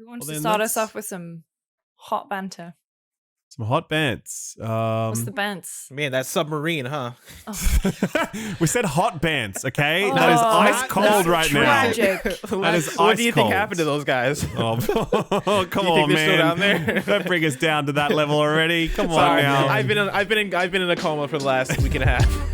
Who wants to start us off with some hot banter? Some hot bants. What's the bants? Man, that submarine, huh? Oh. We said hot bants, okay? Oh, that is ice cold right tragic. now. That is ice What do you think cold. happened to those guys? Oh, come You on, think they're still man! down there? Don't bring us down to that level already. Come on Sorry, now. I've been in a coma for the last week and a half.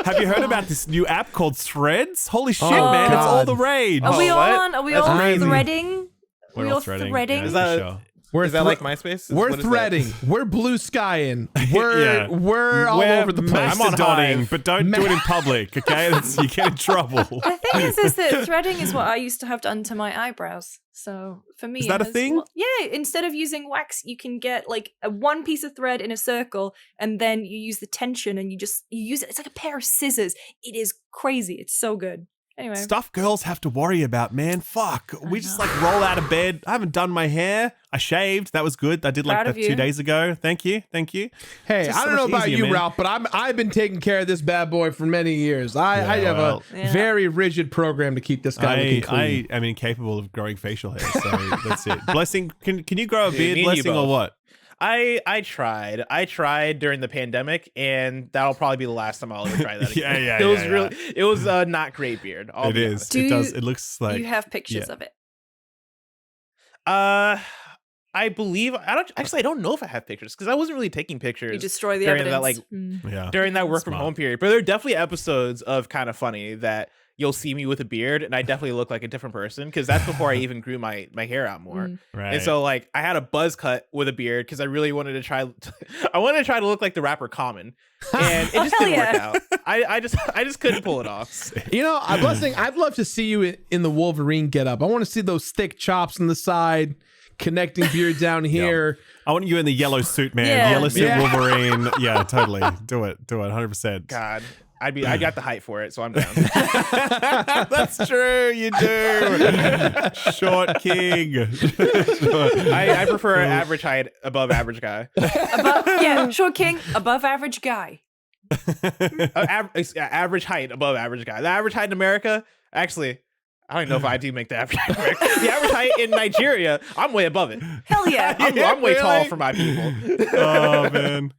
Have you heard about this new app called Threads? Holy shit, Oh, man! It's all God. the rage. Are we what? on? Are we That's all crazy. threading? We're all threading. threading? Yeah, Is that- for sure. We're Is that like MySpace? We're What is that? threading. We're blue skying. We're Yeah. all We're over the place. I'm on mastodonting, Hive. but don't do it in public, okay? You get in trouble. The thing is that threading is what I used to have done to my eyebrows. So for me, Is that it a has- thing? well, yeah, instead of using wax, you can get like one piece of thread in a circle, and then you use the tension, and you use it. It's like a pair of scissors. It is crazy. It's so good. Anyway, Stuff girls have to worry about, man. Fuck. We just like roll out of bed. I haven't done my hair. I shaved. That was good. I did like Proud that of you. 2 days ago. Thank you. Thank you. Hey, Just I so don't know much about easier, you, man. Ralph, but I've been taking care of this bad boy for many years. I have well. a Yeah. very rigid program to keep this guy looking clean. I am incapable of growing facial hair, so that's it. Blessing, can you grow a Dude, beard, me and you Blessing, or both. what? I tried during the pandemic, and that'll probably be the last time I'll ever try that again. Yeah, It was yeah. really, it was not great beard. It is. Do It does. It looks like. you have pictures yeah. of it. I believe I don't know if I have pictures because I wasn't really taking pictures. You destroy the during evidence. that, Yeah. during that work Smart. from home period. But there are definitely episodes of Kind of Funny that you'll see me with a beard, and I definitely look like a different person because that's before I even grew my hair out more. Mm. Right. And so like I had a buzz cut with a beard because I really wanted to try. I wanted to try to look like the rapper Common, and it just hell didn't work yeah. out. I just couldn't pull it off. You know, Blessing, I'd love to see you in the Wolverine getup. I want to see those thick chops on the side, connecting beard down here. I want you in the yellow suit, man. Yeah. Yellow suit Yeah. Wolverine. Yeah, totally. Do it. 100%. God, I got the height for it, so I'm down. That's true. You do. Short king. I prefer average height above average guy. Short king, above average guy. Average height above average guy. The average height in America, actually, I don't even know if I do make the average height in America. The average height in Nigeria, I'm way above it. Hell yeah. I'm way tall really? for my people. Oh man.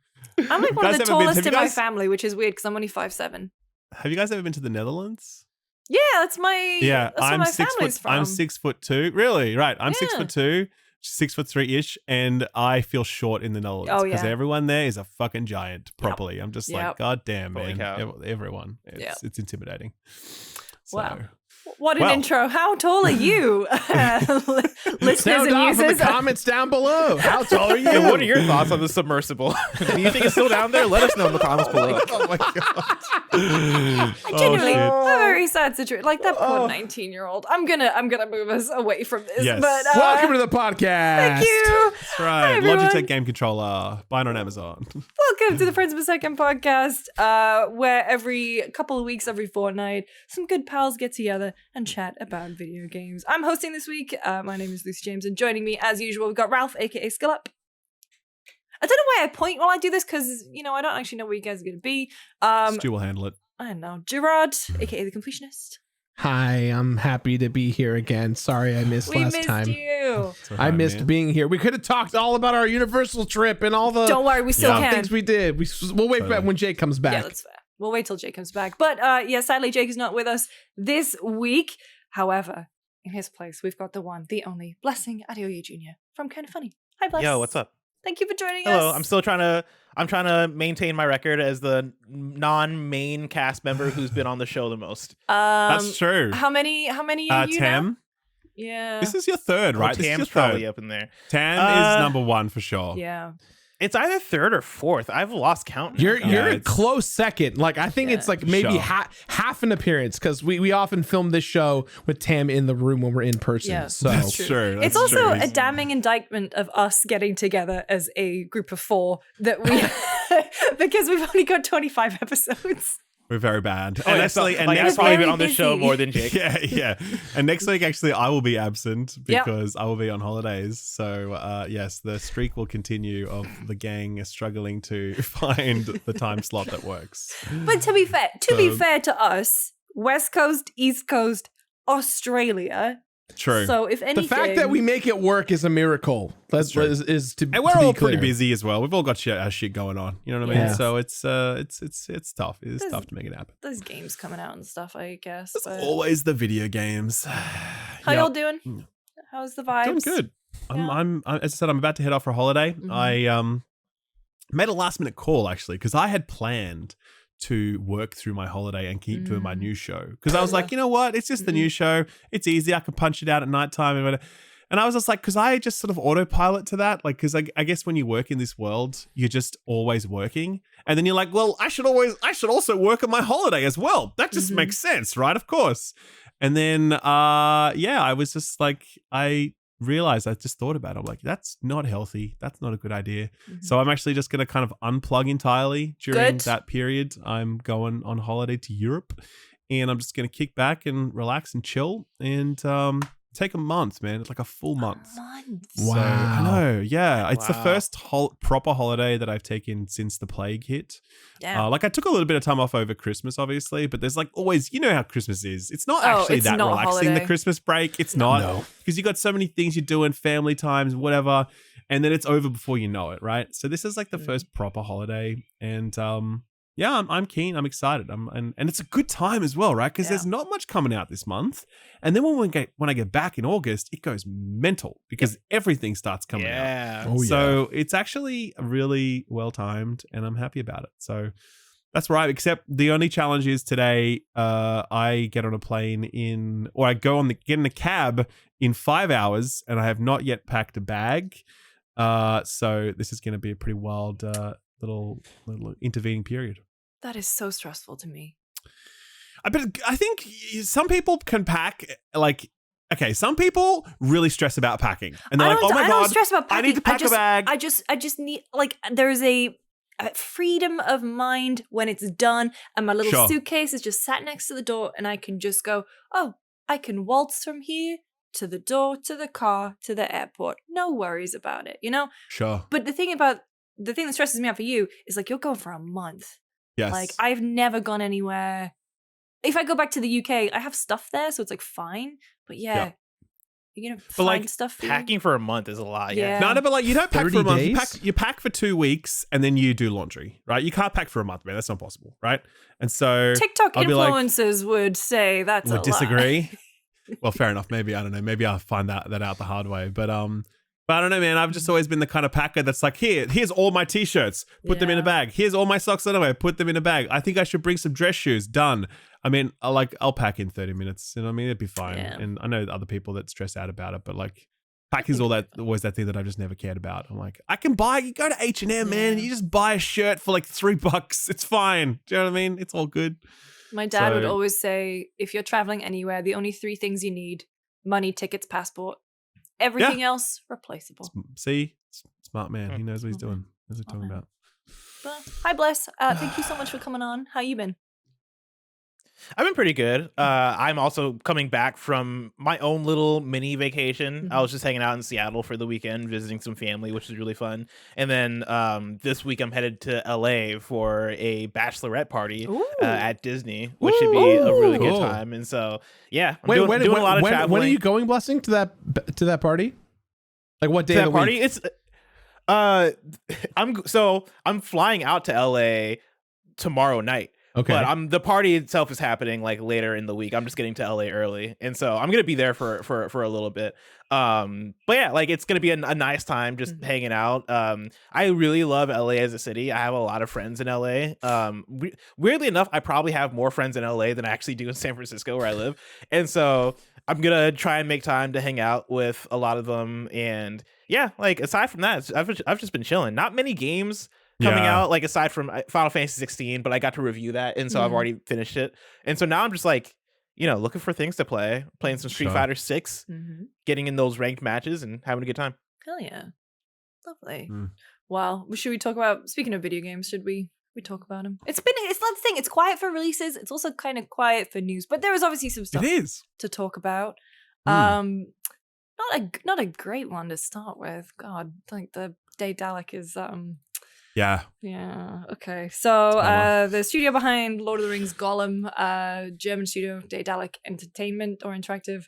I'm like one Guys of the ever been- tallest have you in my guys- family, which is weird because I'm only 5'7". Have you guys ever been to the Netherlands? Yeah, that's my. Yeah, that's where I'm my 6 family's foot. from. I'm 6'2". Really? Right. I'm Yeah. 6'2", 6'3" and I feel short in the Netherlands Oh, because yeah. everyone there is a fucking giant. Properly, I'm just Yep. like, God damn, Holy man, cow. everyone. Yep. It's intimidating. So, Wow. What an Well. intro. How tall are you? Listeners Sound and off in the users. comments down below. How tall are you? And what are your thoughts on the submersible? Do you think it's still down there? Let us know in the comments below. Oh my god. I genuinely, shit. a very sad situation. Like that poor 19-year-old. I'm gonna move us away from this. Yes. But Welcome to the podcast. thank you. That's right. Hi, everyone. Logitech game controller. Buy it on Amazon. Welcome to the Friends of a Second podcast, where every couple of weeks, every fortnight, some good pals get together and chat about video games. I'm hosting this week. My name is Lucy James, and joining me, as usual, we've got Ralph, aka Skillup. I don't know why I point while I do this, because, I don't actually know where you guys are going to be. Stu will handle it. I don't know. Gerard, aka The Completionist. Hi, I'm happy to be here again. Sorry I missed We last missed time. you. That's all I right, missed man. being here. We could have talked all about our Universal trip and all the Don't worry, we still Yeah. can. things we did. We'll wait Totally. for when Jake comes Yeah, back. that's fair. We'll wait till Jake comes back. But sadly, Jake is not with us this week. However, in his place, we've got the one, the only Blessing Adeoye Jr. from Kind of Funny. Hi, Bless. Yo, what's up? Thank you for joining Hello. us. I'm still trying to maintain my record as the non-main cast member who's been on the show the most. That's true. How many are you now? Tam, Yeah. this is your third, right? This is your Tam's probably third. up in there. Tam is number one for sure. Yeah. It's either third or fourth. I've lost count. You're Yeah, a it's- close second. Like I think it's like maybe Sure. half an appearance because we often film this show with Tam in the room when we're in person. Yeah, so That's true. It's That's also true. a damning indictment of us getting together as a group of four that we because we've only got 25 episodes. We're very bad. Oh, and yeah, actually, so, and like, I've next probably week, been on this show busy. more than Jake. yeah. And next week, actually, I will be absent Yep. because I will be on holidays. So, yes, the streak will continue of the gang struggling to find the time slot that works. But to be fair to us, West Coast, East Coast, Australia. True. So if anything, The fact that we make it work is a miracle. That's true. Is to, and we're to be all clear. pretty busy as well. We've all got our shit going on. You know what I mean? Yeah. So it's tough. It's tough to make it happen. there's games coming out and stuff, I guess. It's But always the video games. how y'all doing? How's the vibes? Doing good. Yeah. I'm as I said, I'm about to head off for a holiday. Mhm. I made a last minute call actually because I had planned to work through my holiday and keep doing my new show because I was like, you know what, it's just the new show, it's easy, I can punch it out at nighttime and whatever. And I was just like, because I just sort of autopilot to that, like, because I guess when you work in this world, you're just always working, and then you're like, well, I should also work on my holiday as well. That just makes sense, right? Of course. And then I was just like, I realized, I just thought about it. I'm like, that's not healthy. That's not a good idea. So I'm actually just going to kind of unplug entirely during that period. I'm going on holiday to Europe, and I'm just going to kick back and relax and chill and take a month, man. It's like a full month. Wow. So, I know. Yeah. It's the first proper holiday that I've taken since the plague hit. Yeah. Like I took a little bit of time off over Christmas, obviously, but there's like always, you know how Christmas is. It's not actually it's that not relaxing, holiday. the Christmas break. It's not. Because you got so many things you're doing, family times, whatever. And then it's over before you know it, right? So this is like the first proper holiday. And yeah, I'm keen. I'm excited. And it's a good time as well, right? Because there's not much coming out this month. And then when I get back in August, it goes mental because everything starts coming out. Oh, So it's actually really well timed, and I'm happy about it. So that's right. Except the only challenge is today, I get on a plane I get in a cab in 5 hours, and I have not yet packed a bag. So this is going to be a pretty wild little intervening period. That is so stressful to me. I think some people can pack like. Okay, some people really stress about packing, and they're like, "Oh my I god, don't stress about I packing. need to pack a bag." I just need, like, there's a freedom of mind when it's done, and my little suitcase is just sat next to the door, and I can just go, oh, I can waltz from here to the door, to the car, to the airport. No worries about it, you know? Sure. But the thing that stresses me out for you is, like, you're going for a month. Yes. Like, I've never gone anywhere. If I go back to the UK, I have stuff there, so it's like fine. But you're gonna find like, stuff. For packing for a month is a lot. Yeah. No, but like you don't pack for a month. days? You pack for 2 weeks, and then you do laundry, right? You can't pack for a month, man. That's not possible, right? And so TikTok I'll be like, influencers would say that's a would lie. disagree. Well, fair enough. Maybe I don't know. Maybe I'll find that out the hard way. But I don't know, man. I've just always been the kind of packer that's like, here's all my t-shirts, put them in a bag. Here's all my socks anyway, put them in a bag. I think I should bring some dress shoes. Done. I mean, I'll pack in 30 minutes. You know what I mean? It'd be fine. Yeah. And I know other people that stress out about it, but like packing's always that thing that I've just never cared about. I'm like, you go to H&M, man, and you just buy a shirt for like $3. It's fine. Do you know what I mean? It's all good. My dad would So- always say, if you're traveling anywhere, the only 3 things you need: money, tickets, passport. Everything else, replaceable. See? Smart man. He knows what he's doing. Knows what he's talking about. Well, hi, Bless. Thank you so much for coming on. How you been? I've been pretty good. I'm also coming back from my own little mini vacation. I was just hanging out in Seattle for the weekend, visiting some family, which is really fun. And then this week I'm headed to LA for a bachelorette party at Disney, which should be a really good time. And so, yeah, I'm doing a lot of traveling. When are you going, Blessing, to that party? Like what day To of the that party? week? It's I'm flying out to LA tomorrow night. Okay. But the party itself is happening like later in the week. I'm just getting to LA early, and so I'm gonna be there for a little bit. But yeah, like it's gonna be a nice time just hanging out. I really love LA as a city. I have a lot of friends in LA. Weirdly enough, I probably have more friends in LA than I actually do in San Francisco, where I live. And so I'm gonna try and make time to hang out with a lot of them. And yeah, like aside from that, I've just been chilling. Not many games coming out, like aside from Final Fantasy 16, but I got to review that, and so I've already finished it. And so now I'm just like, looking for things to play, playing some Street Fighter 6, getting in those ranked matches, and having a good time. Hell yeah. Lovely. Well, should we talk about, speaking of video games, should we talk about them? It's not the thing. It's quiet for releases. It's also kind of quiet for news, but there is obviously some stuff to talk about. Not a great one to start with. God, like the day Dalek is Yeah. Yeah. Okay. So the studio behind Lord of the Rings Gollum, German studio Daedalic Entertainment or Interactive,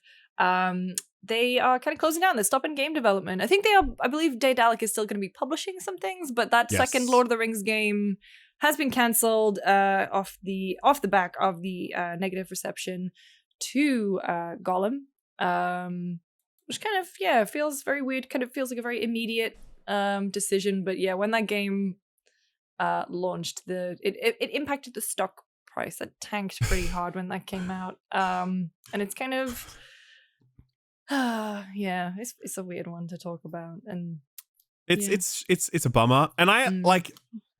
they are kind of closing down. They're stopping game development. I think they are. I believe Daedalic is still going to be publishing some things, but that second Lord of the Rings game has been cancelled off the back of the negative reception to Gollum, which kind of feels very weird. Kind of feels like a very immediate decision, but yeah, when that game launched, it impacted the stock price. That tanked pretty hard when that came out, and it's kind of it's a weird one to talk about, and it's a bummer, and I like,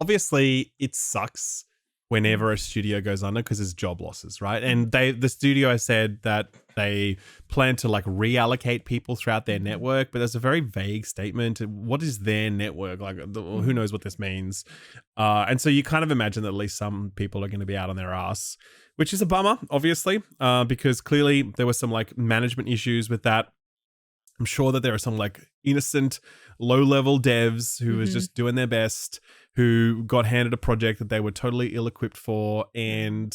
obviously it sucks whenever a studio goes under because there's job losses, right? And the studio has said that they plan to like reallocate people throughout their network, but there's a very vague statement. What is their network? Like, who knows what this means? And so you kind of imagine that at least some people are going to be out on their ass, which is a bummer, obviously, because clearly there were some like management issues with that. I'm sure that there are some like innocent low-level devs who was just doing their best, who got handed a project that they were totally ill-equipped for, and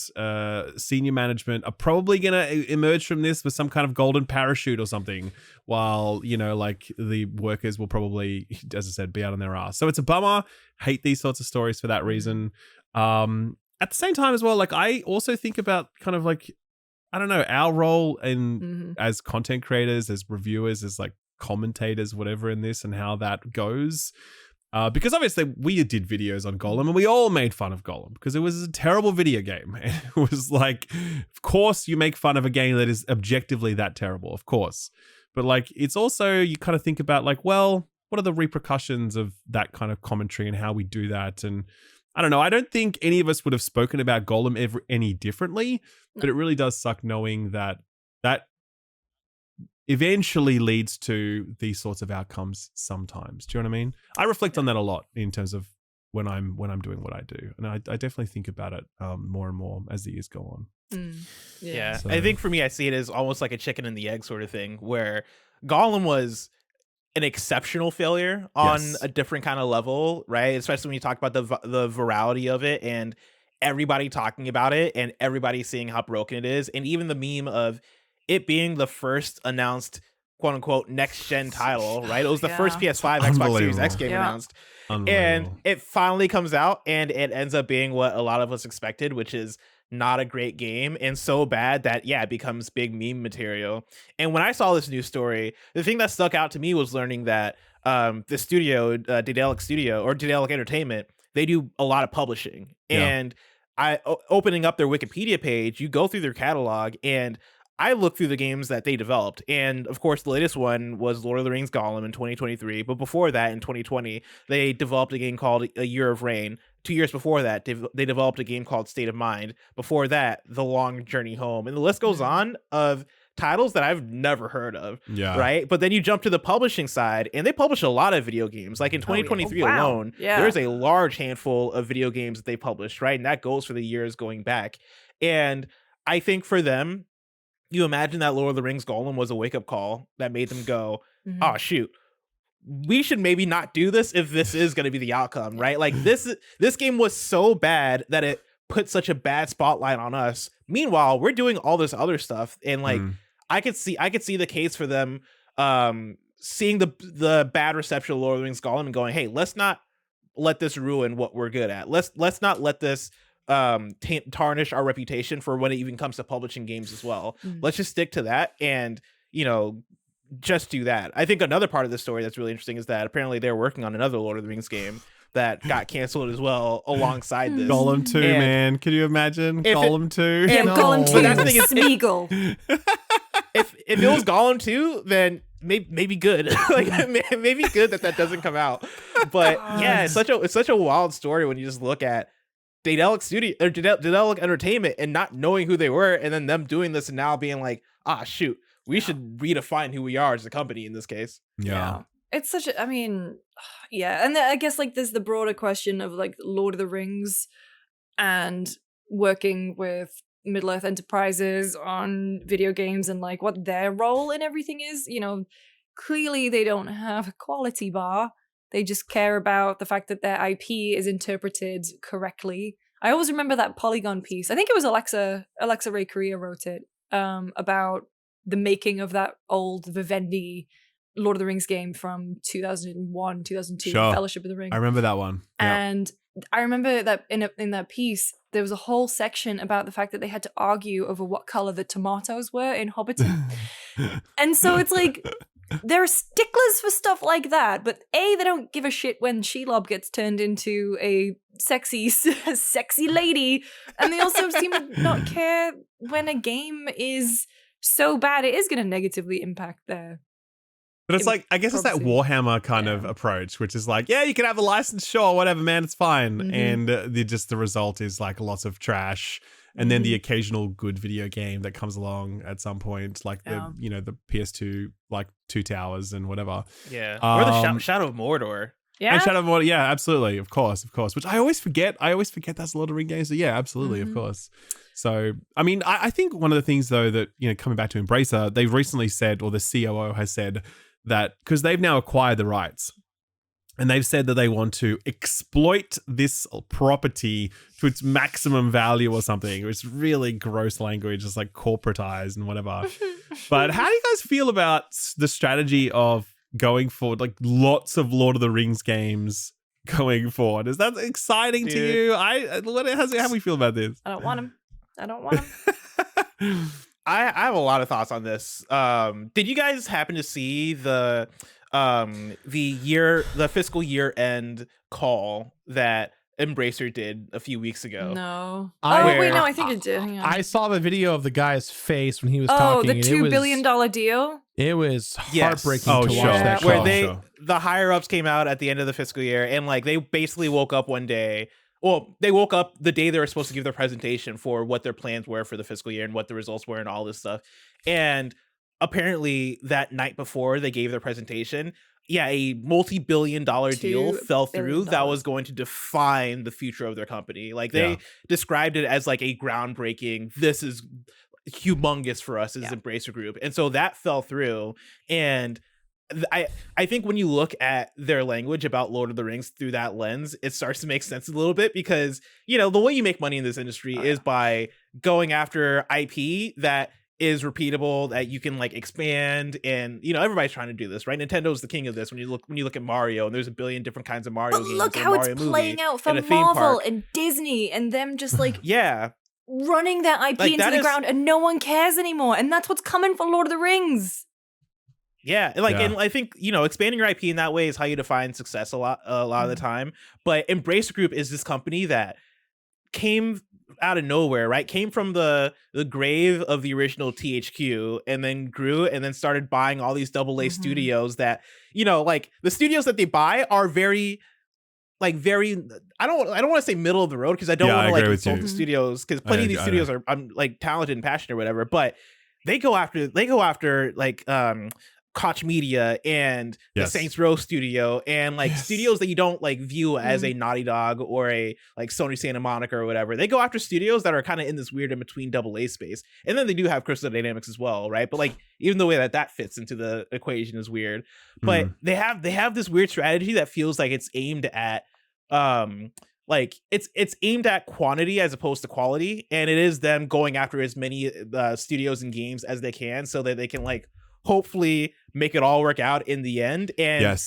senior management are probably going to emerge from this with some kind of golden parachute or something, while, you know, like the workers will probably, as I said, be out on their ass. So it's a bummer. Hate these sorts of stories for that reason. At the same time as well, like I also think about kind of like, I don't know, our role in as content creators, as reviewers, as like commentators, whatever in this, and how that goes. Because obviously we did videos on Gollum and we all made fun of Gollum because it was a terrible video game. It was like, of course you make fun of a game that is objectively that terrible, of course. But like, it's also, you kind of think about like, well, what are the repercussions of that kind of commentary and how we do that? And I don't know. I don't think any of us would have spoken about Gollum any differently, but it really does suck knowing that eventually leads to these sorts of outcomes sometimes. Do you know what I mean? I reflect on that a lot in terms of when I'm doing what I do, and I definitely think about it more and more as the years go on. Yeah. So, I think for me, I see it as almost like a chicken and the egg sort of thing, where Gollum was an exceptional failure on a different kind of level, right? Especially when you talk about the virality of it and everybody talking about it and everybody seeing how broken it is, and even the meme of it being the first announced quote unquote next gen title, right? It was the first PS5 Xbox Series X game announced, and it finally comes out and it ends up being what a lot of us expected, which is not a great game, and so bad that it becomes big meme material. And when I saw this news story, the thing that stuck out to me was learning that the studio, Daedalic Entertainment, they do a lot of publishing. And opening up their Wikipedia page, you go through their catalog, and I looked through the games that they developed, and of course the latest one was Lord of the Rings Gollum in 2023, but before that, in 2020, they developed a game called A Year of Rain. 2 years before that, they developed a game called State of Mind. Before that, The Long Journey Home, and the list goes on of titles that I've never heard of, right? But then you jump to the publishing side, and they publish a lot of video games. Like in 2023 alone, there's a large handful of video games that they published, right? And that goes for the years going back. And I think for them, you imagine that Lord of the Rings Gollum was a wake-up call that made them go, oh, shoot, we should maybe not do this if this is going to be the outcome, right? Like this game was so bad that it put such a bad spotlight on us. Meanwhile, we're doing all this other stuff, and like I could see the case for them seeing the bad reception of Lord of the Rings Gollum and going, hey, let's not let this ruin what we're good at. Let's not let this tarnish our reputation for when it even comes to publishing games as well. Let's just stick to that and, you know, just do that. I think another part of this story that's really interesting is that apparently they're working on another Lord of the Rings game that got canceled as well alongside this. Gollum 2, man. Can you imagine? Gollum 2? Yeah, No. Gollum 2. But that's the thing is, Smeagol. if it was Gollum 2, then maybe good. Like maybe good that doesn't come out. But yeah, it's such a wild story when you just look at Daedalic Entertainment and not knowing who they were, and then them doing this and now being like, shoot, we should redefine who we are as a company in this case. Yeah. It's such a, I mean, yeah. And I guess like there's the broader question of like Lord of the Rings and working with Middle-earth Enterprises on video games and like what their role in everything is. You know, clearly they don't have a quality bar They just care about the fact that their IP is interpreted correctly. I always remember that Polygon piece. I think it was Alexa Ray Correa wrote it, about the making of that old Vivendi Lord of the Rings game from 2001, 2002, Sure. Fellowship of the Ring. I remember that one. Yep. And I remember that in that piece, there was a whole section about the fact that they had to argue over what color the tomatoes were in Hobbiton. And so it's like, they're sticklers for stuff like that, but A, they don't give a shit when Shelob gets turned into a sexy lady, and they also seem to not care when a game is so bad it is going to negatively impact their... But it's like, I guess it's that Warhammer kind of approach, which is like, yeah, you can have a license, sure, whatever, man, it's fine. And the result is like lots of trash. And then the occasional good video game that comes along at some point, like the PS2, like Two Towers and whatever. Yeah. Or the Shadow of Mordor. Yeah. And Shadow of Mordor, yeah, absolutely, of course. Which I always forget. That's a Lord of the Rings games. So yeah, absolutely, of course. So, I mean, I think one of the things though that, coming back to Embracer, they've recently said, or the COO has said that, because they've now acquired the rights, and they've said that they want to exploit this property to its maximum value or something. It's really gross language. It's like corporatized and whatever. But how do you guys feel about the strategy of going forward? Like lots of Lord of the Rings games going forward. Is that exciting to you? How do we feel about this? I don't want them. I have a lot of thoughts on this. Did you guys happen to see the fiscal year end call that Embracer did a few weeks ago? No. I I think it did. Hang on. I saw the video of the guy's face when he was talking. Oh, the $2 billion deal? It was heartbreaking to watch sure. that Where call. the higher ups came out at the end of the fiscal year, and like they basically woke up one day. Well, they woke up the day they were supposed to give their presentation for what their plans were for the fiscal year and what the results were and all this stuff. And apparently that night before they gave their presentation, a multi-billion-dollar deal fell through that was going to define the future of their company. Like they described it as like a groundbreaking, this is humongous for us as Embracer Group. And so that fell through. And I think when you look at their language about Lord of the Rings through that lens, it starts to make sense a little bit, because, the way you make money in this industry is by going after IP that is repeatable, that you can like expand, and everybody's trying to do this, right? Nintendo's the king of this. When you look at Mario, and there's a billion different kinds of Mario games. Look how it's playing out for Marvel and Disney, and them just like running their IP into the ground, and no one cares anymore. And that's what's coming for Lord of the Rings. Yeah, and I think expanding your IP in that way is how you define success a lot of the time. But Embracer Group is this company that came out of nowhere, right? Came from the grave of the original THQ, and then grew, and then started buying all these AA studios that like the studios that they buy are very I don't want to say middle of the road, because I don't want to like insult the studios, because plenty of these studios are like talented and passionate or whatever, but they go after like Koch Media and the Saints Row studio, and like studios that you don't like view as a Naughty Dog or a like Sony Santa Monica or whatever. They go after studios that are kind of in this weird in between AA space. And then they do have Crystal Dynamics as well, right? But like even the way that fits into the equation is weird. But they have this weird strategy that feels like it's aimed at like it's aimed at quantity as opposed to quality, and it is them going after as many studios and games as they can, so that they can like hopefully make it all work out in the end. And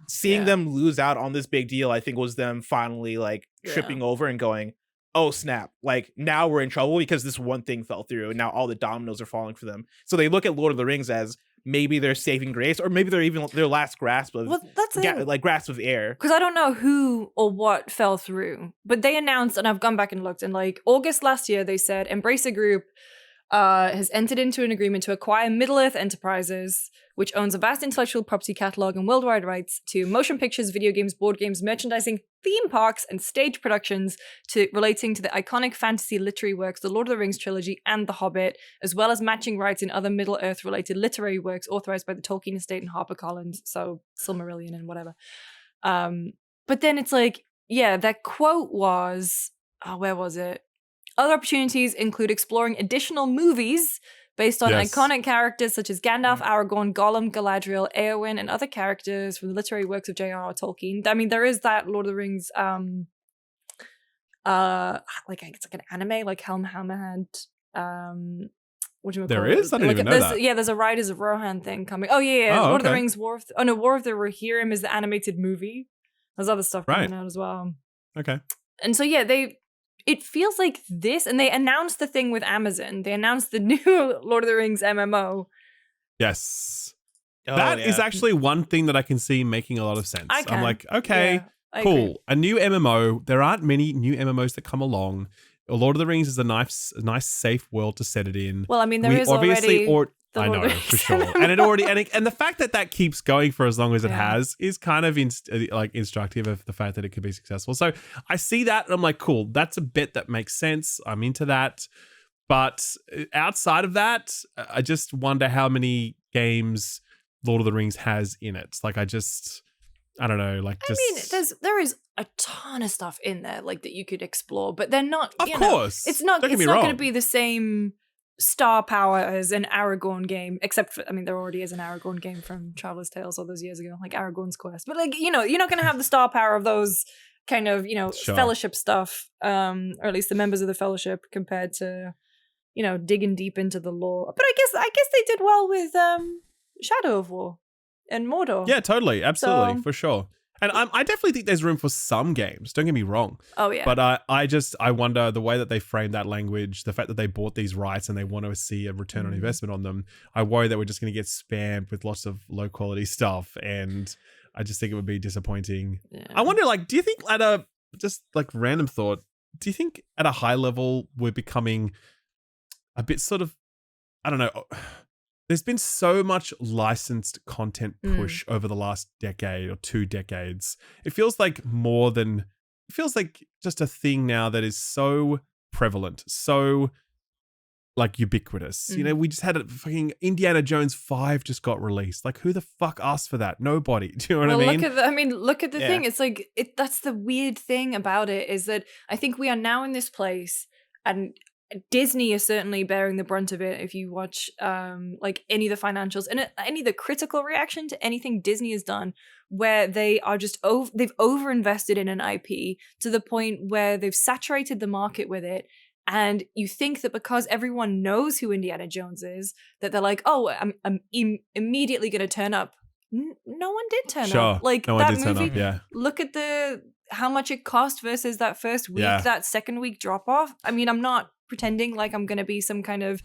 seeing them lose out on this big deal, I think, was them finally like tripping over and going, oh snap, like now we're in trouble, because this one thing fell through and now all the dominoes are falling for them. So they look at Lord of the Rings as maybe their saving grace, or maybe they're even their last grasp of grasp of air. Because I don't know who or what fell through, but they announced, and I've gone back and looked, and like August last year they said Embracer Group has entered into an agreement to acquire Middle-earth Enterprises, which owns a vast intellectual property catalog and worldwide rights to motion pictures, video games, board games, merchandising, theme parks, and stage productions relating to the iconic fantasy literary works, the Lord of the Rings trilogy and The Hobbit, as well as matching rights in other Middle-earth related literary works authorized by the Tolkien estate and HarperCollins, so Silmarillion and whatever. But then it's like, that quote was, where was it? Other opportunities include exploring additional movies based on Yes. iconic characters such as Gandalf, Aragorn, Gollum, Galadriel, Eowyn, and other characters from the literary works of J.R.R. Tolkien. I mean, there is that Lord of the Rings, like it's like an anime, like Helm Hammerhand. There is? I didn't even know that. Yeah, there's a Riders of Rohan thing coming. Oh yeah. Oh, Lord of the okay. Rings, War of the Rohirrim is the animated movie. There's other stuff coming out as well. Okay. And so yeah, it feels like this, and they announced the thing with Amazon. They announced the new Lord of the Rings MMO. Yes. Oh, That is actually one thing that I can see making a lot of sense. I can. I'm like, okay, Yeah, I cool. agree. A new MMO. There aren't many new MMOs that come along. Lord of the Rings is a nice, safe world to set it in. Well, I mean, there is already the I Lord know of the for Rings sure, MMO. and the fact that keeps going for as long as it Yeah. has is kind of instructive of the fact that it could be successful. So I see that and I'm like, cool, that's a bit that makes sense. I'm into that. But outside of that, I just wonder how many games Lord of the Rings has in it. Like I don't know. Like just, I mean, there is a ton of stuff in there like that you could explore, but they're not. Of course. It's not. Don't get It's me not going wrong. to be the same star power as an Aragorn game, except for, I mean, there already is an Aragorn game from Traveler's Tales all those years ago, like Aragorn's Quest. But like, you're not going to have the star power of those kind of, Sure. Fellowship stuff, or at least the members of the Fellowship, compared to, digging deep into the lore. But I guess they did well with Shadow of War and Mordor. Yeah, totally. Absolutely. So- For sure. And I definitely think there's room for some games. Don't get me wrong. Oh yeah. But I wonder the way that they frame that language, the fact that they bought these rights and they want to see a return on investment on them. I worry that we're just going to get spammed with lots of low quality stuff. And I just think it would be disappointing. Yeah. I wonder, do you think random thought, do you think at a high level we're becoming a bit sort of, I don't know, there's been so much licensed content push over the last decade or 2 decades. It feels like just a thing now that is so prevalent, so like ubiquitous. We just had a fucking Indiana Jones 5 just got released. Like, who the fuck asked for that? Nobody. Do you know what I mean? Look at the Yeah. thing. It's like that's the weird thing about it, is that I think we are now in this place, and Disney is certainly bearing the brunt of it. If you watch like any of the financials and any of the critical reaction to anything Disney has done, where they are just they've overinvested in an IP to the point where they've saturated the market with it. And you think that because everyone knows who Indiana Jones is, that they're like, oh, I'm immediately going to turn up. No one did turn Sure. up. Like No one that did turn movie. up, yeah. Look at how much it cost versus that first week, Yeah. that second week drop off. I mean, I'm not pretending like I'm going to be some kind of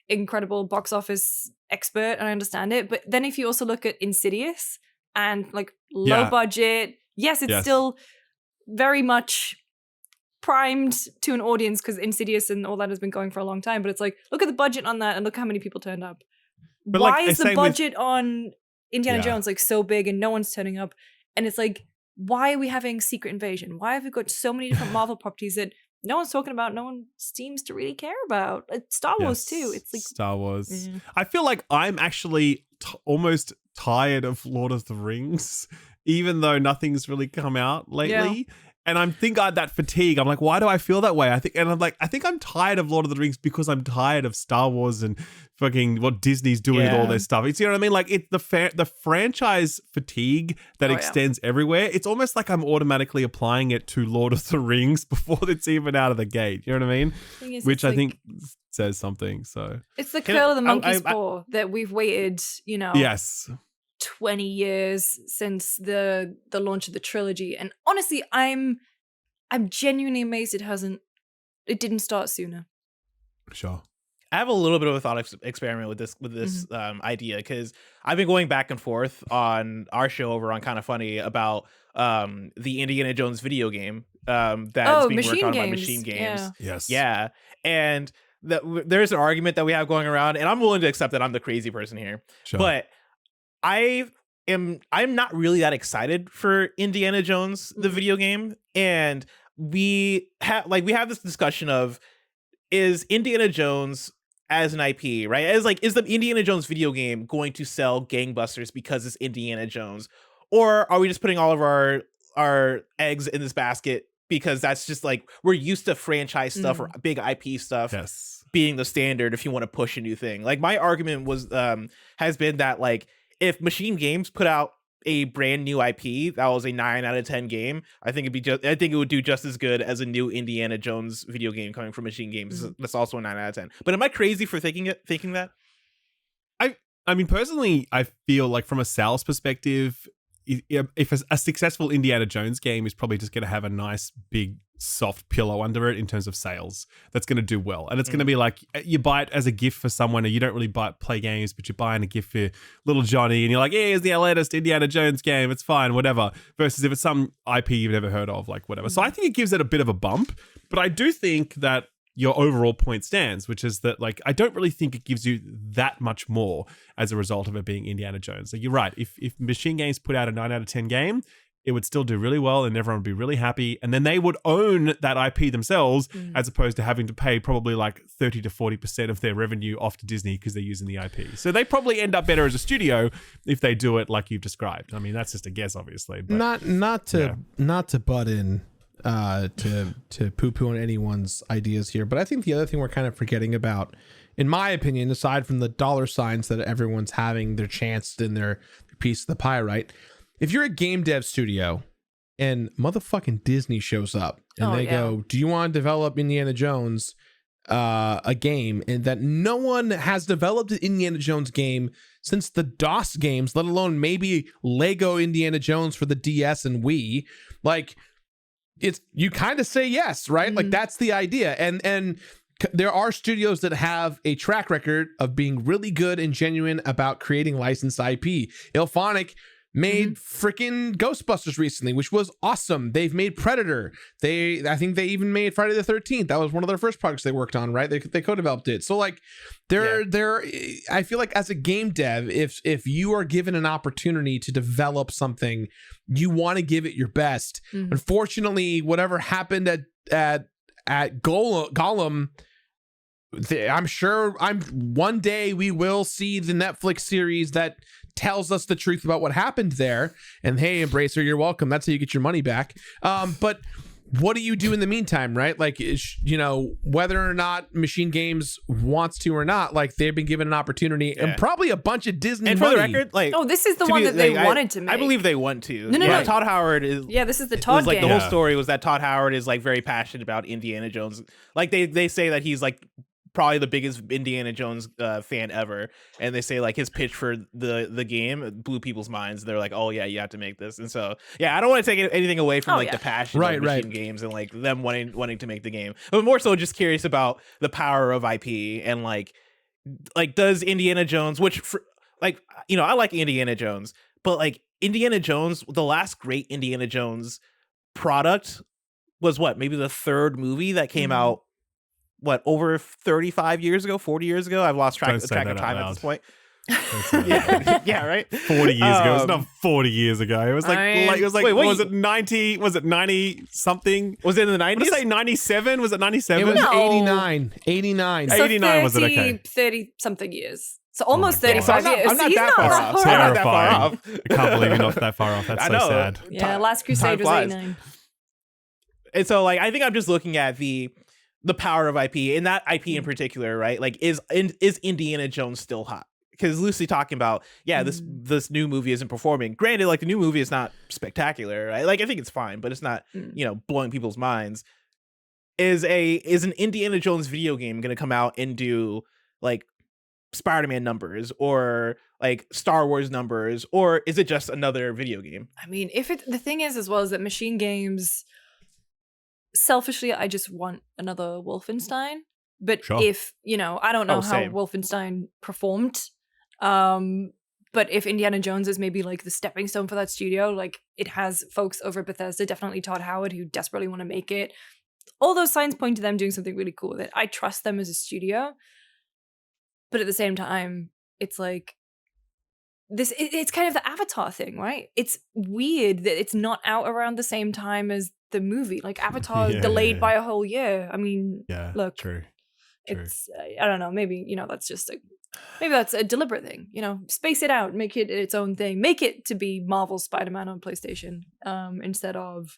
incredible box office expert, and I understand it. But then if you also look at Insidious and like low Yeah. budget, yes, it's still very much primed to an audience because Insidious and all that has been going for a long time. But it's like, look at the budget on that and look how many people turned up. But Why like, is the same with- budget on Indiana Yeah. Jones like so big and no one's turning up? And it's like, why are we having Secret Invasion? Why have we got so many different Marvel properties that no one's talking about, no one seems to really care about? Star Wars too. It's like Star Wars. Yeah. I feel like I'm actually almost tired of Lord of the Rings, even though nothing's really come out lately. And I think I had that fatigue. I'm like, why do I feel that way? I think I'm tired of Lord of the Rings because I'm tired of Star Wars and fucking what Disney's doing with all their stuff. It's, you know what I mean? Like, it's the franchise fatigue that extends everywhere. It's almost like I'm automatically applying it to Lord of the Rings before it's even out of the gate. You know what I mean? Which I think says something. So it's the curl of the monkey's I- paw that we've waited, yes. 20 years since the launch of the trilogy. And honestly, I'm genuinely amazed it didn't start sooner. Sure. I have a little bit of a thought experiment with this idea, because I've been going back and forth on our show over on Kind of Funny about the Indiana Jones video game that's being worked on by Machine Games. Yes. Yeah. And there's an argument that we have going around, and I'm willing to accept that I'm the crazy person here. Sure. But I'm not really that excited for Indiana Jones, the video game. And we have this discussion of, is Indiana Jones as an IP, right? Is the Indiana Jones video game going to sell gangbusters because it's Indiana Jones? Or are we just putting all of our eggs in this basket because that's just like, we're used to franchise stuff or big IP stuff? Yes. being the standard if you want to push a new thing. Like my argument was has been that like if Machine Games put out a brand new IP that was a 9 out of 10 game, I think it would do just as good as a new Indiana Jones video game coming from Machine Games. That's also a 9 out of 10. But am I crazy for thinking that? I mean, personally, I feel like from a sales perspective, if a successful Indiana Jones game is probably just going to have a nice big soft pillow under it in terms of sales, that's going to do well. And it's going to be like you buy it as a gift for someone, and you don't really play games, but you're buying a gift for little Johnny, and you're like, yeah, here's the latest Indiana Jones game, it's fine, whatever. Versus if it's some IP you've never heard of, like whatever. So I think it gives it a bit of a bump, but I do think that your overall point stands, which is that like I don't really think it gives you that much more as a result of it being Indiana Jones. Like you're right, if Machine Games put out a 9 out of 10 game, it would still do really well and everyone would be really happy, and then they would own that IP themselves as opposed to having to pay probably like 30 to 40% of their revenue off to Disney because they're using the IP. So they probably end up better as a studio if they do it like you've described. I mean, that's just a guess, obviously. But, not to butt in to poo-poo on anyone's ideas here, but I think the other thing we're kind of forgetting about, in my opinion, aside from the dollar signs that everyone's having their chance in their piece of the pie, right? If you're a game dev studio and motherfucking Disney shows up and they go, do you want to develop Indiana Jones, a game, and that no one has developed an Indiana Jones game since the DOS games, let alone maybe Lego Indiana Jones for the DS and Wii, like it's, you kind of say yes, right? Like that's the idea. And there are studios that have a track record of being really good and genuine about creating licensed IP. Ilphonic made freaking Ghostbusters recently, which was awesome. They've made Predator. I think they even made Friday the 13th. That was one of their first projects they worked on, right? They co-developed it. So like I feel like as a game dev, if you are given an opportunity to develop something, you want to give it your best. Unfortunately, whatever happened at Gollum, I'm sure one day we will see the Netflix series that tells us the truth about what happened there. And hey, Embracer, you're welcome. That's how you get your money back. But what do you do in the meantime, right? Like, you know, whether or not Machine Games wants to or not, like they've been given an opportunity and probably a bunch of Disney and money. for the record, like, this is the one that they wanted to make. I believe they want to. No. Todd Howard is. Yeah, this is the Todd like game. the whole story was that Todd Howard is like very passionate about Indiana Jones. Like they say that he's like probably the biggest Indiana Jones fan ever, and they say like his pitch for the game blew people's minds. They're like, oh yeah, you have to make this. And so I don't want to take anything away from the passion of Machine Games and like them wanting to make the game, but more so just curious about the power of IP and like does Indiana Jones, which I like Indiana Jones, but like Indiana Jones, the last great Indiana Jones product was maybe the third movie that came out over 35 years ago, 40 years ago. I've lost track of time at this point. yeah, right. 40 years ago. It's not 40 years ago. It was was it 90? Was it 90 something? Was it in the 90s? Did I say 97? Was it 97? It was No. 89. 89. So 89 was it? Okay. 30 something years. So almost 35 years. I'm not He's that far off. far I'm not that far Terrifying. off. I can't believe you're not that far off. That's I so know. sad. Yeah, Last Crusade was flies. 89. And so like I think I'm just looking at the power of IP, and that IP in particular, right? Like is Indiana Jones still hot? Because loosely talking about, this new movie isn't performing. Granted, like the new movie is not spectacular, right? Like I think it's fine, but it's not blowing people's minds. Is an Indiana Jones video game going to come out and do like Spider-Man numbers or like Star Wars numbers, or is it just another video game? I mean, the thing is as well is that Machine Games, selfishly, I just want another Wolfenstein. But if, I don't know how Wolfenstein performed. But if Indiana Jones is maybe like the stepping stone for that studio, like it has folks over at Bethesda, definitely Todd Howard, who desperately want to make it. All those signs point to them doing something really cool with it. I trust them as a studio. But at the same time, it's like it's kind of the Avatar thing, right? It's weird that it's not out around the same time as the movie. Like Avatar is delayed by a whole year. I mean, look, true. It's I don't know, maybe that's a deliberate thing, space it out, make it its own thing, make it to be Marvel's Spider-Man on PlayStation, instead of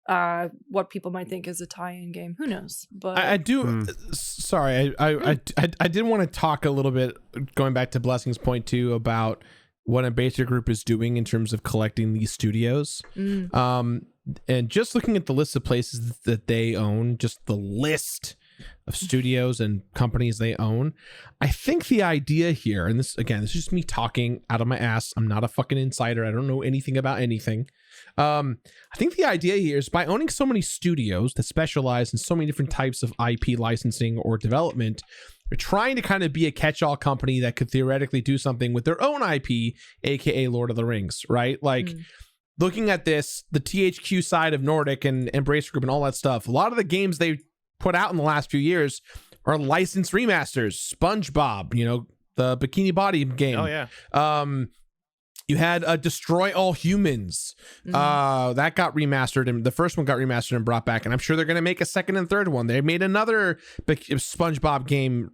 what people might think is a tie-in game. Who knows? But I do. Sorry, I did want to talk a little bit, going back to Blessing's point too, about what Embracer Group is doing in terms of collecting these studios. And just looking at the list of places that they own, just the list of studios and companies they own, I think the idea here, and this is just me talking out of my ass, I'm not a fucking insider, I don't know anything about anything. I think the idea here is by owning so many studios that specialize in so many different types of IP licensing or development, they're trying to kind of be a catch-all company that could theoretically do something with their own IP, aka Lord of the Rings, right? Like, looking at this, the THQ side of Nordic and Embracer Group and all that stuff, a lot of the games they put out in the last few years are licensed remasters. SpongeBob, the Bikini Body game. Oh yeah. You had Destroy All Humans. That got remastered, and the first one got remastered and brought back, and I'm sure they're going to make a second and third one. They made another SpongeBob game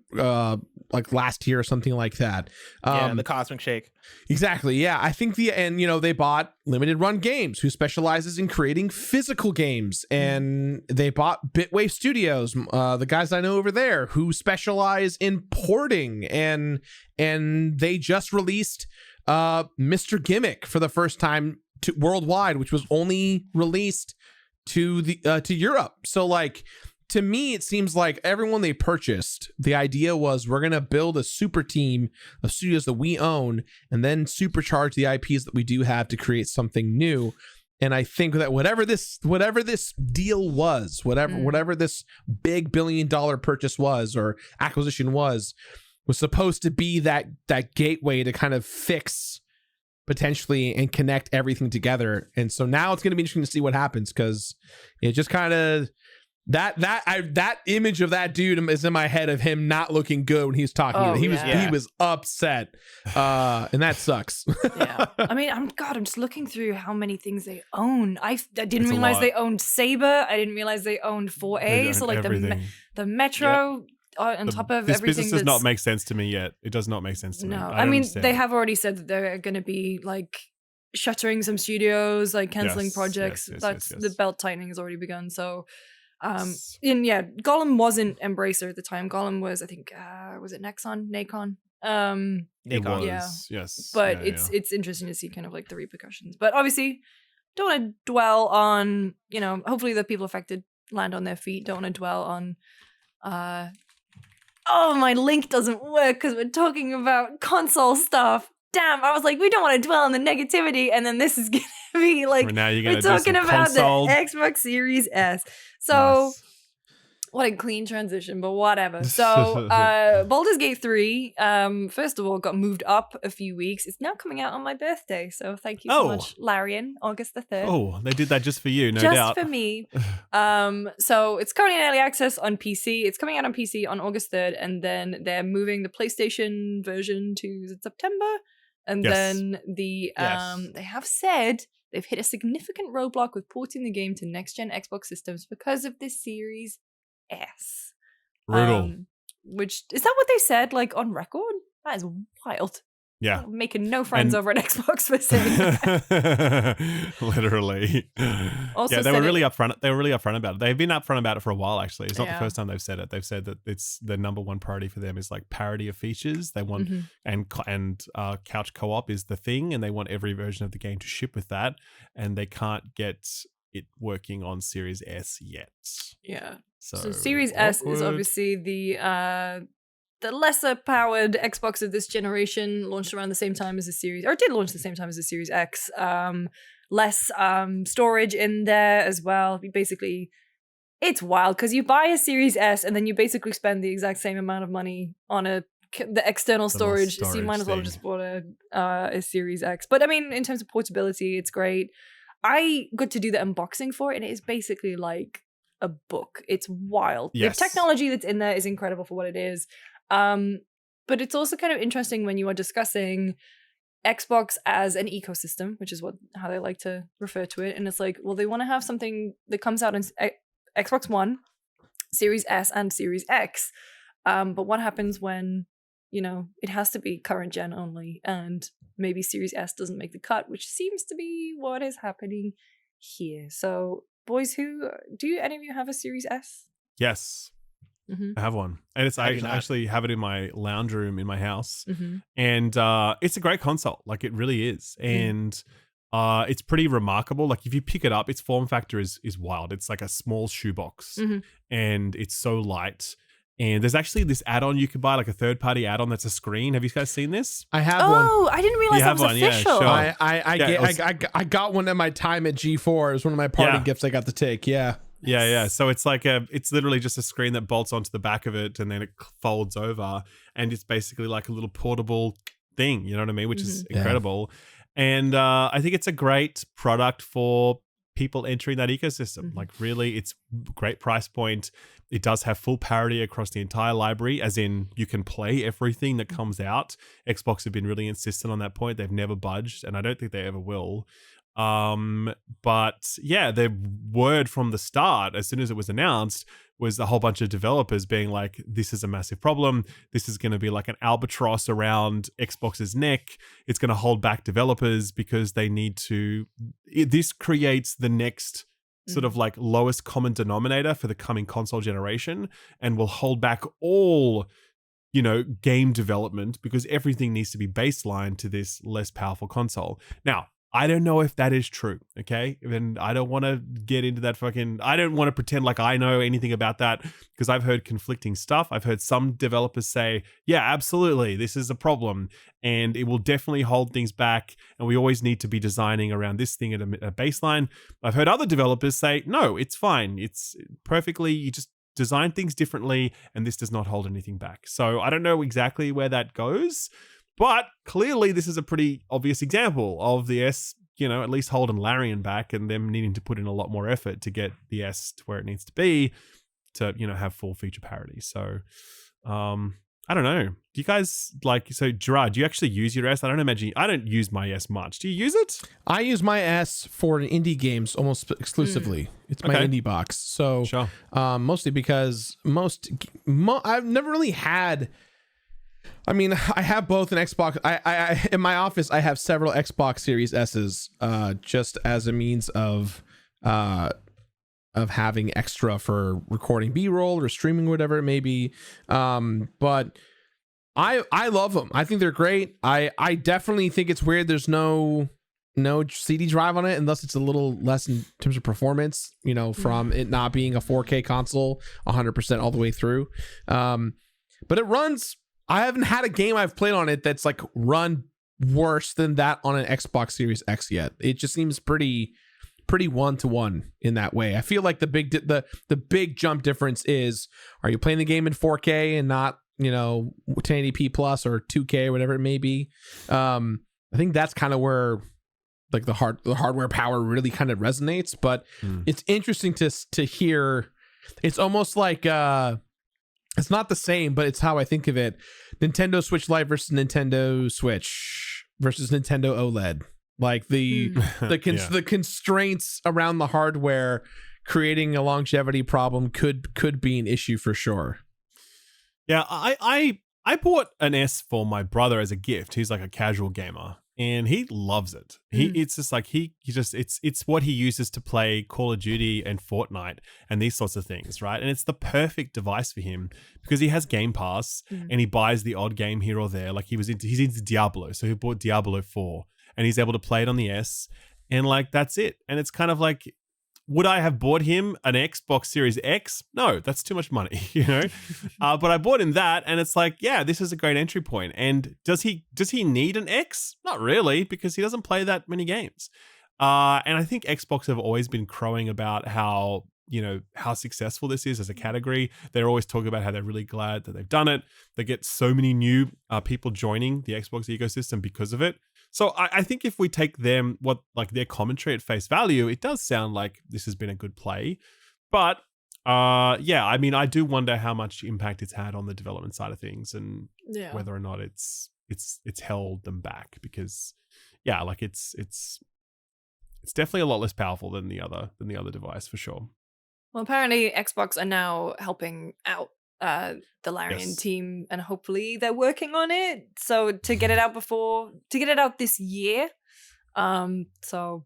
like last year or something like that. The Cosmic Shake. Exactly, yeah. I think they bought Limited Run Games, who specializes in creating physical games, and they bought Bitwave Studios, the guys I know over there, who specialize in porting, and they just released Mr. Gimmick for the first time worldwide, which was only released to Europe. So like, to me, it seems like everyone they purchased, the idea was we're gonna build a super team of studios that we own and then supercharge the IPs that we do have to create something new. And I think that whatever this deal was, whatever this big $1 billion purchase was or acquisition was supposed to be that gateway to kind of fix potentially and connect everything together. And so now it's going to be interesting to see what happens, because it just kind of that image of that dude is in my head of him not looking good when he's talking. He was upset, and that sucks. Yeah, I mean, I'm just looking through how many things they own. I didn't realize lot. they owned Saber. I didn't realize they owned 4A. So like everything. the Metro. On top of this everything, business does not make sense to me yet. It does not make sense to me. No, I mean, understand. they have already said that they're going to be like shuttering some studios, like canceling projects. Yes. The belt tightening has already begun. So, Gollum wasn't Embracer at the time. Gollum was, I think, was it Nacon? Nacon. Yes. But it's interesting to see kind of like the repercussions. But obviously, don't want to dwell on, hopefully the people affected land on their feet. Don't want to dwell on, oh, my link doesn't work because we're talking about console stuff. Damn, I was like, we don't want to dwell on the negativity, and then this is gonna be like, now we're talking about the Xbox Series S. So, what a clean transition, but whatever. So, Baldur's Gate 3, first of all, got moved up a few weeks. It's now coming out on my birthday, so thank you so much, Larian, August the 3rd. Oh, they did that just for you, no just doubt. Just for me. So it's currently in early access on PC. It's coming out on PC on August 3rd, and then they're moving the PlayStation version to September. And then they have said they've hit a significant roadblock with porting the game to next-gen Xbox systems because of this Series S. Brutal. Which, is that what they said, like, on record? That is wild. Yeah. I'm making no friends over at Xbox for saying that. Literally. Also they were really upfront. They were really upfront about it. They've been upfront about it for a while, actually. It's not the first time they've said it. They've said that it's the number one priority for them is like parity of features. They want and couch co-op is the thing, and they want every version of the game to ship with that, and they can't get it working on Series S yet. Yeah. So Series S is obviously the lesser powered Xbox of this generation, launched around the same time as the Series, or did launch the same time as the Series X. Less storage in there as well. Basically, it's wild because you buy a Series S and then you basically spend the exact same amount of money on the external storage. So you might as well have just bought a Series X. But I mean, in terms of portability, it's great. I got to do the unboxing for it, and it is basically like a book. It's wild. Yes. The technology that's in there is incredible for what it is. But it's also kind of interesting when you are discussing Xbox as an ecosystem, which is how they like to refer to it. And it's like, well, they want to have something that comes out in Xbox One, Series S, and Series X. But what happens when, it has to be current gen only, and maybe Series S doesn't make the cut, which seems to be what is happening here. So boys, any of you have a Series S? Yes. Mm-hmm. I have one, and I do I not. actually have it in my lounge room in my house, Mm-hmm. and it's a great console. Like, it really is, and it's pretty remarkable. Like, if you pick it up, its form factor is wild. It's like a small shoebox, and it's so light. And there's actually this add-on you can buy, like a third-party add-on that's a screen. Have you guys seen this? I have one. Oh, I didn't realize You that have was one, yeah, official. sure. I got one at my time at G4. It was one of my party Yeah. gifts I got to take. Yeah. Yeah. So it's like it's literally just a screen that bolts onto the back of it, and then it folds over, and it's basically like a little portable thing. You know what I mean? Which is incredible. And I think it's a great product for people entering that ecosystem. Like, really, it's great price point. It does have full parity across the entire library, as in you can play everything that comes out. Xbox have been really insistent on that point. They've never budged, and I don't think they ever will. But yeah, the word from the start, as soon as it was announced, was a whole bunch of developers being like, this is a massive problem. This is going to be like an albatross around Xbox's neck. It's going to hold back developers because they need to. This creates the next sort of like lowest common denominator for the coming console generation, and will hold back all, game development, because everything needs to be baseline to this less powerful console. Now, I don't know if that is true, okay? And I don't want to get into that I don't want to pretend like I know anything about that, because I've heard conflicting stuff. I've heard some developers say, yeah, absolutely, this is a problem, and it will definitely hold things back, and we always need to be designing around this thing at a baseline. I've heard other developers say, no, it's fine. It's perfectly, you just design things differently, and this does not hold anything back. So I don't know exactly where that goes. But clearly, this is a pretty obvious example of the S, at least holding Larian back, and them needing to put in a lot more effort to get the S to where it needs to be to, have full feature parity. So, I don't know. Do you guys Gerard, do you actually use your S? I don't use my S much. Do you use it? I use my S for indie games almost exclusively. It's my indie box. So, Sure. Mostly because I've never really had. I mean, I have both an Xbox. I in my office, I have several Xbox Series S's, just as a means of having extra for recording B-roll or streaming, whatever it may be. But I love them. I think they're great. I definitely think it's weird there's no CD drive on it, unless it's a little less in terms of performance, from it not being a 4K console 100% all the way through. But it runs. I haven't had a game I've played on it that's like run worse than that on an Xbox Series X yet. It just seems pretty one-to-one in that way. I feel like the big jump difference is, are you playing the game in 4K and not 1080p plus or 2K or whatever it may be? I think that's kind of where like the hardware power really kind of resonates. But it's interesting to hear. It's almost like it's not the same, but it's how I think of it. Nintendo Switch Lite versus Nintendo Switch versus Nintendo OLED. Like the constraints around the hardware creating a longevity problem could be an issue for sure. Yeah, I bought an S for my brother as a gift. He's like a casual gamer, and he loves it. It's just like it's what he uses to play Call of Duty and Fortnite and these sorts of things, right? And it's the perfect device for him because he has Game Pass and he buys the odd game here or there. Like he's into Diablo, so he bought Diablo 4 and he's able to play it on the S, and like that's it. And it's kind of like, would I have bought him an Xbox Series X? No, that's too much money, but I bought him that, and it's like, yeah, this is a great entry point. And does he need an X? Not really, because he doesn't play that many games. And I think Xbox have always been crowing about how successful this is as a category. They're always talking about how they're really glad that they've done it. They get so many new people joining the Xbox ecosystem because of it. So I think if we take their commentary at face value, it does sound like this has been a good play. But I mean, I do wonder how much impact it's had on the development side of things, and whether or not it's held them back, because it's definitely a lot less powerful than the other device for sure. Well, apparently Xbox are now helping out the Larian team, and hopefully they're working on it. So to get it out this year. So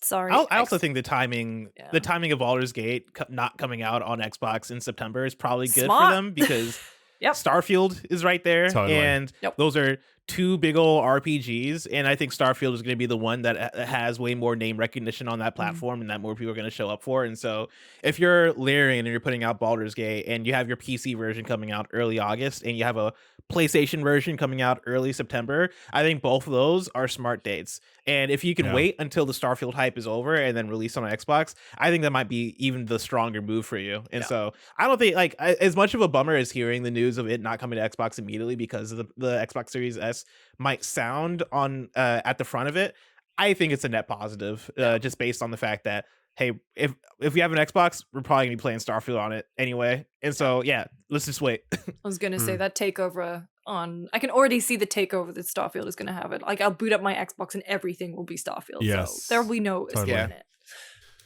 Sorry. I also think the timing Yeah. of Baldur's Gate not coming out on Xbox in September is probably good Smart. for them because Yep. Starfield is right there, Totally. and Yep. those are two big old RPGs, and I think Starfield is going to be the one that has way more name recognition on that platform and that more people are going to show up for. And so if you're Larian and you're putting out Baldur's Gate and you have your PC version coming out early August and you have a PlayStation version coming out early September, I think both of those are smart dates. And if you can wait until the Starfield hype is over and then release on Xbox, I think that might be even the stronger move for you. And so I don't think, like, as much of a bummer as hearing the news of it not coming to Xbox immediately because the Xbox Series S might sound on at the front of it, I think it's a net positive, just based on the fact that, hey, if we have an Xbox, we're probably gonna be playing Starfield on it anyway. And so yeah, let's just wait. I was gonna say that takeover I can already see the takeover that Starfield is gonna have it. Like, I'll boot up my Xbox and everything will be Starfield. Yes. So there will be no Totally. escaping it.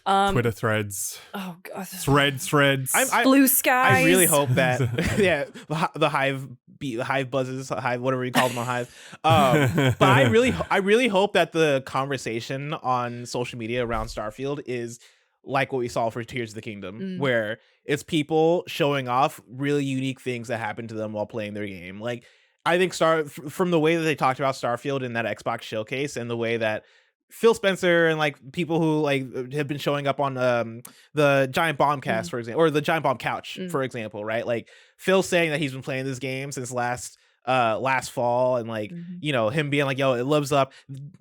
Twitter threads. Oh god. Threads. Blue skies. I really hope that the hive buzzes, whatever you call them on Hive. But I really hope that the conversation on social media around Starfield is like what we saw for Tears of the Kingdom, where it's people showing off really unique things that happen to them while playing their game. Like, I think from the way that they talked about Starfield in that Xbox showcase and the way that Phil Spencer and like people who like have been showing up on the Giant Bombcast, for example, or the Giant Bomb Couch, for example, right? Like Phil saying that he's been playing this game since last fall, and like you know, him being like, yo, it lives up.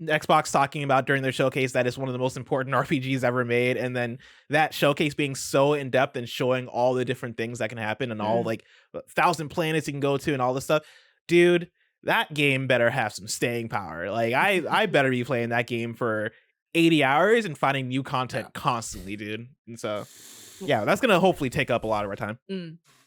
Xbox talking about during their showcase that it's one of the most important RPGs ever made, and then that showcase being so in depth and showing all the different things that can happen and all like 1,000 planets you can go to and all this stuff, dude. That game better have some staying power. Like I better be playing that game for 80 hours and finding new content constantly, dude. And so, yeah, that's gonna hopefully take up a lot of our time.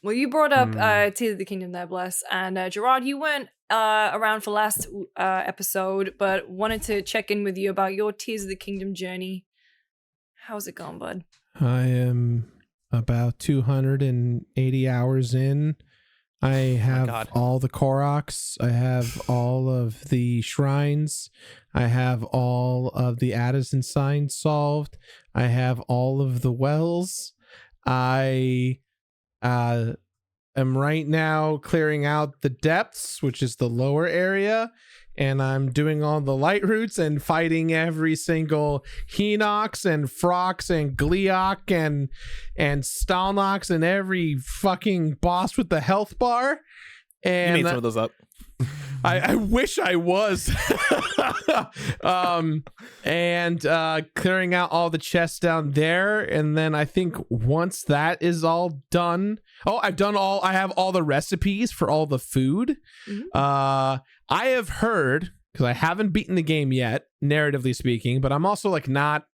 Well, you brought up Tears of the Kingdom there, Bless, and Gerard, you weren't around for last episode, but wanted to check in with you about your Tears of the Kingdom journey. How's it going, bud? I am about 280 hours in. I have all the Koroks. I have all of the shrines. I have all of the Addison signs solved. I have all of the wells. I am right now clearing out the depths, which is the lower area, and I'm doing all the light routes and fighting every single Hinox and Frox and Gleok and Stalnox and every fucking boss with the health bar. And you made some of those up. I wish I was. And clearing out all the chests down there, and then I think once that is all done, I have all the recipes for all the food. I have heard, because I haven't beaten the game yet, narratively speaking, but I'm also like not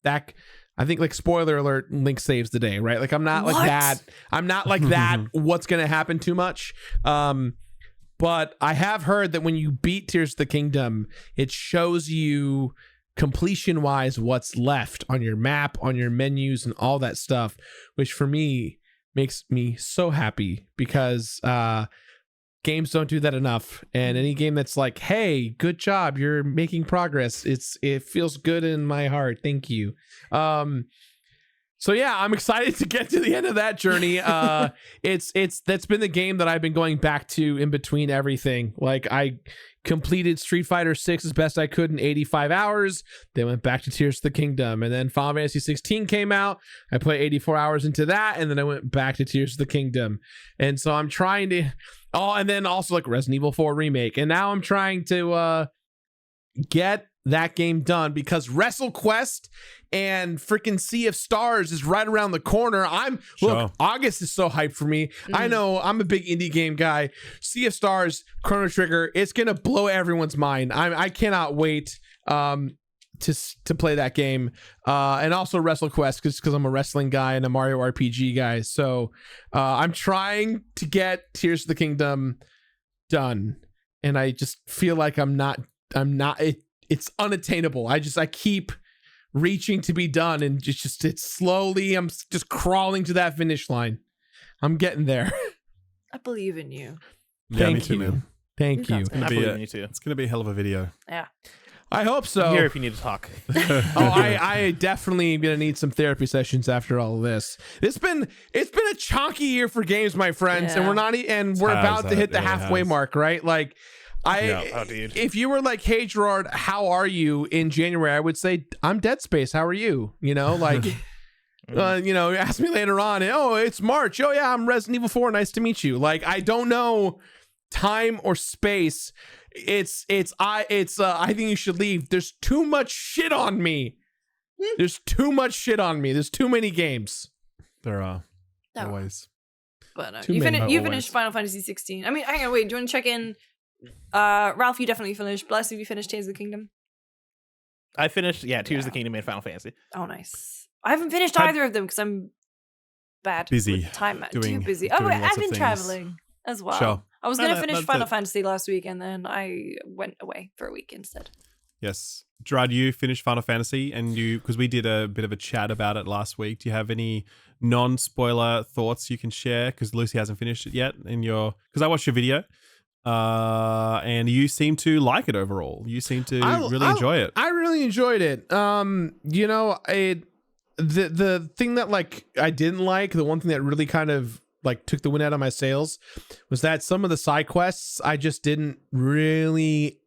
that. I think, like, spoiler alert, Link saves the day, right? Like, I'm not like that. I'm not like that. What's gonna happen too much? But I have heard that when you beat Tears of the Kingdom, it shows you completion-wise what's left on your map, on your menus, and all that stuff, which for me makes me so happy because games don't do that enough. And any game that's like, hey, good job, you're making progress, it feels good in my heart. Thank you. So yeah, I'm excited to get to the end of that journey. That's been the game that I've been going back to in between everything. Like, I completed Street Fighter 6 as best I could in 85 hours. Then went back to Tears of the Kingdom, and then Final Fantasy 16 came out. I put 84 hours into that, and then I went back to Tears of the Kingdom. And so I'm trying to. Oh, and then also like Resident Evil 4 remake, and now I'm trying to get that game done because WrestleQuest and freaking Sea of Stars is right around the corner. Look, August is so hyped for me. I know I'm a big indie game guy. Sea of Stars, Chrono Trigger, it's gonna blow everyone's mind. I cannot wait to play that game, and also WrestleQuest because I'm a wrestling guy and a Mario RPG guy. So I'm trying to get Tears of the Kingdom done, and I just feel like I'm not. It's unattainable. I keep reaching to be done, and it's slowly. I'm just crawling to that finish line. I'm getting there. I believe in you. Yeah, me too, man. Thank you. I believe in you too. It's gonna be a hell of a video. Yeah. I hope so. I'm here if you need to talk. I definitely am gonna need some therapy sessions after all of this. It's been a chonky year for games, my friends, and we're about to hit the halfway mark, right? Like, if you were like, hey Gerard, how are you in January? I would say I'm Dead Space. How are you? You know, like, ask me later on. Oh, it's March. Oh yeah, I'm Resident Evil 4. Nice to meet you. Like, I don't know time or space. I think you should leave. There's too much shit on me. There's too many games. There are always. But you finished Final Fantasy 16. I mean, hang on, wait. Do you want to check in? Ralph, you definitely finished. Bless, have you finished Tears of the Kingdom? I finished, Tears of the Kingdom and Final Fantasy. Oh, nice. I haven't finished either of them because I'm bad. Busy. With time. Too busy. Oh, wait, I've been traveling as well. Sure. I was going to finish Final Fantasy last week, and then I went away for a week instead. Yes. Gerard, you finished Final Fantasy, and because we did a bit of a chat about it last week. Do you have any non-spoiler thoughts you can share? Because Lucy hasn't finished it yet. Because I watched your video, and you seem to like it overall. You seem to really enjoy it. I really enjoyed it. The thing that like I didn't like, the one thing that really kind of like took the wind out of my sails was that some of the side quests I just didn't really.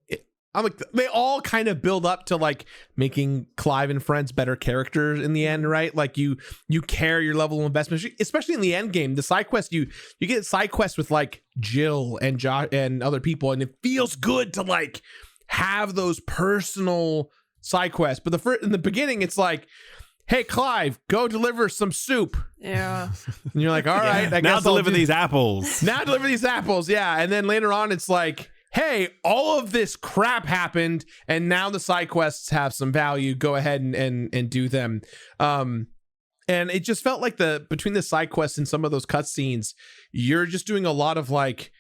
I'm like, they all kind of build up to like making Clive and friends better characters in the end, right? Like you carry your level of investment, especially in the end game. The side quest, you get side quests with like Jill and Josh and other people, and it feels good to like have those personal side quests. But in the beginning, it's like, hey Clive, go deliver some soup. Yeah. And you're like, all right, I now guess deliver these apples. Now deliver these apples, yeah. And then later on, it's like, hey, all of this crap happened, and now the side quests have some value. Go ahead and do them. And it just felt like between the side quests and some of those cutscenes, you're just doing a lot of like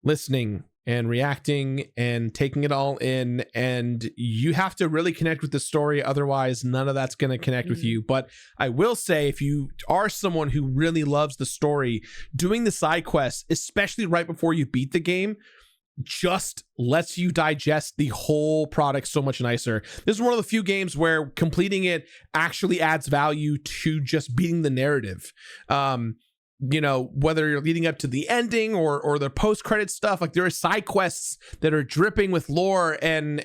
listening and reacting and taking it all in, and you have to really connect with the story, otherwise none of that's going to connect with you. But I will say, if you are someone who really loves the story, doing the side quests, especially right before you beat the game, just lets you digest the whole product so much nicer. This is one of the few games where completing it actually adds value to just beating the narrative. Whether you're leading up to the ending or the post-credit stuff, like there are side quests that are dripping with lore and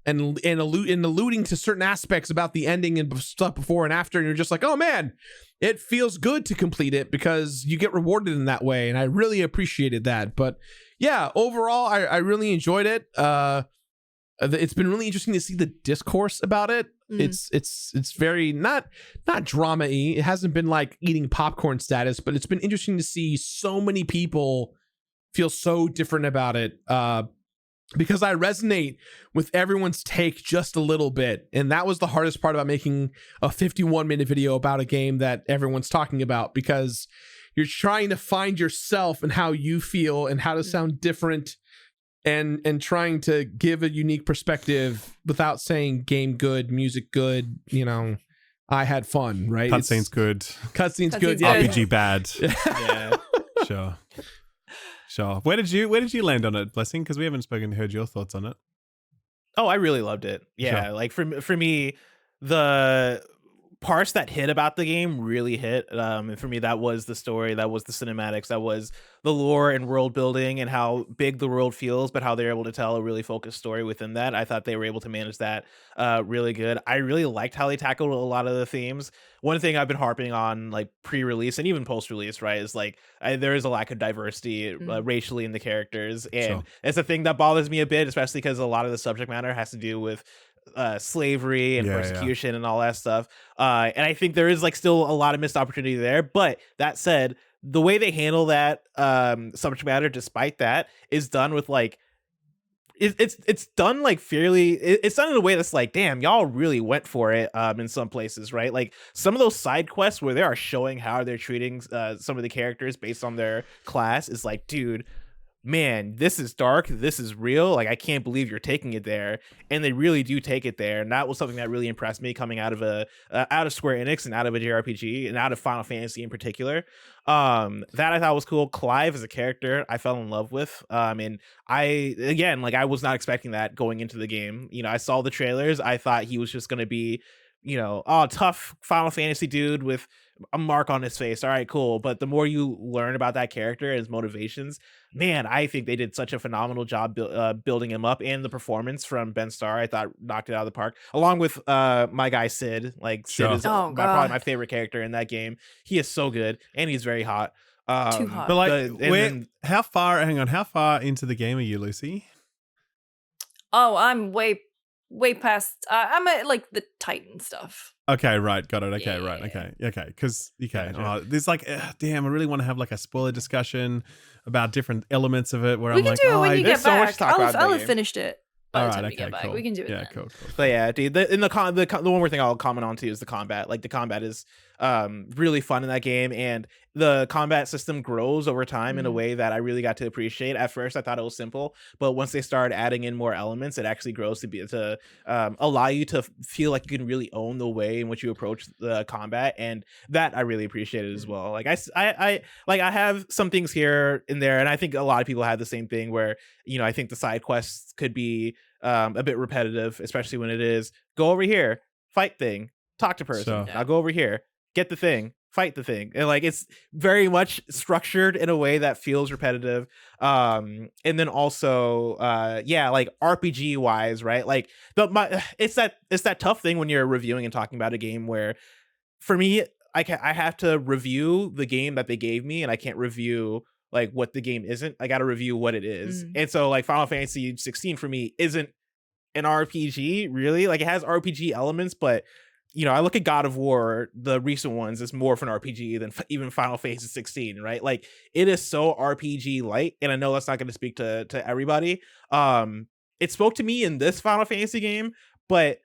alluding to certain aspects about the ending and stuff before and after, and you're just like, oh man, it feels good to complete it because you get rewarded in that way, and I really appreciated that. But yeah, overall, I really enjoyed it. It's been really interesting to see the discourse about it. It's very not drama-y. It hasn't been like eating popcorn status, but it's been interesting to see so many people feel so different about it. Because I resonate with everyone's take just a little bit. And that was the hardest part about making a 51-minute video about a game that everyone's talking about, because you're trying to find yourself and how you feel and how to sound different and trying to give a unique perspective without saying game good, music good, I had fun, right? Cutscenes good. Cutscenes good. Yeah. RPG bad. Yeah. Sure. Where did you land on it, Blessing? Because we haven't heard your thoughts on it. Oh, I really loved it. Yeah, Sure. like for me, the parts that hit about the game really hit. And for me, that was the story, that was the cinematics, that was the lore and world building and how big the world feels, but how they're able to tell a really focused story within that. I thought they were able to manage that really good. I really liked how they tackled a lot of the themes. One thing I've been harping on, like pre-release and even post-release, right, is like there is a lack of diversity racially in the characters, and it's a thing that bothers me a bit, especially because a lot of the subject matter has to do with slavery and persecution and all that stuff, and I think there is like still a lot of missed opportunity there. But that said, the way they handle that subject matter, despite that, is done with like it's done like fairly, it's done in a way that's like, damn, y'all really went for it in some places, right? Like some of those side quests where they are showing how they're treating some of the characters based on their class is like, dude, man, this is dark, this is real, like I can't believe you're taking it there, and they really do take it there. And that was something that really impressed me coming out of out of Square Enix and out of a JRPG and out of Final Fantasy in particular. That I thought was cool. Clive as a character I fell in love with, and I was not expecting that going into the game. I saw the trailers, I thought he was just going to be tough Final Fantasy dude with a mark on his face. All right, cool. But the more you learn about that character and his motivations, man, I think they did such a phenomenal job building him up, and the performance from Ben Starr I thought knocked it out of the park, along with my guy Sid. Like Sid is probably my favorite character in that game. He is so good, and he's very hot. Too hot. But like, how far into the game are you, Lucy? Oh, I'm way past. I'm at like the Titan stuff. Okay, right, got it. Okay, Yeah. right, okay. Because Gotcha. there's like, damn, I really want to have like a spoiler discussion about different elements of it. Where We I'm can like, do it when you there's get so much back. to talk about in I'll that have game. finished it by all the time right, we get okay, back. cool. We can do it. Yeah, then. cool. But yeah, dude, the one more thing I'll comment on too is the combat. Like the combat is really fun in that game, and the combat system grows over time in a way that I really got to appreciate. At first I thought it was simple, but once they started adding in more elements, it actually grows to allow you to feel like you can really own the way in which you approach the combat, and that I really appreciated as well. Like I have some things here and there, and I think a lot of people have the same thing where I think the side quests could be a bit repetitive, especially when it is go over here, fight thing, talk to person. Sure. I'll go over here, get the thing, fight the thing, and like it's very much structured in a way that feels repetitive. And then also like RPG wise, right? Like it's that tough thing when you're reviewing and talking about a game where, for me, I have to review the game that they gave me, and I can't review like what the game isn't. I got to review what it is. And so like Final Fantasy 16 for me isn't an RPG really. Like it has RPG elements, but I look at God of War, the recent ones, as more of an RPG than even Final Fantasy 16, right? Like it is so RPG light, and I know that's not going to speak to everybody. It spoke to me in this Final Fantasy game, but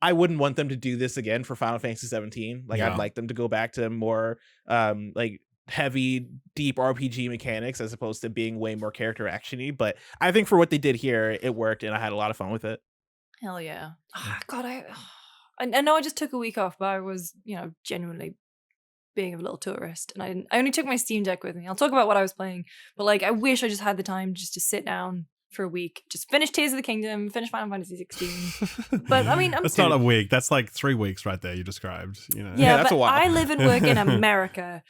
I wouldn't want them to do this again for Final Fantasy 17. Like Yeah. I'd like them to go back to more like heavy, deep RPG mechanics as opposed to being way more character actiony. But I think for what they did here, it worked, and I had a lot of fun with it. Hell yeah. God, I know I just took a week off, but I was, genuinely being a little tourist, and I only took my Steam Deck with me. I'll talk about what I was playing, but like I wish I just had the time just to sit down for a week, just finish Tears of the Kingdom, finish Final Fantasy 16. But I mean, that's not a week. That's like 3 weeks right there. You described. Yeah, that's but a while. I live and work in America.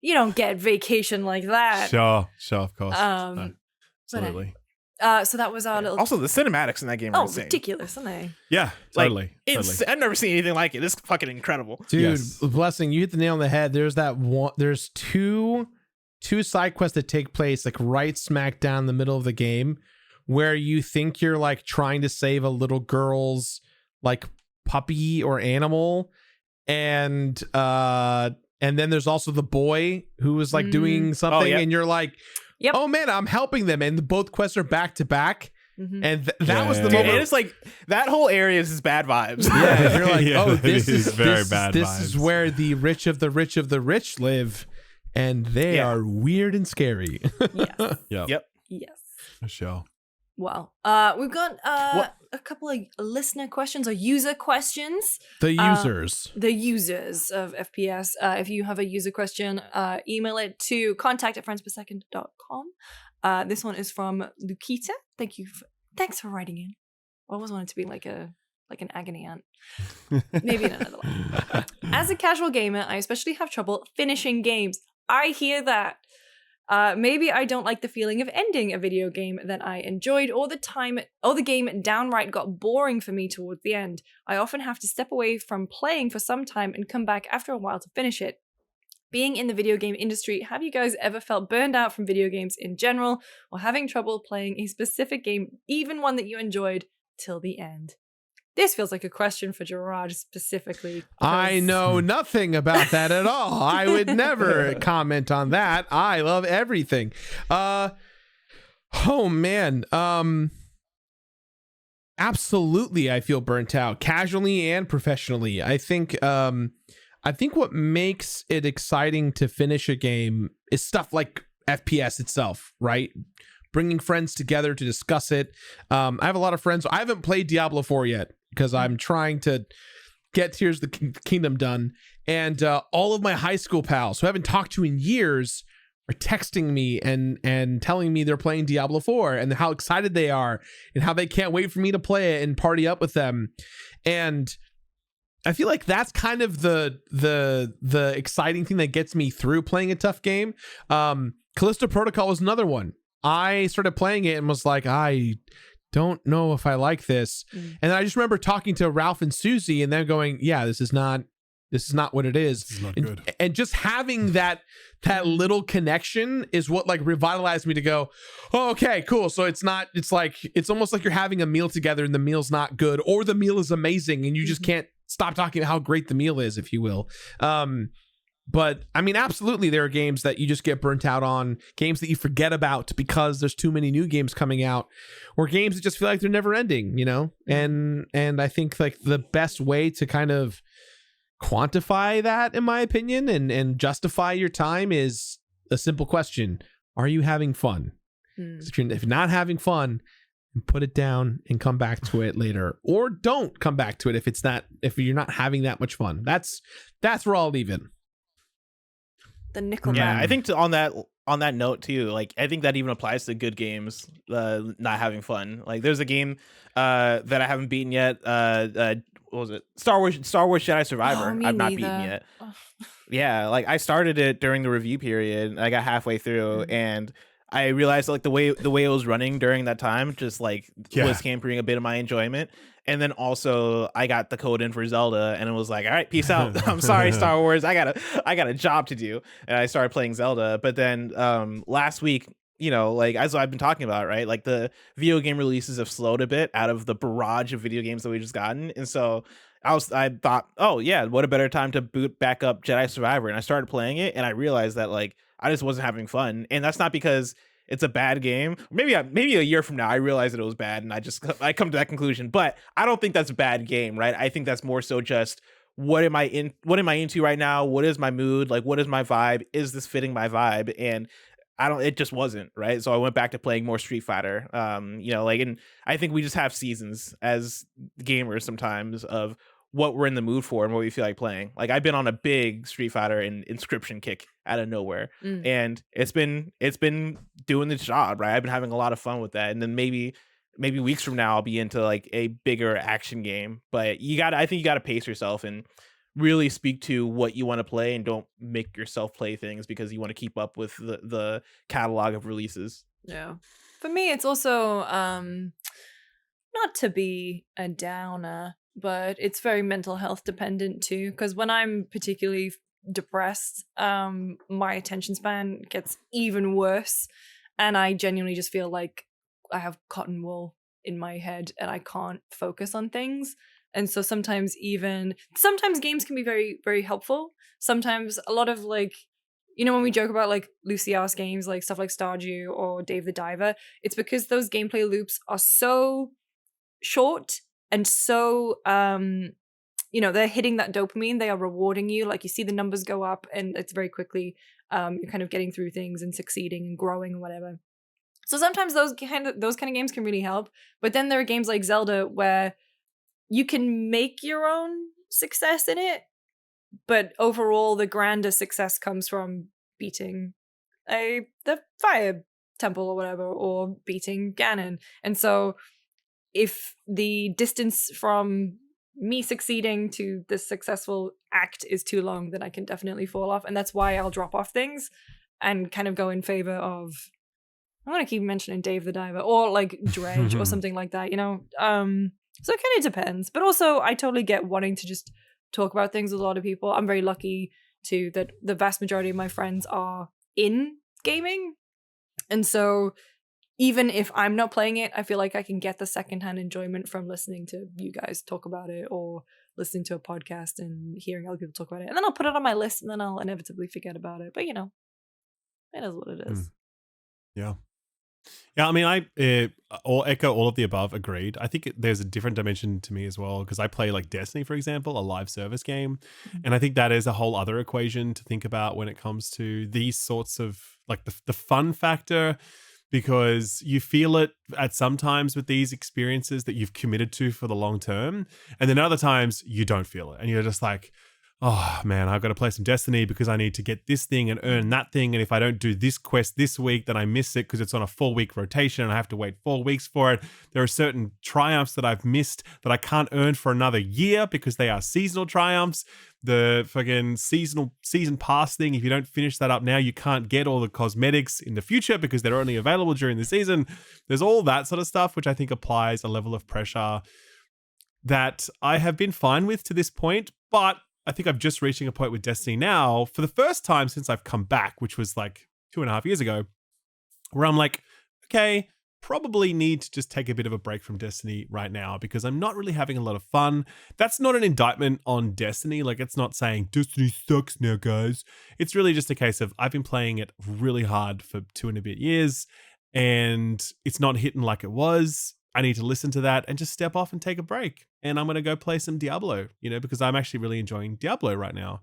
You don't get vacation like that. Sure, of course. But Absolutely. So that was our little. Also, the cinematics in that game are insane. Ridiculous, aren't they? Yeah, Like, totally. I've never seen anything like it. It's fucking incredible. Dude, Yes. Blessing, you hit the nail on the head. There's that one. There's two side quests that take place like right smack down the middle of the game, where you think you're like trying to save a little girl's like puppy or animal, and then there's also the boy who is like doing something, yeah. and you're like, Yep. oh man, I'm helping them, and both quests are back to back, and that was the Yeah. moment. It is like that whole area is just bad vibes. Yeah, you're like, Yeah, oh, it this is is very this, bad This is vibes. where the rich of the rich of the rich live, and they Yeah. are weird and scary. Yes. Yep. Yes. For sure. Well, we've got a couple of listener questions or user questions. The users. The users of FPS. If you have a user question, email it to contact@friendspersecond.com. This one is from Lukita. Thanks for writing in. I always wanted to be like an agony aunt. Maybe in another life. As a casual gamer, I especially have trouble finishing games. I hear that. Maybe I don't like the feeling of ending a video game that I enjoyed, or the game downright got boring for me towards the end. I often have to step away from playing for some time and come back after a while to finish it. Being in the video game industry, have you guys ever felt burned out from video games in general, or having trouble playing a specific game, even one that you enjoyed, till the end? This feels like a question for Gerard specifically. I because- know nothing about that at all. I would never comment on that. I love everything. Oh man. Absolutely, I feel burnt out, casually and professionally. I think what makes it exciting to finish a game is stuff like FPS itself, right? bringing friends together to discuss it. I have a lot of friends. I haven't played Diablo 4 yet because I'm trying to get Tears of the Kingdom done. And all of my high school pals who I haven't talked to in years are texting me and telling me they're playing Diablo 4 and how excited they are and how they can't wait for me to play it and party up with them. And I feel like that's kind of the exciting thing that gets me through playing a tough game. Callisto Protocol was another one. I started playing it and was like, I don't know if I like this. And then I just remember talking to Ralph and Susie and them going, yeah, this is not what it is. This is not good. And just having that little connection is what like revitalized me to go, oh, okay, cool. So it's almost like you're having a meal together and the meal's not good, or the meal is amazing and you just can't stop talking about how great the meal is, if you will. But I mean, absolutely, there are games that you just get burnt out on, games that you forget about because there's too many new games coming out, or games that just feel like they're never ending, you know? And I think like the best way to kind of quantify that, in my opinion, and justify your time is a simple question: are you having fun? If you're not having fun, put it down and come back to it later, or don't come back to it if you're not having that much fun. That's where I'll leave it. The nickel. Yeah, I think on that note too, like I think that even applies to good games not having fun. Like there's a game that I haven't beaten yet. What was it? Star Wars Jedi Survivor. I've not beaten yet. Yeah, like I started it during the review period. And I got halfway through and I realized like the way it was running during that time just like was hampering a bit of my enjoyment. And then also I got the code in for Zelda and it was like, all right, peace out. I'm sorry, Star Wars. I got a job to do. And I started playing Zelda. But then last week, you know, like as I've been talking about, right? Like the video game releases have slowed a bit out of the barrage of video games that we just gotten. And so I thought, oh yeah, what a better time to boot back up Jedi Survivor. And I started playing it and I realized that like I just wasn't having fun. And that's not because it's a bad game. Maybe a year from now I realized that it was bad and I come to that conclusion. But I don't think that's a bad game, right? I think that's more so just what am I into right now? What is my mood? Like what is my vibe? Is this fitting my vibe? And it just wasn't, right? So I went back to playing more Street Fighter. You know, like, and I think we just have seasons as gamers sometimes of what we're in the mood for and what we feel like playing. Like I've been on a big Street Fighter and Inscription kick out of nowhere. And it's been doing the job, right? I've been having a lot of fun with that. And then maybe weeks from now I'll be into like a bigger action game. But I think you gotta pace yourself and really speak to what you want to play and don't make yourself play things because you want to keep up with the catalog of releases. Yeah. For me, it's also not to be a downer, but it's very mental health dependent too. Because when I'm particularly depressed, my attention span gets even worse. And I genuinely just feel like I have cotton wool in my head and I can't focus on things. And so sometimes games can be very, very helpful. Sometimes a lot of like, you know, when we joke about like Lucy-ass games, like stuff like Stardew or Dave the Diver, it's because those gameplay loops are so short and so, you know, they're hitting that dopamine. They are rewarding you. Like you see the numbers go up and it's very quickly, you're kind of getting through things and succeeding and growing and whatever. So sometimes those kind of games can really help. But then there are games like Zelda where you can make your own success in it, but overall the grander success comes from beating the fire temple or whatever, or beating Ganon. And so if the distance from me succeeding to the successful act is too long, then I can definitely fall off. And that's why I'll drop off things and kind of go in favor of, I'm going to keep mentioning Dave the Diver or like Dredge or something like that, you know? So it kind of depends. But also, I totally get wanting to just talk about things with a lot of people. I'm very lucky too that the vast majority of my friends are in gaming. And so even if I'm not playing it, I feel like I can get the secondhand enjoyment from listening to you guys talk about it or listening to a podcast and hearing other people talk about it. And then I'll put it on my list and then I'll inevitably forget about it. But, you know, it is what it is. Yeah. Yeah, I mean, I echo all of the above, agreed. I think there's a different dimension to me as well, because I play like Destiny, for example, a live service game. And I think that is a whole other equation to think about when it comes to these sorts of like the fun factor, because you feel it at some times with these experiences that you've committed to for the long term. And then other times you don't feel it. And you're just like, oh man, I've got to play some Destiny because I need to get this thing and earn that thing. And if I don't do this quest this week, then I miss it because it's on a 4-week rotation and I have to wait 4 weeks for it. There are certain triumphs that I've missed that I can't earn for another year because they are seasonal triumphs. The fucking season pass thing, if you don't finish that up now, you can't get all the cosmetics in the future because they're only available during the season. There's all that sort of stuff, which I think applies a level of pressure that I have been fine with to this point. But I think I'm just reaching a point with Destiny now for the first time since I've come back, which was like 2.5 years ago, where I'm like, okay, probably need to just take a bit of a break from Destiny right now because I'm not really having a lot of fun. That's not an indictment on Destiny. Like, it's not saying Destiny sucks now, guys. It's really just a case of I've been playing it really hard for 2 and a bit years and it's not hitting like it was. I need to listen to that and just step off and take a break. And I'm going to go play some Diablo, because I'm actually really enjoying Diablo right now.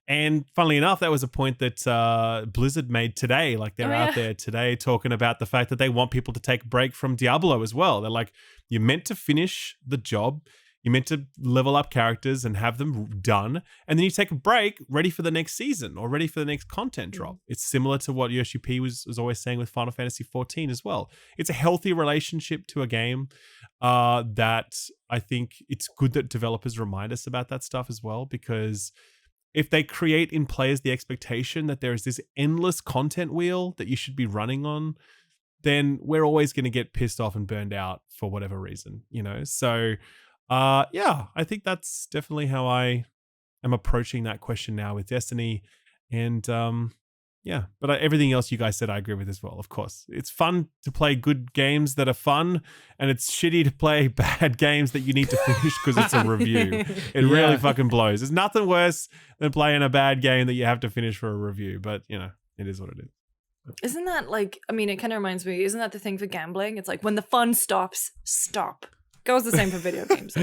And funnily enough, that was a point that Blizzard made today. Like, they're out there today talking about the fact that they want people to take a break from Diablo as well. They're like, you're meant to finish the job. You're meant to level up characters and have them done. And then you take a break, ready for the next season or ready for the next content drop. It's similar to what Yoshi P was always saying with Final Fantasy XIV as well. It's a healthy relationship to a game that I think it's good that developers remind us about that stuff as well, because if they create in players the expectation that there is this endless content wheel that you should be running on, then we're always going to get pissed off and burned out for whatever reason, So, I think that's definitely how I am approaching that question now with Destiny. And, but everything else you guys said, I agree with as well. Of course, it's fun to play good games that are fun, and it's shitty to play bad games that you need to finish because it's a review. It really fucking blows. There's nothing worse than playing a bad game that you have to finish for a review, but it is what it is. Isn't that like, it kind of reminds me, isn't that the thing for gambling? It's like when the fun stops, stop. Goes the same for video games.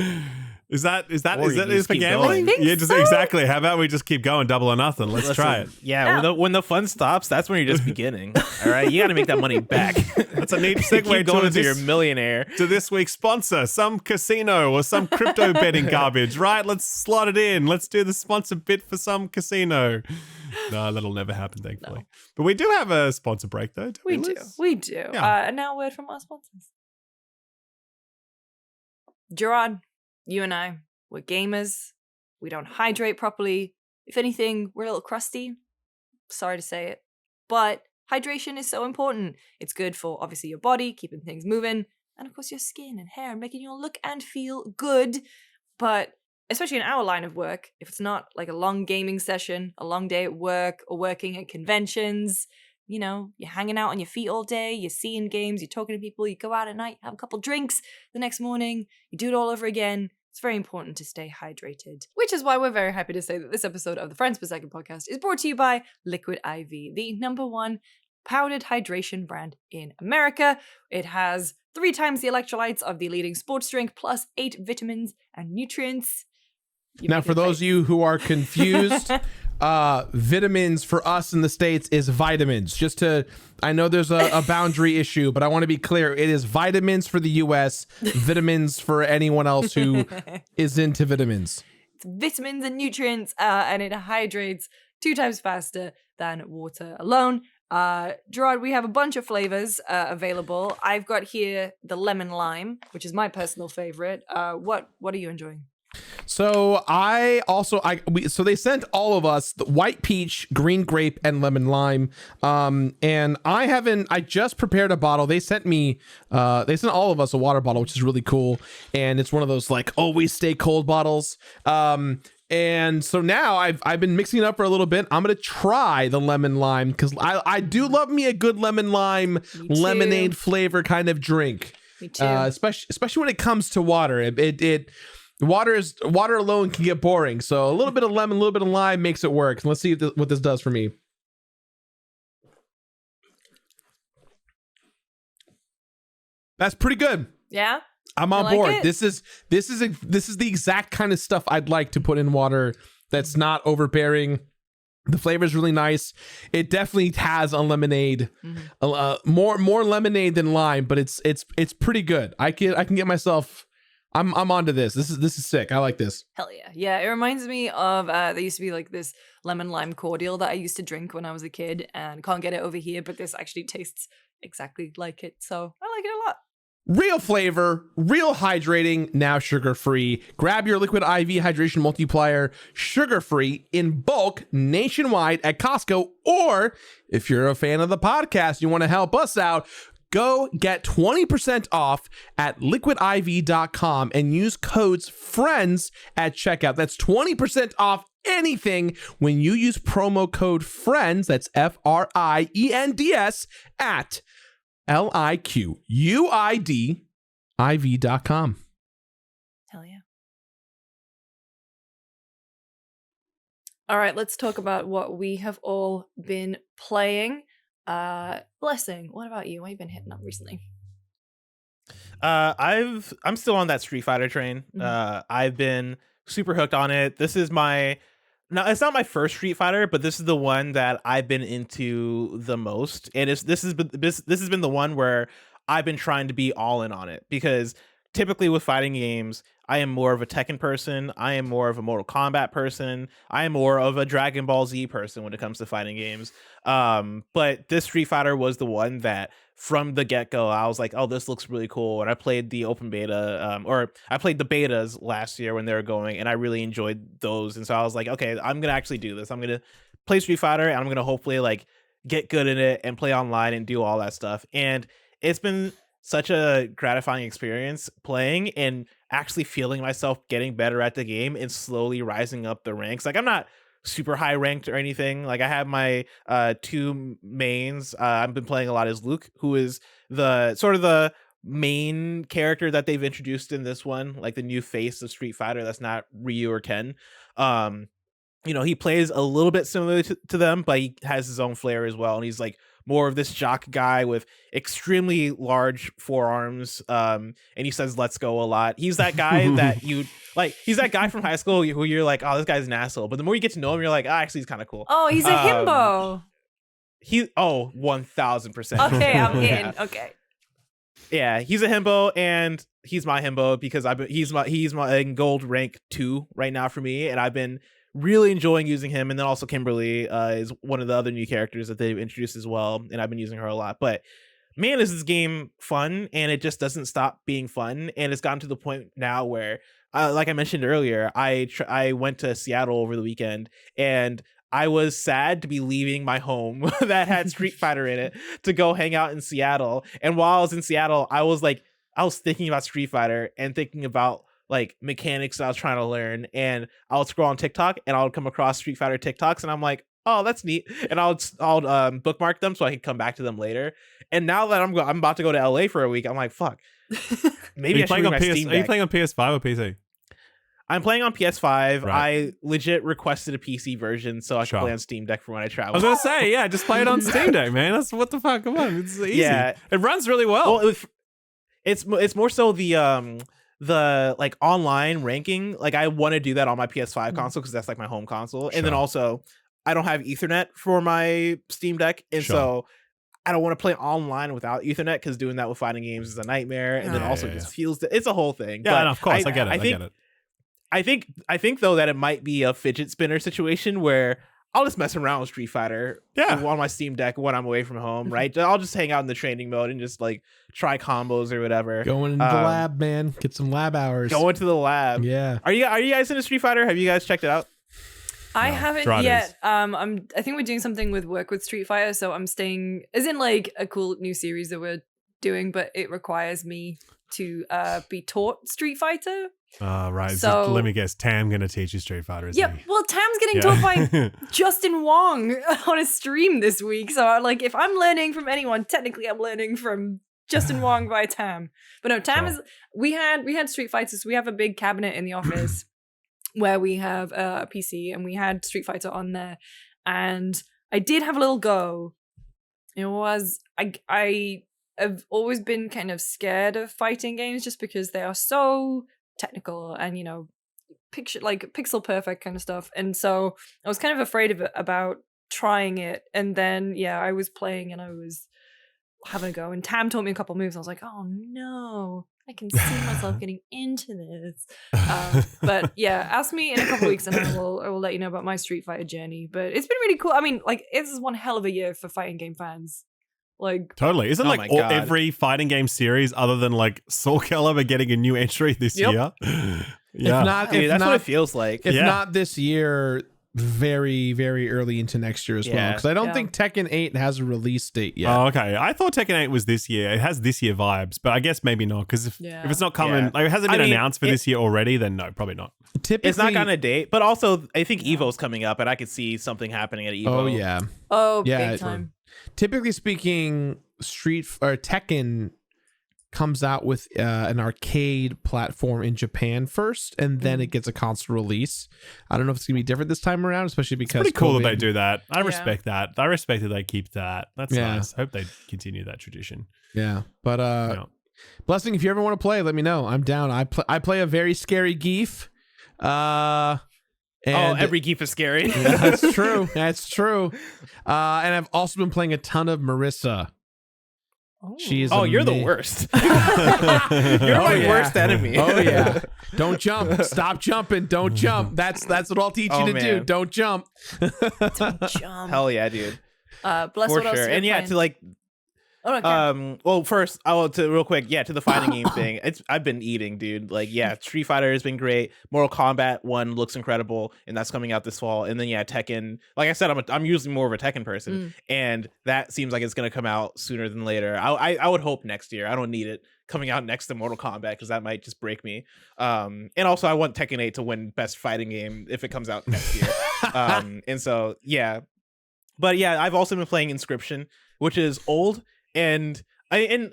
Is that for gambling? Yeah, just so. Exactly. How about we just keep going, double or nothing? Let's try it. Yeah, when the fun stops, that's when you're just beginning. All right, you got to make that money back. That's a neat segue keep going to your millionaire. To this week's sponsor, some casino or some crypto betting garbage, right? Let's slot it in. Let's do the sponsor bit for some casino. No, that'll never happen, thankfully. No. But we do have a sponsor break, though. We do. Yeah. And now a word from our sponsors. Gerard, you and I, we're gamers. We don't hydrate properly. If anything, we're a little crusty. Sorry to say it. But hydration is so important. It's good for, obviously, your body, keeping things moving, and, of course, your skin and hair, making you look and feel good. But especially in our line of work, if it's not like a long gaming session, a long day at work, or working at conventions, you're hanging out on your feet all day, you're seeing games, you're talking to people, you go out at night, have a couple drinks the next morning, you do it all over again. It's very important to stay hydrated. Which is why we're very happy to say that this episode of the Friends Per Second podcast is brought to you by Liquid IV, the #1 powdered hydration brand in America. It has 3 times the electrolytes of the leading sports drink, plus 8 vitamins and nutrients. Now, for those of you who are confused, vitamins for us in the States is vitamins. I know there's a boundary issue, but I want to be clear. It is vitamins for the US, vitamins for anyone else who is into vitamins. It's vitamins and nutrients, and it hydrates 2 times faster than water alone. Gerard, we have a bunch of flavors available. I've got here the lemon lime, which is my personal favorite. What are you enjoying? So so they sent all of us the white peach, green grape, and lemon lime. And I just prepared a bottle. They sent all of us a water bottle, which is really cool. And it's one of those like always stay cold bottles. And so now I've been mixing it up for a little bit. I'm going to try the lemon lime because I do love me a good lemon lime lemonade flavor kind of drink. Me too. Especially when it comes to water. Water alone can get boring, so a little bit of lemon, a little bit of lime makes it work. Let's see what this does for me. That's pretty good. Yeah, I'm on board. This is the exact kind of stuff I'd like to put in water that's not overbearing. The flavor is really nice. It definitely has a lemonade, more lemonade than lime, but it's pretty good. I can get myself. I'm onto this. This is sick. I like this. Hell yeah. Yeah, it reminds me of there used to be like this lemon lime cordial that I used to drink when I was a kid and can't get it over here, but this actually tastes exactly like it. So I like it a lot. Real flavor, real hydrating, now sugar-free. Grab your Liquid IV Hydration Multiplier sugar-free in bulk nationwide at Costco, or if you're a fan of the podcast, you want to help us out, go get 20% off at liquidiv.com and use codes FRIENDS at checkout. That's 20% off anything when you use promo code FRIENDS, that's FRIENDS, at liquidiv.com. Hell yeah. All right, let's talk about what we have all been playing. Blessing, what about you? What have you been hitting up recently? I'm still on that Street Fighter train. I've been super hooked on it. This is it's not my first Street Fighter, but this is the one that I've been into the most, and this has been the one where I've been trying to be all in on it, because typically with fighting games, I am more of a Tekken person, I am more of a Mortal Kombat person, I am more of a Dragon Ball Z person when it comes to fighting games. But this Street Fighter was the one that from the get-go I was like, oh, this looks really cool. And I played the open beta, or I played the betas last year when they were going, and I really enjoyed those. And so I was like, okay, I'm gonna actually do this. I'm gonna play Street Fighter, and I'm gonna hopefully like get good in it and play online and do all that stuff. And it's been such a gratifying experience playing and actually feeling myself getting better at the game and slowly rising up the ranks. Like, I'm not super high ranked or anything. Like, I have my two mains. I've been playing a lot as Luke, who is the sort of the main character that they've introduced in this one, like the new face of Street Fighter that's not Ryu or Ken. He plays a little bit similar to them, but he has his own flair as well, and he's like more of this jock guy with extremely large forearms, and he says "let's go" a lot. He's that guy that you like. He's that guy from high school who you're like, oh, this guy's an asshole, but the more you get to know him, you're like, actually he's kind of cool. Oh, he's a himbo. 1000%. Okay, I'm in. Okay. Yeah, he's a himbo, and he's my himbo because he's my in gold rank 2 right now for me, and I've been really enjoying using him. And then also Kimberly is one of the other new characters that they've introduced as well, and I've been using her a lot. But man, is this game fun, and it just doesn't stop being fun. And it's gotten to the point now where, like I mentioned earlier, I went to Seattle over the weekend, and I was sad to be leaving my home that had Street Fighter in it to go hang out in Seattle. And while I was in Seattle, I was thinking about Street Fighter and thinking about like mechanics that I was trying to learn, and I would scroll on TikTok and I would come across Street Fighter TikToks, and I'm like, oh, that's neat, and I'll bookmark them so I can come back to them later. And now that I'm about to go to LA for a week, I'm like, fuck, maybe I should bring my Steam Deck. Are you playing on PS5 or PC? I'm playing on PS5. Right. I legit requested a PC version so I can play on Steam Deck for when I travel. I was gonna say, yeah, just play it on Steam Deck, man. That's what the fuck. Come on, it's easy. Yeah, it runs really well. It's more so the like online ranking. Like, I want to do that on my PS5 console because that's like my home console. And then also I don't have Ethernet for my Steam Deck, and so I don't want to play online without Ethernet because doing that with fighting games is a nightmare. And then also just feels it's a whole thing. Yeah, but of course, I get it. I get it. I think though that it might be a fidget spinner situation where I'll just mess around with Street Fighter on my Steam Deck when I'm away from home, right? I'll just hang out in the training mode and just like try combos or whatever. Going into the lab, man. Get some lab hours. Going to the lab. Yeah. Are you guys into Street Fighter? Have you guys checked it out? I haven't yet. I think we're doing something with work with Street Fighter, so I'm staying as in like a cool new series that we're doing, but it requires me to be taught Street Fighter. Right. So let me guess. Tam gonna teach you Street Fighter, isn't he? Well, Tam's getting taught by Justin Wong on a stream this week. So like, if I'm learning from anyone, technically I'm learning from Justin Wong by Tam. But no, Tam is. We had Street Fighter. So we have a big cabinet in the office where we have a PC, and we had Street Fighter on there. And I did have a little go. It was I have always been kind of scared of fighting games just because they are so technical and pixel perfect kind of stuff. And so I was kind of afraid of it, about trying it. And then I was playing and I was having a go, and Tam taught me a couple moves. I was like, oh no, I can see myself getting into this. But ask me in a couple weeks and I will let you know about my Street Fighter journey. But it's been really cool. I mean, like, this is one hell of a year for fighting game fans. Like, totally. Isn't my God. every fighting game series other than like Soul Calibur getting a new entry this year? That's what it feels like. If not this year, very, very early into next year as well. Because I don't think Tekken 8 has a release date yet. Oh, okay. I thought Tekken 8 was this year. It has this year vibes, but I guess maybe not. Because if it's not coming, like, it hasn't been announced for this year already, then no, probably not. It's not gotten a date, but also I think Evo's coming up, and I could see something happening at Evo. Oh yeah. Big time. Typically speaking, Tekken comes out with an arcade platform in Japan first, and then it gets a console release. I don't know if it's gonna be different this time around, especially because it's pretty cool that they do that. I respect that. I respect that they keep that. That's nice. I hope they continue that tradition. Yeah, but Blessing, if you ever want to play, let me know. I'm down. I play a very scary Geef. And every Geef is scary. That's true. That's true. And I've also been playing a ton of Marissa. She is. You're the worst. You're my worst enemy. Oh yeah. Don't jump. Stop jumping. Don't jump. That's what I'll teach you to do. Don't jump. Don't jump. Hell yeah, dude. Bless For what sure. else And playing? to like. Well, first, real quick, to the fighting game thing. I've been eating, dude. Like, Street Fighter has been great. Mortal Kombat 1 looks incredible, and that's coming out this fall. And then Tekken. Like I said, I'm usually more of a Tekken person, and that seems like it's gonna come out sooner than later. I would hope next year. I don't need it coming out next to Mortal Kombat because that might just break me. And also, I want Tekken 8 to win Best Fighting Game if it comes out next year. And so but I've also been playing Inscription, which is old. And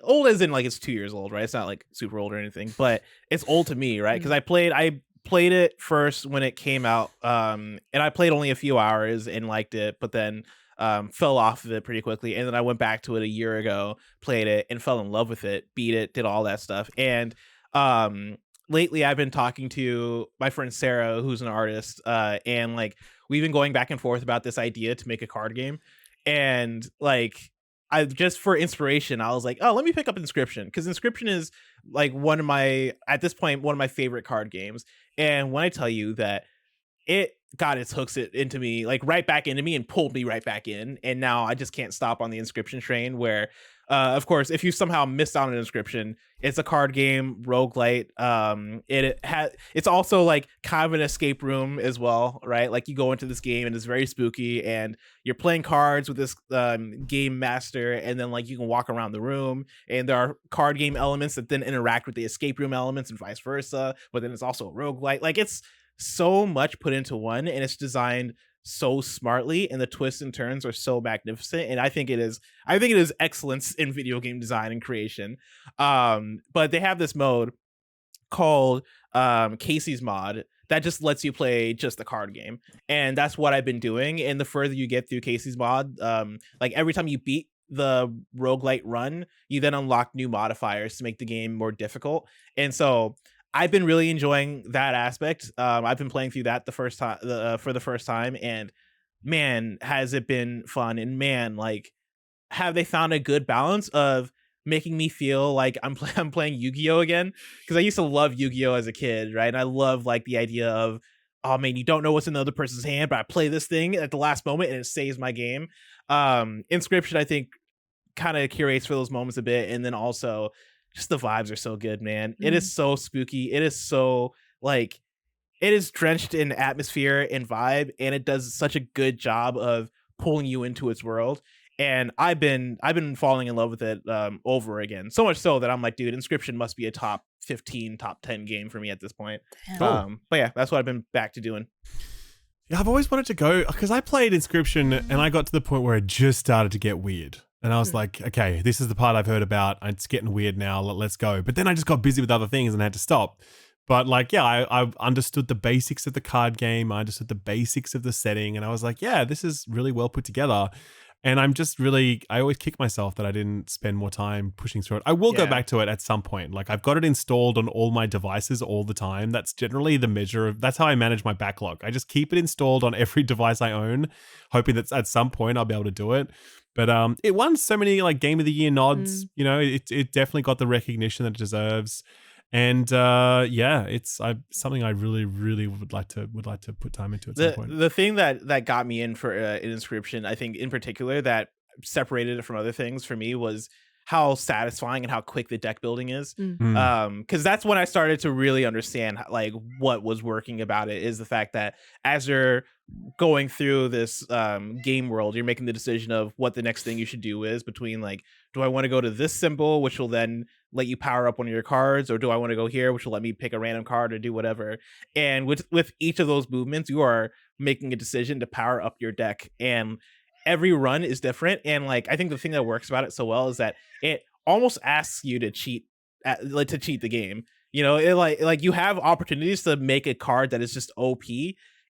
old as in like it's 2 years old, right? It's not like super old or anything, but it's old to me, right? Because I played it first when it came out, and I played only a few hours and liked it, but then fell off of it pretty quickly. And then I went back to it a year ago, played it, and fell in love with it, beat it, did all that stuff. And lately I've been talking to my friend Sarah, who's an artist, and like we've been going back and forth about this idea to make a card game. And like, I just for inspiration, I was like, oh, let me pick up Inscription, because Inscription is like at this point, one of my favorite card games. And when I tell you that it got its hooks into me, like right back into me, and pulled me right back in. And now I just can't stop on the Inscription train, where of course, if you somehow missed out on an Inscription, it's a card game, roguelite. It's also like kind of an escape room as well, right? Like you go into this game and it's very spooky, and you're playing cards with this game master, and then like you can walk around the room, and there are card game elements that then interact with the escape room elements and vice versa. But then it's also a roguelite. Like it's so much put into one, and it's designed so smartly, and the twists and turns are so magnificent, and I think it is excellence in video game design and creation. But they have this mode called Casey's mod that just lets you play just the card game, and that's what I've been doing. And the further you get through Casey's mod, like every time you beat the roguelite run, you then unlock new modifiers to make the game more difficult. And so I've been really enjoying that aspect. I've been playing through that for the first time, and man, has it been fun. And man, like, have they found a good balance of making me feel like I'm playing Yu-Gi-Oh again? Because I used to love Yu-Gi-Oh as a kid, right? And I love like the idea of, oh man, you don't know what's in the other person's hand, but I play this thing at the last moment and it saves my game. Inscription, I think, kind of curates for those moments a bit, and then also just the vibes are so good, man. It is so spooky. It is so like, it is drenched in atmosphere and vibe, and it does such a good job of pulling you into its world. And I've been falling in love with it over again. So much so that I'm like, dude, Inscription must be a top 15, top 10 game for me at this point. But yeah, that's what I've been back to doing. Yeah, I've always wanted to go, because I played Inscription and I got to the point where it just started to get weird. And I was like, okay, this is the part I've heard about. It's getting weird now. Let's go. But then I just got busy with other things and I had to stop. But like, yeah, I understood the basics of the card game. I understood the basics of the setting. And I was like, yeah, this is really well put together. And I'm just really, I always kick myself that I didn't spend more time pushing through it. I will go back to it at some point. Like I've got it installed on all my devices all the time. That's generally the measure of, that's how I manage my backlog. I just keep it installed on every device I own, hoping that at some point I'll be able to do it. But it won so many like Game of the Year nods. You know, it definitely got the recognition that it deserves. And it's something I really, really would like to put time into at some point. The thing that got me in for Inscription, I think in particular, that separated it from other things for me was how satisfying and how quick the deck building is. Because that's when I started to really understand like what was working about it, is the fact that as you're going through this game world, you're making the decision of what the next thing you should do is between like, do I want to go to this symbol, which will then let you power up one of your cards, or do I want to go here, which will let me pick a random card or do whatever. And with each of those movements, you are making a decision to power up your deck, and every run is different. And like, I think the thing that works about it so well is that it almost asks you to cheat the game. You know, it like you have opportunities to make a card that is just OP,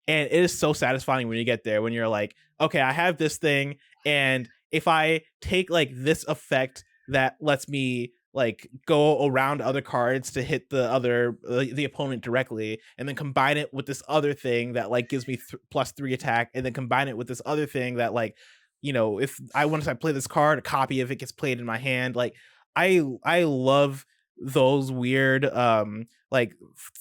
and it is so satisfying when you get there, when you're like, okay, I have this thing, and if I take like this effect that lets me like go around other cards to hit the opponent directly, and then combine it with this other thing that like gives me +3 attack, and then combine it with this other thing that like, you know, if I once I play this card, a copy of it gets played in my hand. Like I love those weird like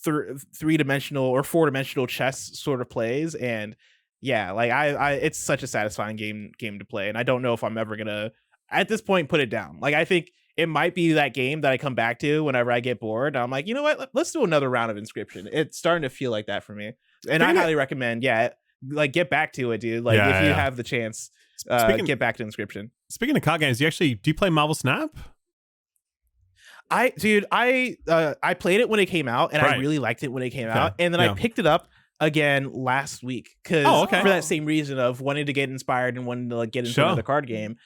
3-dimensional or 4-dimensional chess sort of plays. And yeah, like I it's such a satisfying game to play, and I don't know if I'm ever gonna at this point put it down. Like I think it might be that game that I come back to whenever I get bored. I'm like, you know what? Let's do another round of Inscription. It's starting to feel like that for me. And I highly recommend, like get back to it, dude. Like if you have the chance, get back to Inscription. Speaking of card games, do you play Marvel Snap? I played it when it came out, and I really liked it when it came out. And then I picked it up again last week because for that same reason of wanting to get inspired and wanting to like get into another card game.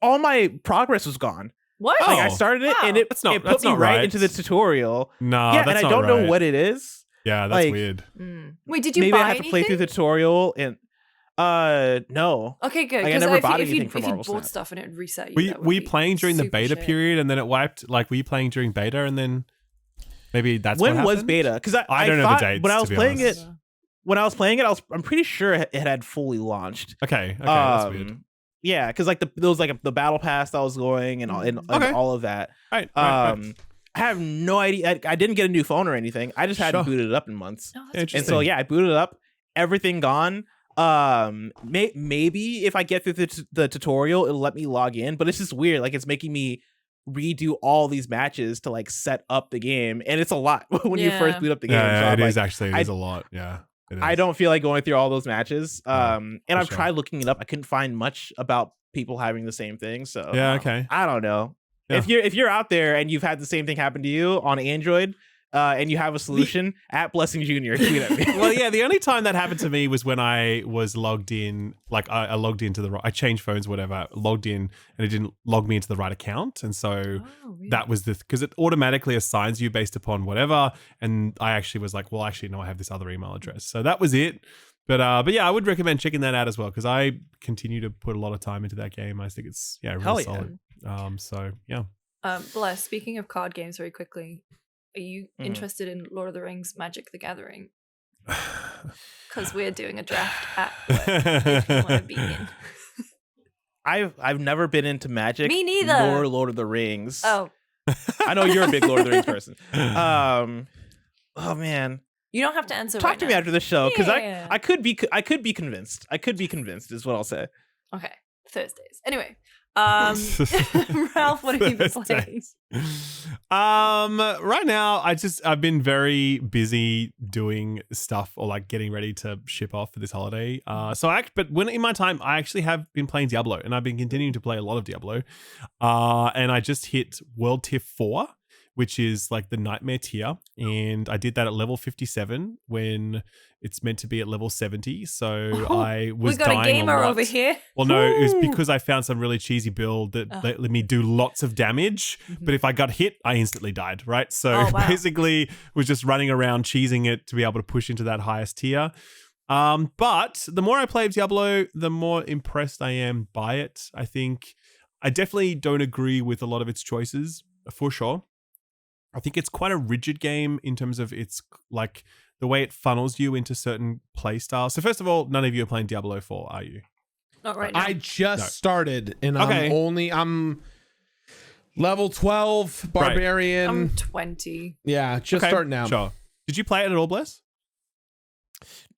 All my progress was gone. What? Like I started it and it put me right into the tutorial. No, and I don't know what it is. Yeah, that's weird. Wait, did you maybe buy I have to play through the tutorial and no. Okay, good. Like, I never bought anything from Marvel If you bought Snap. stuff and it reset you, Were you playing during the beta period and then it wiped? Like, were you playing during beta and then maybe that's when what was happened? beta? Because I don't know thought the dates when I was playing honest. it. When I was playing it, I'm pretty sure it had fully launched. Okay, that's weird. Yeah, because like there was like the battle pass that was going and all of that. Right. I have no idea. I didn't get a new phone or anything. I just hadn't booted it up in months. No, And so I booted it up. Everything gone. Maybe if I get through the tutorial, it'll let me log in. But it's just weird. Like it's making me redo all these matches to like set up the game, and it's a lot when you first boot up the game. Yeah, so it is a lot. Yeah. I don't feel like going through all those matches. And I've tried looking it up. I couldn't find much about people having the same thing. So I don't know. Yeah. If you're out there and you've had the same thing happen to you on Android, and you have a solution, at Blessing Jr. tweet at me. Well, yeah, the only time that happened to me was when I was logged in. Like I logged into I changed phones, whatever, logged in, and it didn't log me into the right account, and so that was because it automatically assigns you based upon whatever. And I actually was like, well, actually, no, I have this other email address, so that was it. But yeah, I would recommend checking that out as well because I continue to put a lot of time into that game. I think it's really solid. So yeah. Bless. Speaking of card games, very quickly. Are you interested in Lord of the Rings Magic the Gathering? Because we're doing a draft at work if you want to be in. I've never been into Magic. Me neither. Nor Lord of the Rings. Oh. I know you're a big Lord of the Rings person. Oh man. You don't have to answer. Talk to me after the show because Yeah. I could be convinced. I could be convinced is what I'll say. Okay. Thursdays. Anyway. Ralph, what have you been playing? Right now I've been very busy doing stuff or like getting ready to ship off for this holiday. But when in my time I actually have been playing Diablo, and I've been continuing to play a lot of Diablo. And I just hit World Tier 4, which is like the nightmare tier, and I did that at level 57 when it's meant to be at level 70. So I was dying a gamer lot. over here. Well, no, it was because I found some really cheesy build that let me do lots of damage. But if I got hit, I instantly died, right? So basically was just running around cheesing it to be able to push into that highest tier. But the more I play Diablo, the more impressed I am by it. I think I definitely don't agree with a lot of its choices, for sure. I think it's quite a rigid game in terms of its like the way it funnels you into certain play styles. So first of all, none of you are playing Diablo 4, are you? Not right now. I just started, and Okay. I'm level 12 barbarian. I'm 20. Yeah, just starting out. Sure. Did you play it at all, Bless?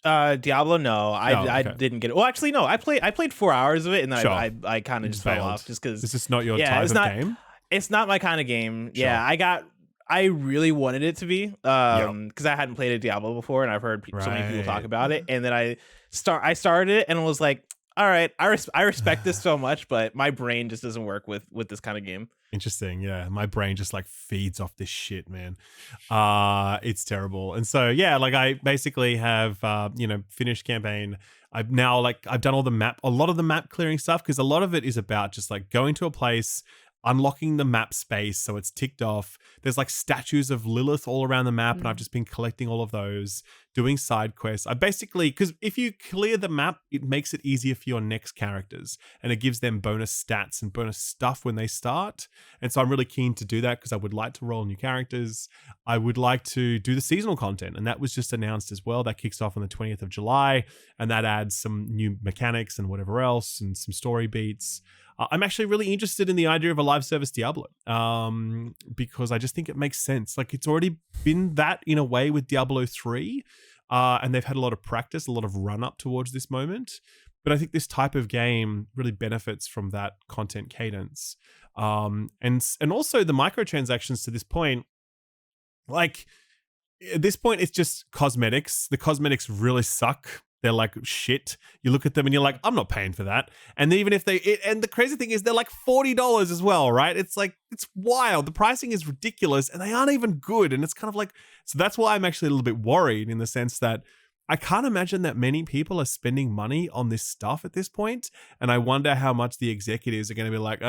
Diablo, no, I okay. didn't get it. Well, actually, no, I played 4 hours of it, and then Sure. I kind of just fell off just because Is this not your yeah, type it's of not- game? it's not my kind of game. Sure. Yeah, I really wanted it to be because I hadn't played a Diablo before, and I've heard so many people talk Right. about it, and then I started it and was like, all right, I respect this so much, but my brain just doesn't work with this kind of game. Interesting. Yeah. My brain just like feeds off this shit, man. It's terrible. And so, yeah, like I basically have, finished campaign. I've done a lot of the map clearing stuff because a lot of it is about just like going to a place, unlocking the map space so it's ticked off. There's like statues of Lilith all around the map, and I've just been collecting all of those, doing side quests. I basically, because if you clear the map, it makes it easier for your next characters, and it gives them bonus stats and bonus stuff when they start. And so I'm really keen to do that because I would like to roll new characters. I would like to do the seasonal content, and that was just announced as well. That kicks off on the 20th of July, and that adds some new mechanics and whatever else, and some story beats. I'm actually really interested in the idea of a live service Diablo because I just think it makes sense. Like it's already been that in a way with Diablo 3 and they've had a lot of practice, a lot of run up towards this moment. But I think this type of game really benefits from that content cadence. And also the microtransactions to this point, like at this point, it's just cosmetics. The cosmetics really suck. They're like shit. You look at them and you're like, I'm not paying for that. And even if and the crazy thing is they're like $40 as well, right? It's like, it's wild. The pricing is ridiculous and they aren't even good. And it's kind of like, so that's why I'm actually a little bit worried in the sense that I can't imagine that many people are spending money on this stuff at this point. And I wonder how much the executives are going to be like,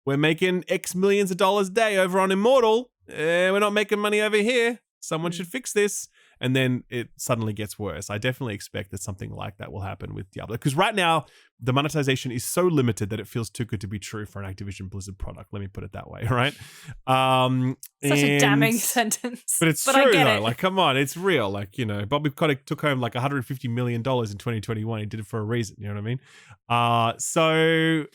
we're making X millions of dollars a day over on Immortal. We're not making money over here. Someone should fix this. And then it suddenly gets worse. I definitely expect that something like that will happen with Diablo. Because right now, the monetization is so limited that it feels too good to be true for an Activision Blizzard product. Let me put it that way, right? Such a damning sentence. But it's true, though. Like, come on, it's real. Like, Bobby Kotick took home like $150 million in 2021. He did it for a reason. You know what I mean? So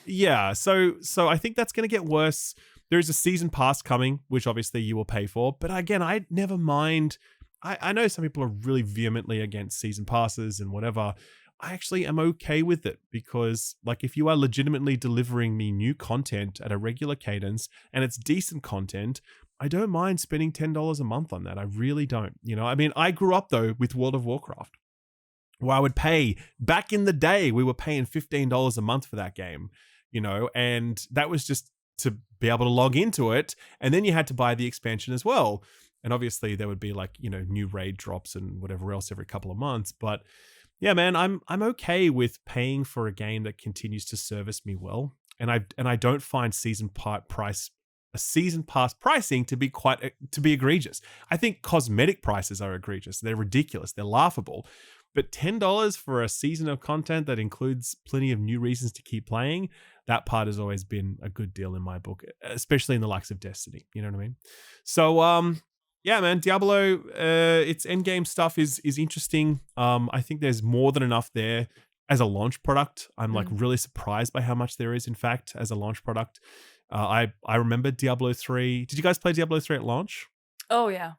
I think that's going to get worse. There is a season pass coming, which obviously you will pay for. But again, I never mind. I know some people are really vehemently against season passes and whatever. I actually am okay with it because, like, if you are legitimately delivering me new content at a regular cadence and it's decent content, I don't mind spending $10 a month on that. I really don't. I mean, I grew up though with World of Warcraft, where I would pay back in the day. We were paying $15 a month for that game, and that was just to be able to log into it, and then you had to buy the expansion as well. And obviously there would be like, new raid drops and whatever else every couple of months. But yeah, man, I'm okay with paying for a game that continues to service me well. And I don't find season pass pricing to be egregious. I think cosmetic prices are egregious. They're ridiculous. They're laughable. But $10 for a season of content that includes plenty of new reasons to keep playing, that part has always been a good deal in my book, especially in the likes of Destiny. You know what I mean? So, yeah, man, Diablo, its endgame stuff is interesting. I think there's more than enough there as a launch product. I'm like really surprised by how much there is, in fact, as a launch product. I remember Diablo 3. Did you guys play Diablo 3 at launch? Oh, yeah.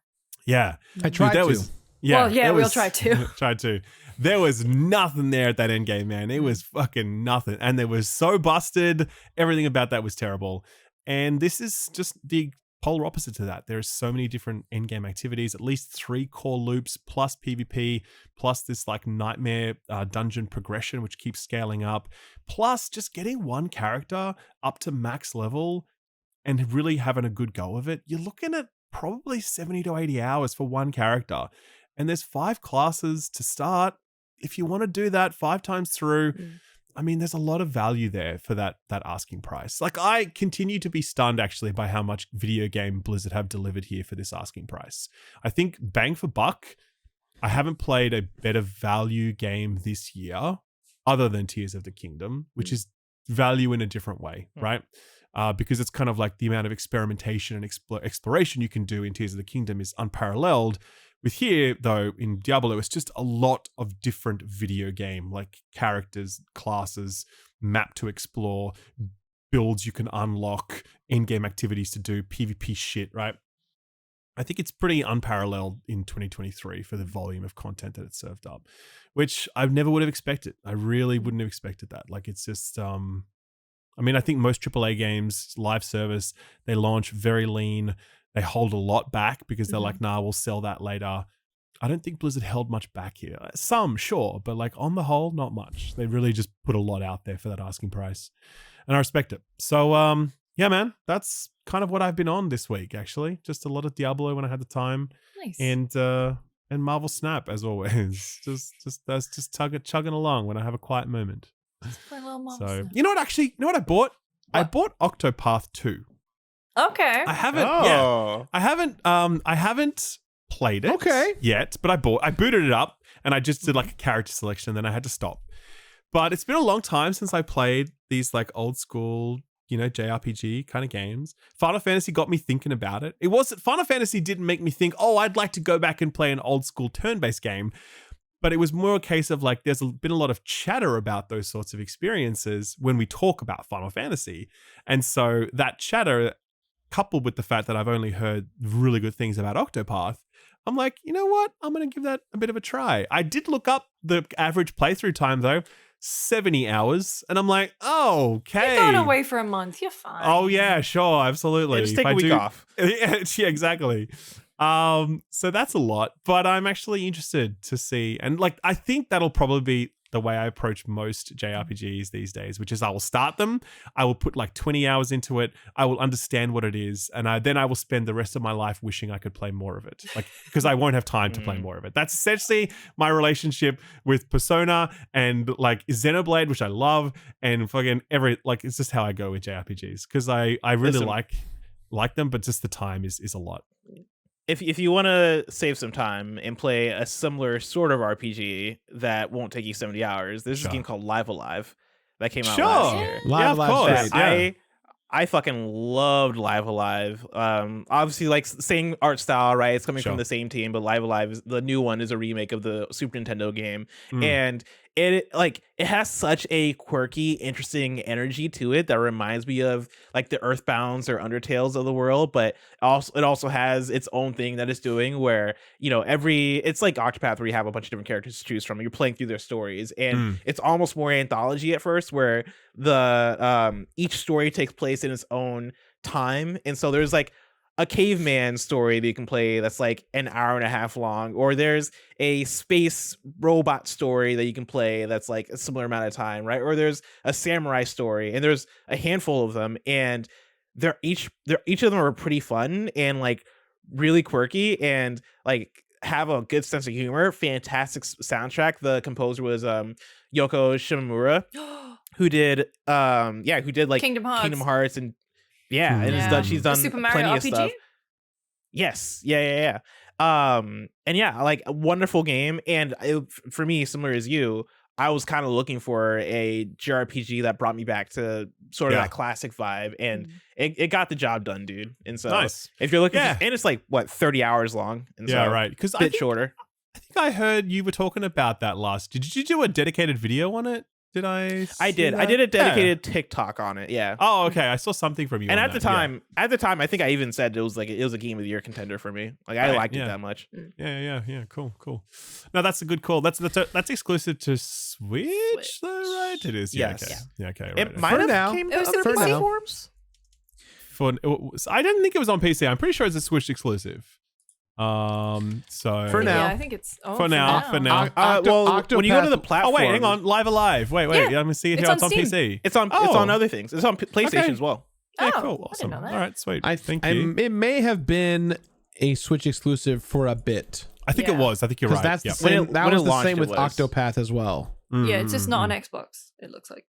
Yeah. I tried to. We'll try to. Tried to. There was nothing there at that end game, man. It was fucking nothing. And they was so busted. Everything about that was terrible. And this is just the polar opposite to that. There are so many different endgame activities, at least 3 core loops, plus PvP, plus this like nightmare dungeon progression, which keeps scaling up, plus just getting one character up to max level and really having a good go of it. You're looking at probably 70 to 80 hours for one character. And there's 5 classes to start. If you want to do that 5 times through, I mean, there's a lot of value there for that asking price. Like, I continue to be stunned actually by how much video game Blizzard have delivered here for this asking price. I think bang for buck, I haven't played a better value game this year other than Tears of the Kingdom, which is value in a different way, right? Because it's kind of like the amount of experimentation and exploration you can do in Tears of the Kingdom is unparalleled. With here, though, in Diablo, it's just a lot of different video game, like characters, classes, map to explore, builds you can unlock, in-game activities to do, PvP shit, right? I think it's pretty unparalleled in 2023 for the volume of content that it's served up, which I never would have expected. I really wouldn't have expected that. Like, it's just, I mean, I think most AAA games, live service, they launch very lean. They hold a lot back because they're like, nah, we'll sell that later. I don't think Blizzard held much back here. Some, sure, but like on the whole, not much. They really just put a lot out there for that asking price. And I respect it. So, yeah, man, that's kind of what I've been on this week, actually. Just a lot of Diablo when I had the time. Nice. And Marvel Snap, as always. just chugging along when I have a quiet moment. Play a little Marvel So, Snap. you know what I bought? I bought Octopath 2. Okay. I haven't I haven't played it yet, but I booted it up and I just did like a character selection, then I had to stop. But it's been a long time since I played these like old school, you know, JRPG kind of games. Final Fantasy got me thinking about it. Final Fantasy didn't make me think, oh, I'd like to go back and play an old school turn-based game. But it was more a case of like, there's been a lot of chatter about those sorts of experiences when we talk about Final Fantasy. And so that chatter, coupled with the fact that I've only heard really good things about Octopath, I'm like, you know what? I'm going to give that a bit of a try. I did look up the average playthrough time though, 70 hours. And I'm like, oh, okay. You're going away for a month. You're fine. Oh yeah, sure. Absolutely. Yeah, just take a week off. Yeah, exactly. So that's a lot, but I'm actually interested to see. And like, I think that'll probably be the way I approach most JRPGs these days, which is I will start them. I will put like 20 hours into it. I will understand what it is. And then I will spend the rest of my life wishing I could play more of it. Like, because I won't have time to play more of it. That's essentially my relationship with Persona and like Xenoblade, which I love. And fucking it's just how I go with JRPGs. Cause I really like them, but just the time is a lot. If you want to save some time and play a similar sort of RPG that won't take you 70 hours, there's this game called Live Alive that came out last year. Live Alive. I fucking loved Live Alive. Obviously, like same art style, right? It's coming from the same team, but Live Alive, the new one, is a remake of the Super Nintendo game, and it has such a quirky, interesting energy to it that reminds me of like the Earthbounds or Undertales of the world, but it also has its own thing that it's doing where, you know, it's like Octopath where you have a bunch of different characters to choose from and you're playing through their stories, and it's almost more anthology at first where the each story takes place in its own time, and so there's like a caveman story that you can play that's like an hour and a half long, or there's a space robot story that you can play that's like a similar amount of time, right? Or there's a samurai story, and there's a handful of them, and each of them are pretty fun and like really quirky and like have a good sense of humor. Fantastic soundtrack. The composer was Yoko Shimomura, who did like Kingdom Hearts and she's done Super Mario plenty RPG? of stuff. Yes. Yeah. And yeah, like a wonderful game. And for me, similar as you, I was kind of looking for a JRPG that brought me back to sort of that classic vibe, and it got the job done, dude. And so if you're looking, and it's like 30 hours long, and right, because a bit shorter. I think I heard you were talking about that last. Did you do a dedicated video on it? Did I? I did. I did a dedicated TikTok on it. Yeah. Oh, okay. I saw something from you. And at the time, I think I even said it was a game of the year contender for me. Like I liked it that much. Yeah. Cool. No, that's a good call. That's exclusive to Switch, though, right? It is. Yes. Okay. Yeah. Okay. It might have came to other platforms. I didn't think it was on PC. I'm pretty sure it's a Switch exclusive. So for now, I think it's for now. When you go to the platform, wait, hang on, Live Alive. Wait, I'm gonna see it here. It's on PC. It's on other things. It's on PlayStation as well. Yeah, cool, awesome. All right, sweet. Thank you. It may have been a Switch exclusive for a bit. I think it was. I think you're right. That's the same. That was the same with Octopath as well. Yeah, it's just not on Xbox. It looks like.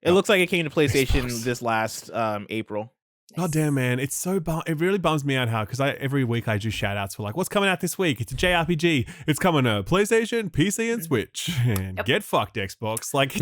It looks like it came to PlayStation this last April. God damn, man. It's so it really bums me out how, because every week I do shout outs for like, what's coming out this week? It's a JRPG. It's coming to PlayStation, PC, and Switch. And get fucked, Xbox. Like,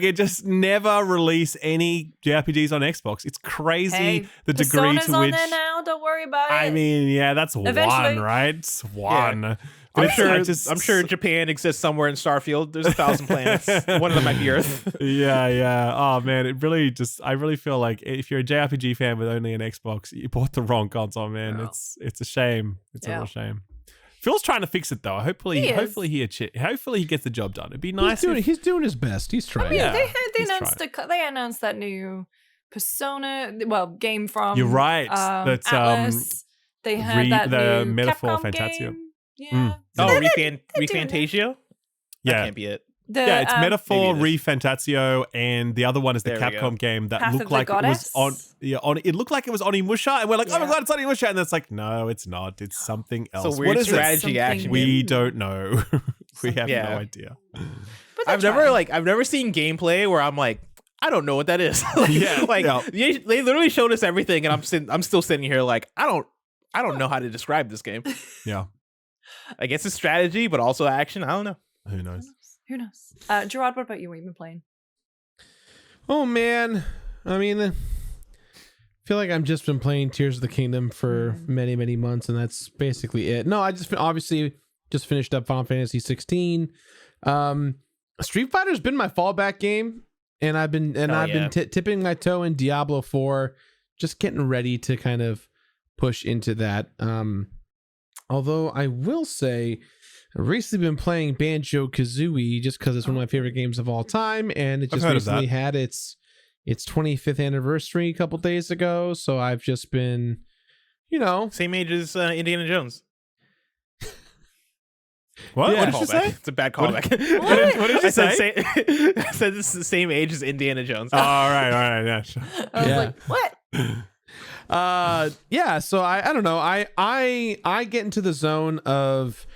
it just never release any JRPGs on Xbox. It's crazy the degree Persona's to on which. there now. Don't worry about it. I mean, yeah, that's Eventually. one, right? It's one. Yeah. But I'm sure Japan exists somewhere in Starfield. There's 1,000 planets. One of them might be Earth. Yeah. Oh man, I really feel like if you're a JRPG fan with only an Xbox, you bought the wrong console, man. No. It's a shame. It's a real shame. Phil's trying to fix it though. Hopefully he gets the job done. It'd be nice. He's doing his best. He's trying. I mean, they announced that new Persona, game from. You're right. That's Atlas. They had that new Metaphor Capcom Fantasio. game. Yeah. Refantasio? Yeah. That can't be it. It's Metaphor, maybe Refantasio, and the other one is the There we Capcom go. game that Path looked of the like it was Goddess? it looked like it was Onimusha, and we're like, oh my Yeah. god, it's Onimusha, and it's like, no, it's not. It's something else. It's a weird What is it? strategy Something action We game. don't know. We have Yeah. no idea. But they're I've never seen gameplay where I'm like, I don't know what that is. Yeah. They literally showed us everything, and I'm still sitting here like, I don't know how to describe this game. Yeah. I guess it's strategy, but also action. I don't know. Who knows? Who knows? Gerard, what about you? What have you been playing? Oh man, I mean, I feel like I've just been playing Tears of the Kingdom for many months, and that's basically it. No, I obviously just finished up Final Fantasy XVI. Street Fighter's been my fallback game, and I've been tipping my toe in Diablo 4, just getting ready to kind of push into that. Although I will say, I've recently been playing Banjo-Kazooie just because it's one of my favorite games of all time, and it just recently had its 25th anniversary a couple days ago. So I've just been, Same age as Indiana Jones. What? Yeah. What did you say? It's a bad callback. What did you say? I said it's the same age as Indiana Jones. Oh, all right, yeah, sure. I was Yeah. like, what? So I don't know. I get into the zone of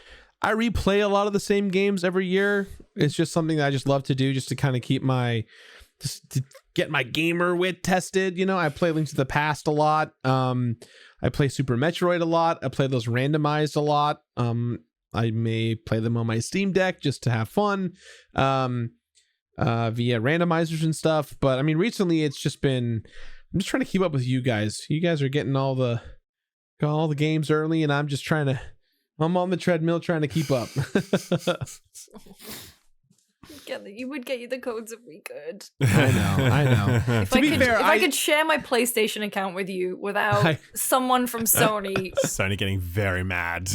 I replay a lot of the same games every year. It's just something that I just love to do, just to kind of keep to get my gamer wit tested. I play Link to the Past a lot. I play Super Metroid a lot. I play those randomized a lot. I may play them on my Steam Deck just to have fun, via randomizers and stuff. But I mean, recently it's just been, I'm just trying to keep up with you guys. You guys are getting all the games early, and I'm just I'm on the treadmill trying to keep up. You would get you the codes if we could. I know. If I could share my PlayStation account with you without someone from Sony. Sony getting very mad.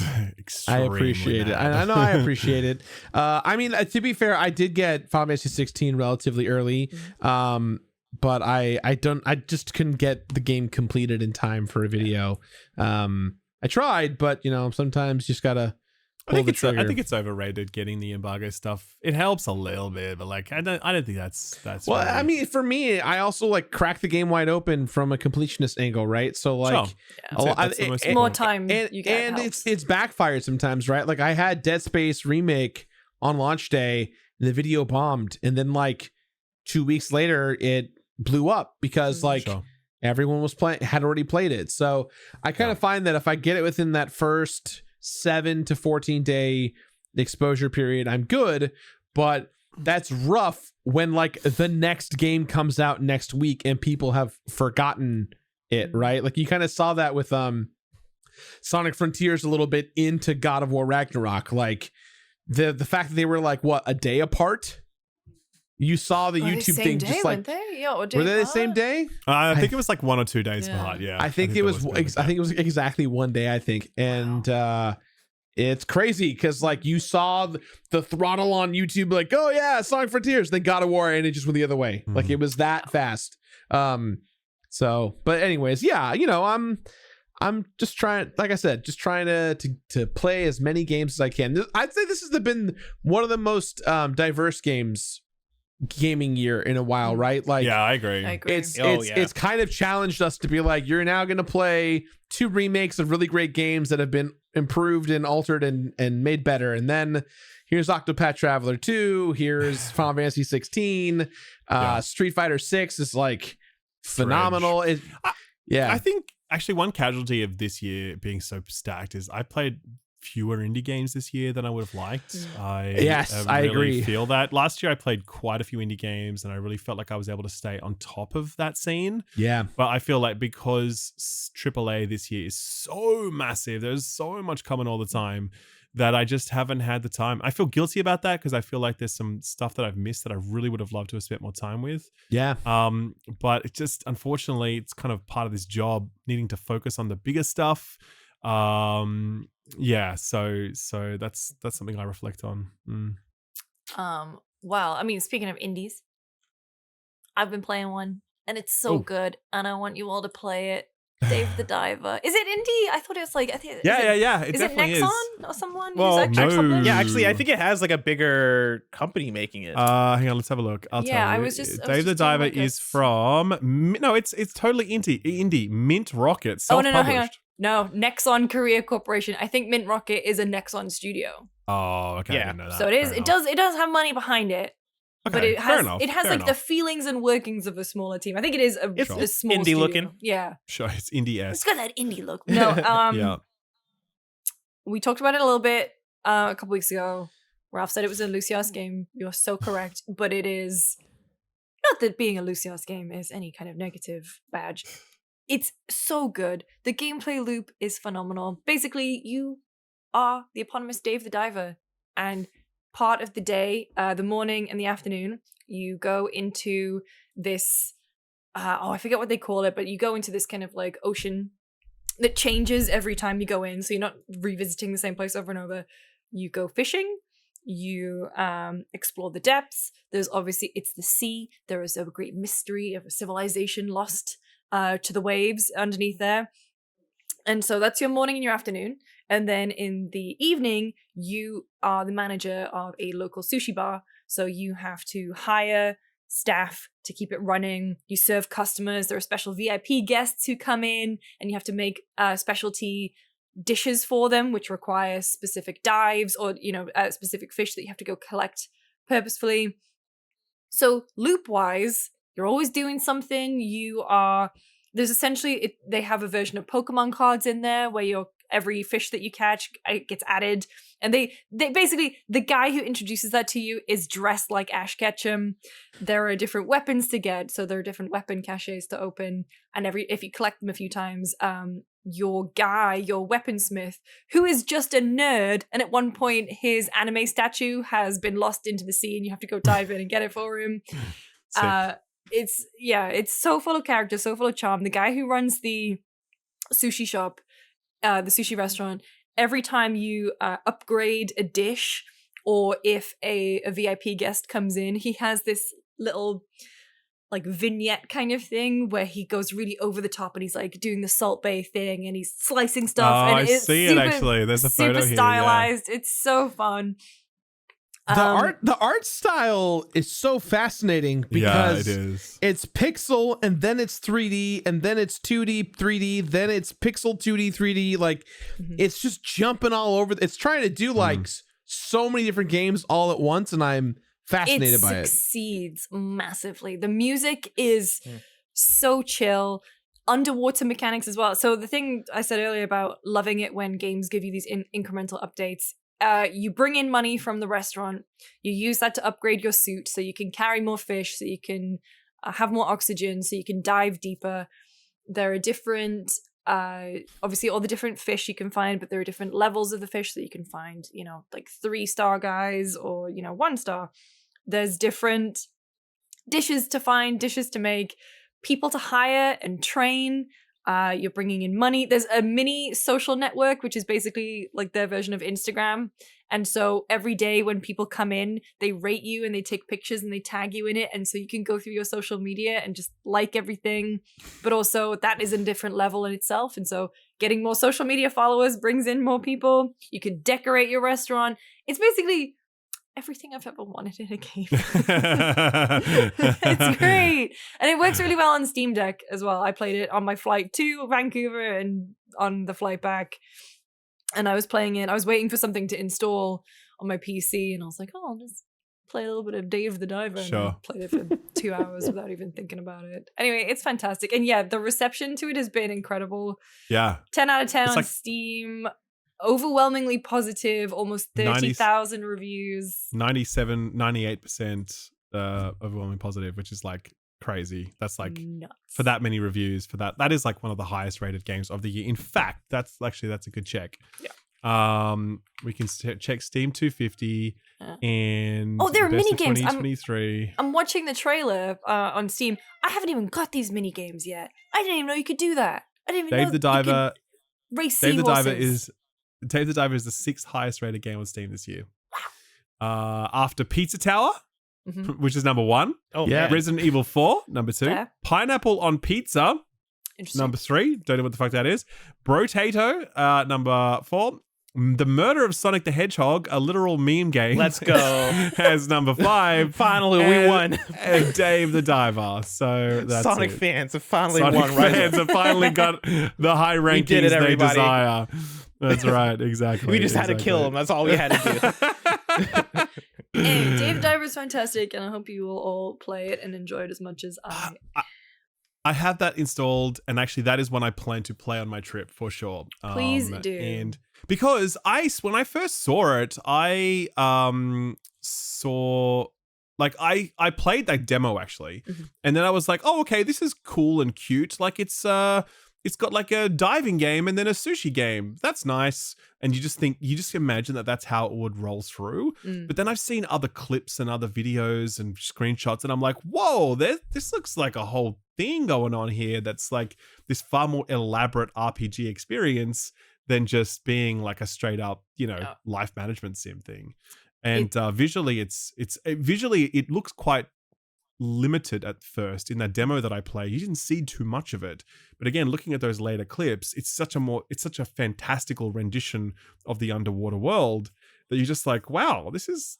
I appreciate it. I know I appreciate it. I mean, to be fair, I did get Final Fantasy 16 relatively early. But I just couldn't get the game completed in time for a video. I tried, but sometimes you just gotta pull the trigger. I think it's overrated getting the embargo stuff. It helps a little bit, but like I don't think that's well, really... I mean, for me, I also like crack the game wide open from a completionist angle, right? So like more time and you get, and helps. it's backfired sometimes, right? Like I had Dead Space remake on launch day, and the video bombed, and then like 2 weeks later it blew up because everyone had already played it. So I kind of find that if I get it within that first 7 to 14 day exposure period, I'm good. But that's rough when like the next game comes out next week and people have forgotten it, right? Like you kind of saw that with Sonic Frontiers a little bit into God of War Ragnarok. Like the fact that they were like a day apart. You saw the YouTube thing just like, were they the same day? I think it was like 1 or 2 days behind. Yeah, I think it was exactly one day. I think, and it's crazy because like you saw the throttle on YouTube, like, oh yeah, Sonic Frontiers, then God of War, and it just went the other way. Mm-hmm. Like it was that fast. So, but anyways, yeah, I'm just trying, like I said, just trying to play as many games as I can. I'd say this has been one of the most diverse gaming year in a while, right? Like, yeah, I agree. It's kind of challenged us to be like, you're now going to play 2 remakes of really great games that have been improved and altered and made better, and then here's Octopath Traveler 2, here's Final Fantasy 16, Street Fighter 6 is like phenomenal. Yeah. I think actually one casualty of this year being so stacked is I played fewer indie games this year than I would have liked. I really agree. feel that. Last year I played quite a few indie games and I really felt like I was able to stay on top of that scene. Yeah. But I feel like because AAA this year is so massive, there's so much coming all the time that I just haven't had the time. I feel guilty about that because I feel like there's some stuff that I've missed that I really would have loved to have spent more time with. Yeah. But it just, unfortunately, it's kind of part of this job, needing to focus on the bigger stuff. Yeah, so that's something I reflect on. Well, I mean, speaking of indies, I've been playing one and it's so good, and I want you all to play it. Dave the Diver. Is it indie? I thought it was like, Yeah. It is it definitely Nexon or someone? Well, who's actually published? Yeah, actually, I think it has like a bigger company making it. Hang on, let's have a look. I'll tell you. I was just Dave the doing Diver like is from it's totally indie. Mint Rocket, Oh self-published. no, hang on. No, Nexon Korea Corporation. I think Mint Rocket is a Nexon studio. Oh, okay. Yeah. I didn't know that. So it is. Fair It does have money behind it. Okay, But it fair has enough, it has fair like the enough. feelings and workings of a smaller team. I think it is a small indie studio. looking. Yeah. Sure, it's indie-esque. It's got that indie look. No, Yeah. we talked about it a little bit a couple weeks ago. Ralph said it was a Lucius game. You're so correct, but it is not that being a Lucius game is any kind of negative badge. It's so good. The gameplay loop is phenomenal. Basically, you are the eponymous Dave the Diver, and part of the day, the morning and the afternoon, you go into this I forget what they call it, but you go into this kind of like ocean that changes every time you go in, so you're not revisiting the same place over and over. You go fishing, you explore the depths. There's obviously, it's the sea. There is a great mystery of a civilization lost to the waves underneath there. And so that's your morning and your afternoon. And then in the evening, you are the manager of a local sushi bar. So you have to hire staff to keep it running. You serve customers. There are special VIP guests who come in, and you have to make specialty dishes for them, which require specific dives or, specific fish that you have to go collect purposefully. So loop-wise, you're always doing something. There's essentially, they have a version of Pokemon cards in there where every fish that you catch gets added. And they basically, the guy who introduces that to you is dressed like Ash Ketchum. There are different weapons to get, so there are different weapon caches to open. And if you collect them a few times, your weaponsmith, who is just a nerd, and at one point his anime statue has been lost into the sea and you have to go dive in and get it for him. It's so full of character, so full of charm. The guy who runs the sushi shop, the sushi restaurant, every time you upgrade a dish, or if a VIP guest comes in, he has this little like vignette kind of thing where he goes really over the top and he's like doing the Salt Bay thing and he's slicing stuff. Oh, and I see it actually. There's a photo super here. stylized. Yeah. It's so fun. The art style is so fascinating because it is. It's pixel and then it's 3D and then it's 2D, 3D, then it's pixel 2D, 3D. Like it's just jumping all over. It's trying to do like so many different games all at once, and I'm fascinated by it. It succeeds massively. The music is so chill. Underwater mechanics as well. So the thing I said earlier about loving it when games give you these incremental updates. You bring in money from the restaurant. You use that to upgrade your suit so you can carry more fish, so you can have more oxygen, so you can dive deeper. There are different, obviously all the different fish you can find, but there are different levels of the fish that you can find, like 3-star guys or, 1-star. There's different dishes to find, dishes to make, people to hire and train. You're bringing in money. There's a mini social network, which is basically like their version of Instagram. And so every day when people come in, they rate you and they take pictures and they tag you in it. And so you can go through your social media and just like everything. But also that is a different level in itself. And so getting more social media followers brings in more people. You can decorate your restaurant. It's basically everything I've ever wanted in a game. It's great. And it works really well on Steam Deck as well. I played it on my flight to Vancouver and on the flight back. And I was playing it. I was waiting for something to install on my PC. And I was like, I'll just play a little bit of Dave the Diver. Sure. And I played it for 2 hours without even thinking about it. Anyway, it's fantastic. And yeah, the reception to it has been incredible. Yeah. 10 out of 10 It's on like- Steam. Overwhelmingly positive. Almost 30,000 reviews. 98% overwhelmingly positive, which is like crazy. That's like nuts. for that many reviews for that is like one of the highest rated games of the year. In fact, that's a good check. Yeah. We can check Steam 250 and Oh, there are best mini of games. 2023. I'm watching the trailer on Steam. I haven't even got these mini games yet. I didn't even know you could do that. I didn't even know Dave the you could Diver. race Dave the Diver seahorses. Dave the Diver is the 6th highest rated game on Steam this year. After Pizza Tower, Mhm. which is number 1. Oh, Yeah. man. Resident Evil 4, number 2. Fair. Pineapple on Pizza, Interesting. number 3. Don't know what the fuck that is. Brotato, number 4. The Murder of Sonic the Hedgehog, a literal meme game. Let's go. As number 5. Finally, we won. And Dave the Diver. So that's Sonic it. fans have finally Sonic won, right? fans have finally got the high rankings did it, they everybody. desire. That's right, exactly. We just had to kill him. That's all we had to do. Hey, Dave Diver is fantastic, and I hope you will all play it and enjoy it as much as I. I have that installed, and actually, that is one I plan to play on my trip for sure. Please do. And because when I first saw it, I saw like I played that demo actually, and then I was like, oh, okay, this is cool and cute. Like it's got like a diving game and then a sushi game. That's nice. And you just imagine that that's how it would roll through. But then I've seen other clips and other videos and screenshots, and I'm like, whoa, this looks like a whole thing going on here. That's like this far more elaborate RPG experience than just being like a straight up, life management sim thing. And visually, it looks quite limited at first. In that demo that I played, you didn't see too much of it, but again, looking at those later clips, it's such a fantastical rendition of the underwater world that you're just like, wow, this is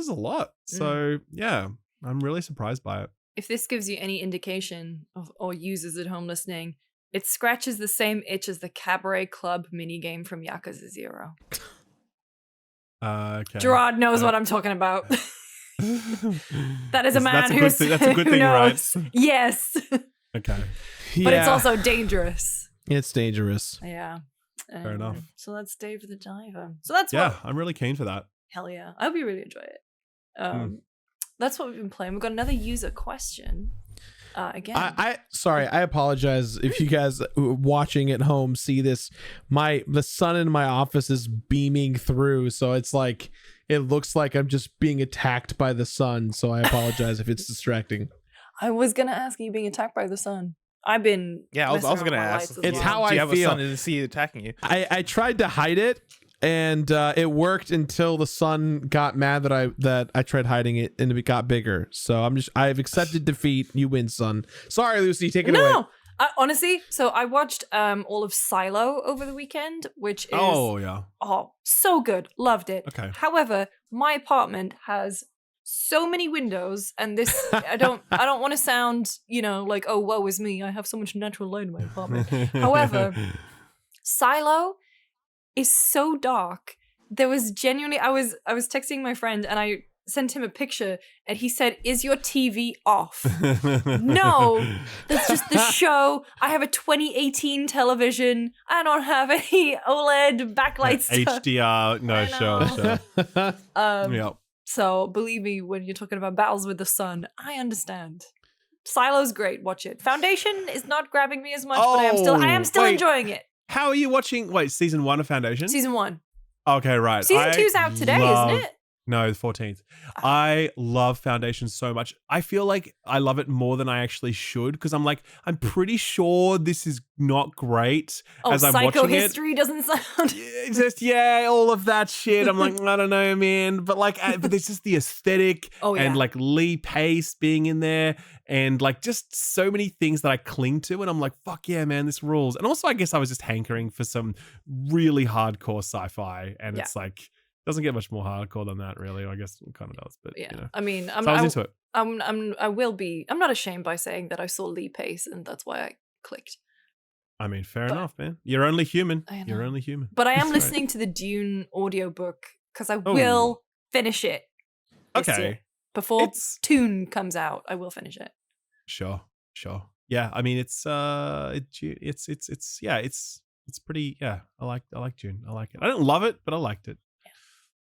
a lot. So yeah, I'm really surprised by it. If this gives you any indication or users at home listening, it scratches the same itch as the Cabaret Club minigame from Yakuza 0. Okay. Gerard knows what I'm talking about. That is a man that's who's that's a good who thing, knows. right? Yes. Okay. But it's also dangerous. It's dangerous. Yeah. Fair enough. So that's Dave the Diver. So that's Yeah, what. I'm really keen for that. Hell yeah. I hope you really enjoy it. That's what we've been playing. We've got another user question. Again. I apologize if you guys watching at home see this. The sun in my office is beaming through, so it's like it looks like I'm just being attacked by the sun. So I apologize if it's distracting. I was gonna ask, are you being attacked by the sun? I've been. Yeah, I was messing gonna around with my ask. lights as It's well. how Do you I have feel. a son to see attacking you? I tried to hide it, and it worked until the sun got mad that I tried hiding it, and it got bigger. So I've accepted defeat. You win, son. Sorry, Lucy, take it away. No, honestly. So I watched all of Silo over the weekend, which is so good. Loved it. Okay. However, my apartment has so many windows, and this I don't want to sound like, oh, woe is me. I have so much natural light in my apartment. However, Silo is so dark. There was genuinely I was texting my friend and I sent him a picture and he said, "Is your TV off?" No, that's just the show. I have a 2018 television. I don't have any OLED backlight stuff. HDR, no, sure. Yeah. So believe me, when you're talking about battles with the sun, I understand. Silo's great. Watch it. Foundation is not grabbing me as much, but I am still wait. enjoying it. How are you watching? Wait, season 1 of Foundation? Season 1. Okay, right. Season 2's out today, isn't it? No, the 14th. I love Foundation so much. I feel like I love it more than I actually should because I'm pretty sure this is not great as I'm Psycho watching History doesn't sound. all of that shit. I'm like, I don't know, man. But but there's just the aesthetic and like Lee Pace being in there and like just so many things that I cling to. And I'm like, fuck yeah, man, this rules. And also, I guess I was just hankering for some really hardcore sci-fi. And it's like, doesn't get much more hardcore than that, really. I guess it kind of does, but I mean, I was into it. I'm not ashamed by saying that I saw Lee Pace, and that's why I clicked. I mean, fair enough, man. You're only human. I know. You're only human. But I am Right. listening to the Dune audiobook because I will finish it. This year. before Toon comes out, I will finish it. Sure. Yeah, I mean, it's pretty. Yeah, I like June. I like it. I don't love it, but I liked it.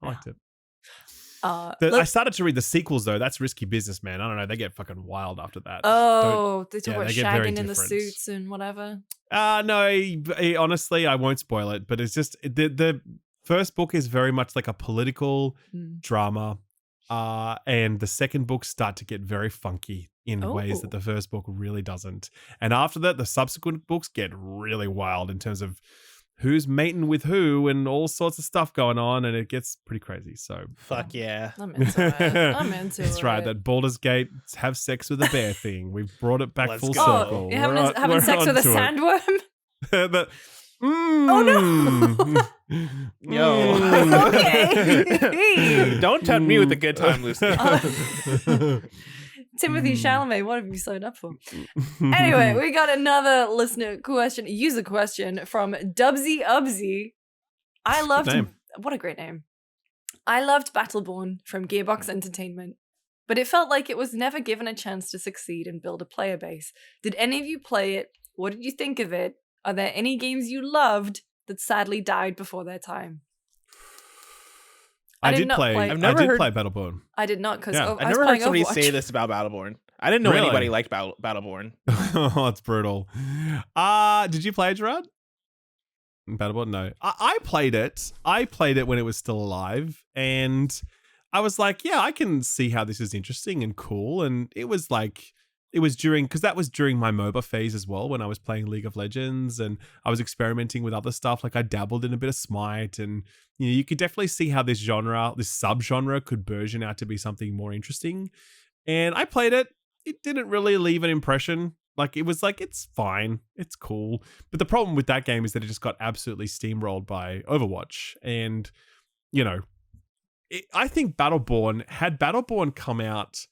I liked it. I started to read the sequels though. That's risky business, man. I don't know. They get fucking wild after that. They talk about shagging in the suits and whatever. No, honestly, I won't spoil it. But it's just the first book is very much like a political drama, and the second book start to get very funky in ways that the first book really doesn't. And after that, the subsequent books get really wild in terms of who's mating with who and all sorts of stuff going on, and it gets pretty crazy. So fuck yeah. I'm into it. That's right. That Baldur's Gate have sex with a bear thing. We've brought it back full circle. You're having sex with a sandworm? Oh no. Yo. Okay. Don't tempt me with a good time, Lucy. Timothy Chalamet, what have you signed up for? Anyway, we got another user question from Dubsy Ubsy. What a great name. I loved Battleborn from Gearbox Entertainment, but it felt like it was never given a chance to succeed and build a player base. Did any of you play it? What did you think of it? Are there any games you loved that sadly died before their time? I did play Battleborn. I did not because I've never heard somebody say this about Battleborn. I didn't know anybody liked Battleborn. Oh, it's brutal. Did you play it, Gerard? Battleborn? No. I played it. I played it when it was still alive, and I was like, yeah, I can see how this is interesting and cool. And it was because that was during my MOBA phase as well, when I was playing League of Legends and I was experimenting with other stuff. Like I dabbled in a bit of Smite, and you could definitely see how this subgenre could burgeon out to be something more interesting. And I played it. It didn't really leave an impression. Like it was like, it's fine. It's cool. But the problem with that game is that it just got absolutely steamrolled by Overwatch. And, I think had Battleborn come out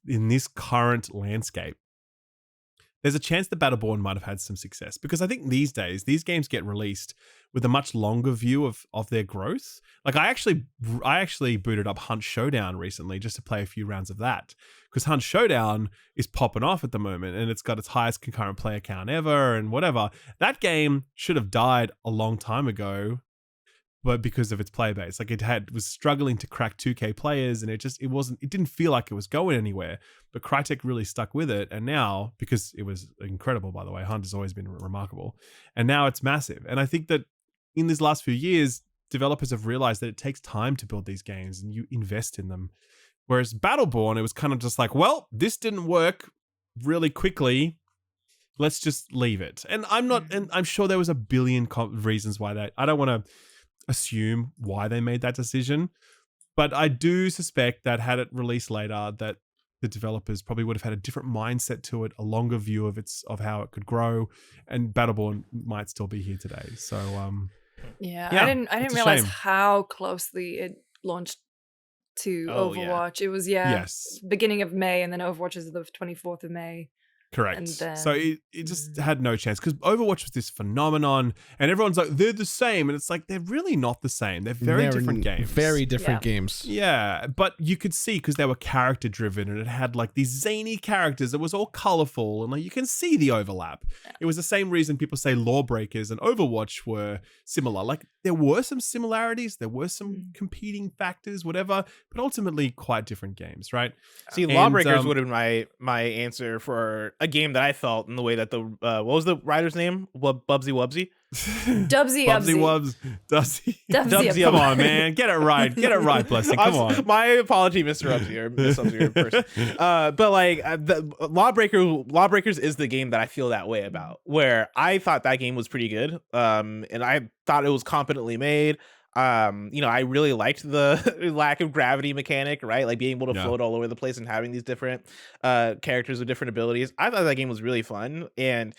in this current landscape, there's a chance that Battleborn might have had some success, because I think these days these games get released with a much longer view of their growth. Like I actually booted up Hunt Showdown recently just to play a few rounds of that, because Hunt Showdown is popping off at the moment and it's got its highest concurrent player count ever and whatever. That game should have died a long time ago, but because of its player base, like was struggling to crack 2K players, and it didn't feel like it was going anywhere. But Crytek really stuck with it, and now, because it was incredible, by the way, Hunt has always been remarkable, and now it's massive. And I think that in these last few years, developers have realized that it takes time to build these games, and you invest in them. Whereas Battleborn, it was kind of just like, well, this didn't work really quickly, let's just leave it. And I'm sure there was a billion reasons why I don't want to assume why they made that decision, but I do suspect that had it released later, that the developers probably would have had a different mindset to it, a longer view of how it could grow, and Battleborn might still be here today. So I didn't realize how closely it launched to Overwatch. It was beginning of May, and then Overwatch is the 24th of May. Correct. So it just had no chance, because Overwatch was this phenomenon, and everyone's like, they're the same. And it's like, they're really not the same. They're very different games. Very different games. Yeah. But you could see, because they were character driven, and it had like these zany characters. It was all colorful, and like you can see the overlap. It was the same reason people say Lawbreakers and Overwatch were similar. Like there were some similarities, there were some competing factors, whatever, but ultimately quite different games, right? See, Lawbreakers would have been my answer for a game that I felt in the way that what was the writer's name? Bubsy Wubsy? Dubsy Ubsy. Dubsy. Come on, man. Get it right. Get it right, Blessing. Come on. My apology, Mr. Ubsy, or Miss Ubsy, or person. But like, Lawbreakers is the game that I feel that way about, where I thought that game was pretty good. And I thought it was competently made. I really liked the lack of gravity mechanic, right? Like being able to float all over the place and having these different characters with different abilities. I thought that game was really fun, and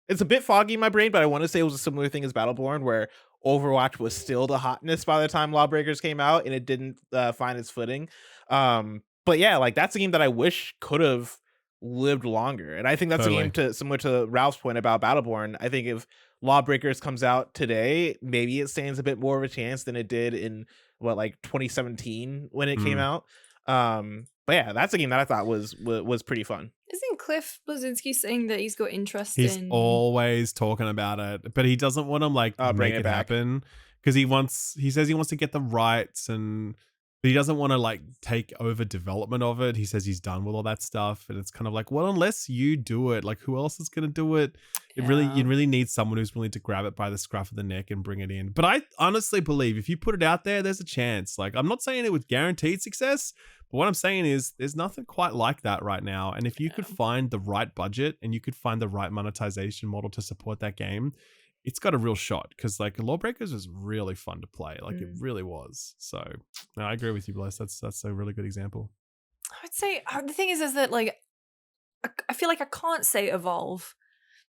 it's a bit foggy in my brain, but I want to say it was a similar thing as Battleborn, where Overwatch was still the hotness by the time Lawbreakers came out, and it didn't find its footing. But yeah, like that's a game that I wish could have lived longer, and I think that's a game similar to Ralph's point about Battleborn. I think if Lawbreakers comes out today, maybe it stands a bit more of a chance than it did in 2017 when it came out. But yeah, that's a game that I thought was pretty fun. Isn't Cliff Blazinski saying that he's got interest He's in? always talking about it, but he doesn't want to like Bring make it it back. happen because he says he wants to get the rights but he doesn't want to like take over development of it. He says he's done with all that stuff, and it's kind of like, well, unless you do it, like who else is going to do it? You really need someone who's willing to grab it by the scruff of the neck and bring it in. But I honestly believe if you put it out there, there's a chance. Like, I'm not saying it with guaranteed success, but what I'm saying is there's nothing quite like that right now. And if you could find the right budget and you could find the right monetization model to support that game, it's got a real shot, because like Lawbreakers was really fun to play. Like it really was. So no, I agree with you, Bless. That's a really good example. I would say the thing is that like I feel like I can't say Evolve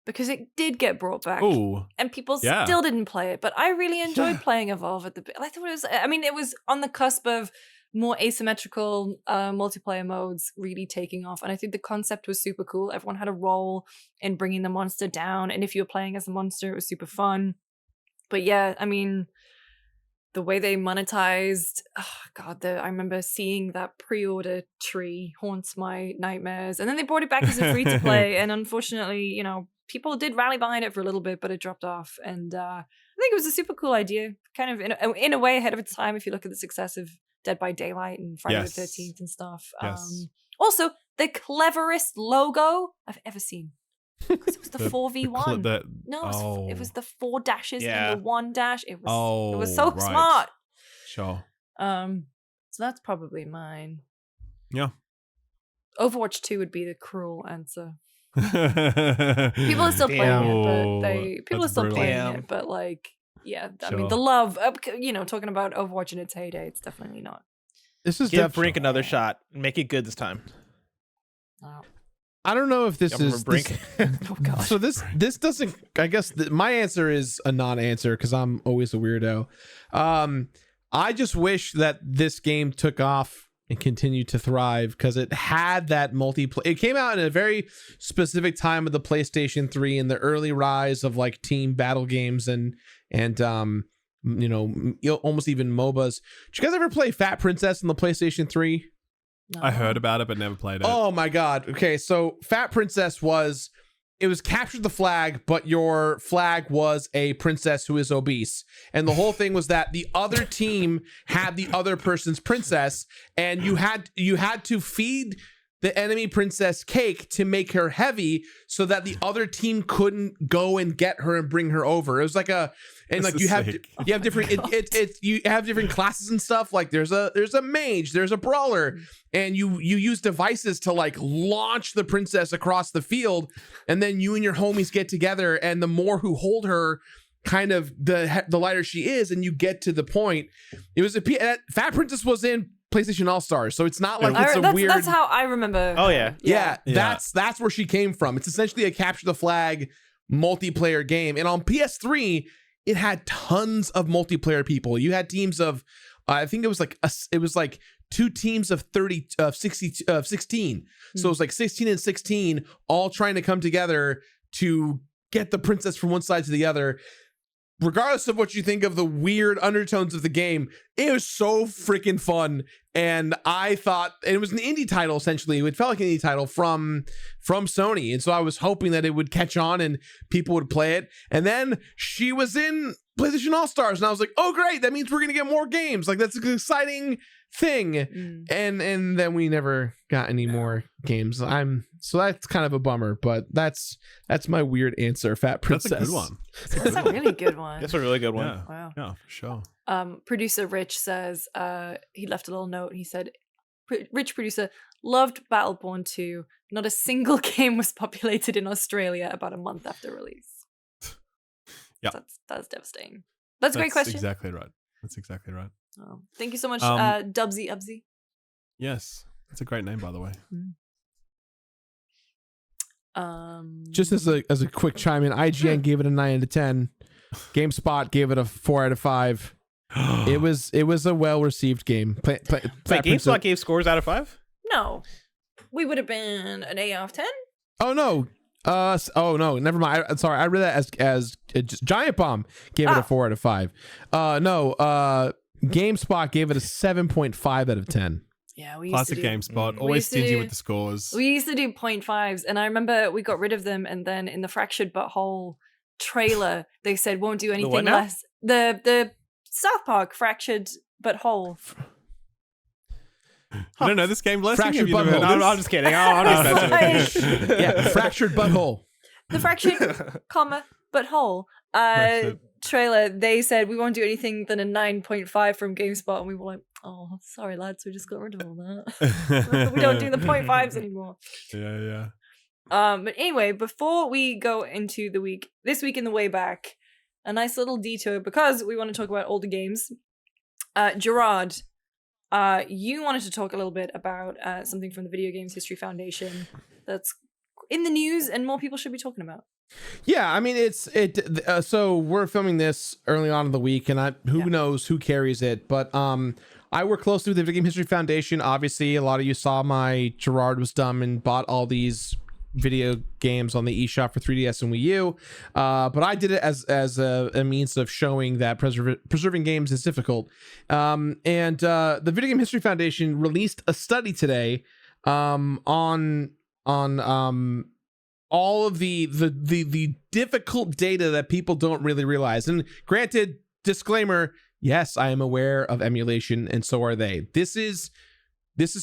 because it did get brought back. Ooh. And people still didn't play it, but I really enjoyed playing Evolve at the bit. I thought it was. I mean, it was on the cusp of more asymmetrical multiplayer modes really taking off, and I think the concept was super cool. Everyone had a role in bringing the monster down, and if you were playing as a monster, it was super fun. But yeah, I mean, the way they monetized, I remember seeing that pre-order tree haunts my nightmares, and then they brought it back as a free to play, and unfortunately, people did rally behind it for a little bit, but it dropped off. And I think it was a super cool idea, kind of in a way ahead of its time if you look at the success of Dead by Daylight and Friday the 13th and stuff. Yes. Also, the cleverest logo I've ever seen. Because it was the 4v1. It was the 4 dashes and the 1 dash. It was so smart. Sure. So that's probably mine. Yeah. Overwatch 2 would be the cruel answer. People are still playing it, but like, yeah, I mean, the love, talking about Overwatch in its heyday, it's definitely not. This is Give Brink another shot. Make it good this time. Oh. I don't know if this is Brink. Oh god. So this doesn't. I guess my answer is a non-answer because I'm always a weirdo. I just wish that this game took off and continued to thrive because it had that multiplayer. It came out in a very specific time of the PlayStation 3 and the early rise of like team battle games and almost even MOBAs. Did you guys ever play Fat Princess on the PlayStation 3? No. I heard about it but never played it. Oh my god. Okay, so Fat Princess was capture the flag, but your flag was a princess who is obese. And the whole thing was that the other team had the other person's princess, and you had to feed the enemy princess cake to make her heavy so that the other team couldn't go and get her and bring her over. It was like you have different you have different classes and stuff. Like there's a mage, there's a brawler, and you use devices to like launch the princess across the field, and then you and your homies get together, and the more who hold her, kind of the lighter she is, and you get to the point. It was Fat Princess was in PlayStation All-Stars, so it's not like weird. That's how I remember. Oh yeah. That's where she came from. It's essentially a capture the flag multiplayer game, and on PS3 it had tons of multiplayer people. You had teams of I think it was like 2 teams of 16. So it was like 16 and 16 all trying to come together to get the princess from one side to the other. Regardless of what you think of the weird undertones of the game, it was so freaking fun. And I thought it was an indie title, essentially. It felt like an indie title from Sony. And so I was hoping that it would catch on and people would play it. And then she was in PlayStation All-Stars. And I was like, oh, great. That means we're going to get more games. Like, that's an exciting thing. And then we never got any more games. So that's kind of a bummer, but that's my weird answer. Fat Princess. That's a good one. That's a really good one. That's a really good one. Yeah. Wow. Yeah, for sure. Producer Rich says he left a little note. He said, Rich producer loved Battleborn 2. Not a single game was populated in Australia about a month after release. Yeah, that's devastating. That's a great question. Exactly right. That's exactly right. Oh, thank you so much, Dubsy Ubsy. Yes, that's a great name, by the way. Just as a quick chime in, IGN gave it a 9 out of 10. GameSpot gave it a 4 out of 5. It was a well received game. GameSpot gave scores out of 5? No, we would have been an 8 out of 10. Oh no, Oh no, never mind. I'm sorry. I read that as just Giant Bomb gave it a 4 out of 5. No, GameSpot gave it a 7.5 out of 10. Yeah, we used Classic to do, GameSpot. Always stingy with the scores. We used to do 0.5s, and I remember we got rid of them, and then in the Fractured Butthole trailer, they said won't do anything less. The South Park Fractured Butthole. I don't know this game. Blessing. Fractured Have you never heard Butthole. of this? I'm just kidding. I'm just messing with you. Yeah, Fractured Butthole. The Fractured, Butthole trailer, they said we won't do anything than a 9.5 from GameSpot, and we were like, oh, sorry lads, we just got rid of all that. We don't do the 0.5s anymore. Yeah. But anyway, before we go into this week in the WayBack, a nice little detour because we want to talk about older games. Gerard, you wanted to talk a little bit about something from the Video Games History Foundation that's in the news and more people should be talking about. Yeah, I mean so we're filming this early on in the week, and who knows who carries it, but I work closely with the Video Game History Foundation. Obviously, a lot of you saw my Gerard was dumb and bought all these video games on the eShop for 3DS and Wii U, but I did it as a means of showing that preserving games is difficult. And the Video Game History Foundation released a study today on all of the difficult data that people don't really realize. And granted, disclaimer, yes, I am aware of emulation, and so are they. This is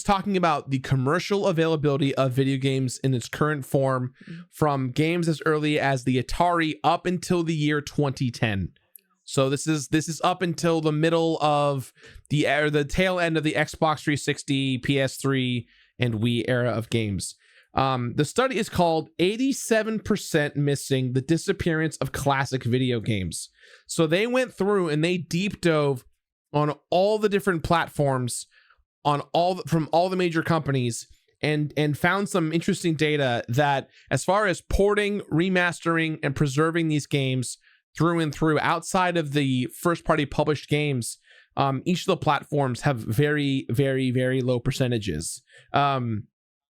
talking about the commercial availability of video games in its current form, from games as early as the Atari up until the year 2010. So this is up until the middle of the tail end of the Xbox 360, PS3, and Wii era of games. The study is called 87% Missing the Disappearance of Classic Video Games. So they went through and they deep dove on all the different platforms from all the major companies and found some interesting data that, as far as porting, remastering, and preserving these games through and through outside of the first party published games, each of the platforms have very, very, very low percentages. And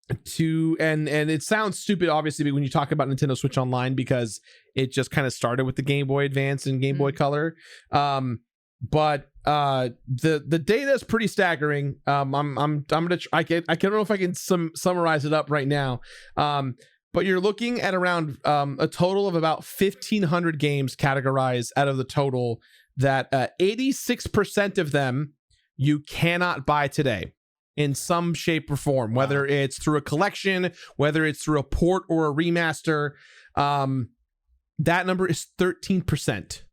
it sounds stupid, obviously, when you talk about Nintendo Switch Online, because it just kind of started with the Game Boy Advance and Game Boy Color. But the data is pretty staggering. I'm gonna I don't know if I can summarize it up right now. But you're looking at around a total of about 1,500 games categorized out of the total that 86% of them you cannot buy today in some shape or form, whether it's through a collection, whether it's through a port or a remaster. That number is 13%.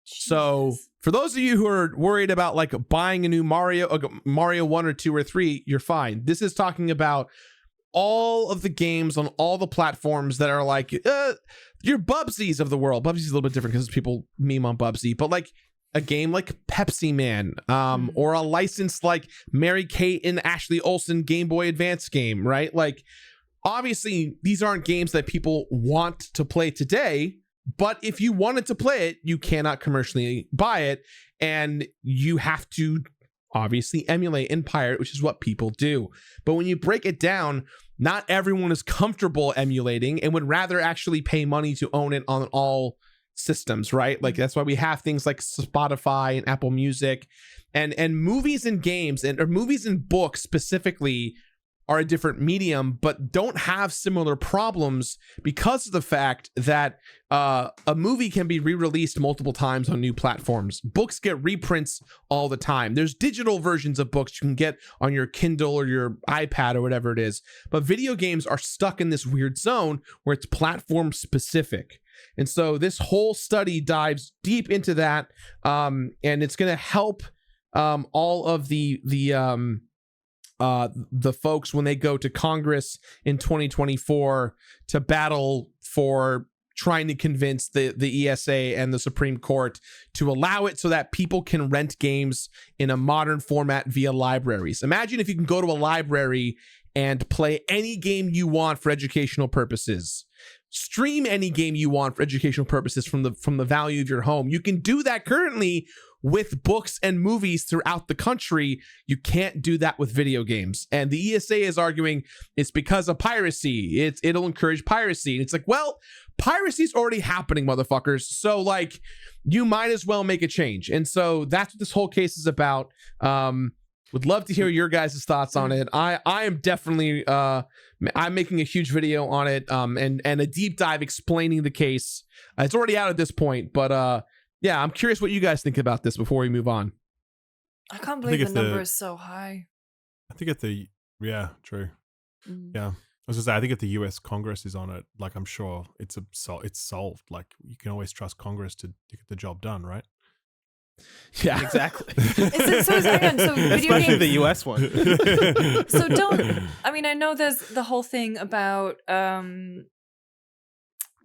So for those of you who are worried about like buying a new Mario 1 or 2 or 3, you're fine. This is talking about all of the games on all the platforms that are like your Bubsies of the world. Bubsie's a little bit different because people meme on Bubsy, but like a game like Pepsi Man, or a license like Mary-Kate and Ashley Olsen Game Boy Advance game, right? Like, obviously, these aren't games that people want to play today, but if you wanted to play it, you cannot commercially buy it, and you have to obviously emulate and pirate, which is what people do. But when you break it down, not everyone is comfortable emulating and would rather actually pay money to own it on all systems, right? Like, that's why we have things like Spotify and Apple Music, and movies and games or movies and books specifically are a different medium, but don't have similar problems because of the fact that a movie can be re-released multiple times on new platforms. Books get reprints all the time. There's digital versions of books you can get on your Kindle or your iPad or whatever it is. But video games are stuck in this weird zone where it's platform specific. And so this whole study dives deep into that, and it's going to help all of the folks when they go to Congress in 2024 to battle for trying to convince the ESA and the Supreme Court to allow it so that people can rent games in a modern format via libraries. Imagine if you can go to a library and play any game you want for educational purposes. stream any game you want for educational purposes from the value of your home. You can do that currently with books and movies throughout the country. You can't do that with video games. And the ESA is arguing it's because of piracy. It'll encourage piracy. And it's like, well, piracy is already happening, motherfuckers. So like, you might as well make a change. And so that's what this whole case is about. Would love to hear your guys' thoughts on it. I am definitely I'm making a huge video on it, and a deep dive explaining the case. It's already out at this point, but yeah, I'm curious what you guys think about this before we move on. I can't believe the number is so high. I think true. Yeah. I was gonna say, I think if the US Congress is on it, like I'm sure it's solved. Like you can always trust Congress to get the job done, right? Yeah, exactly. Especially the US one. So I know there's the whole thing about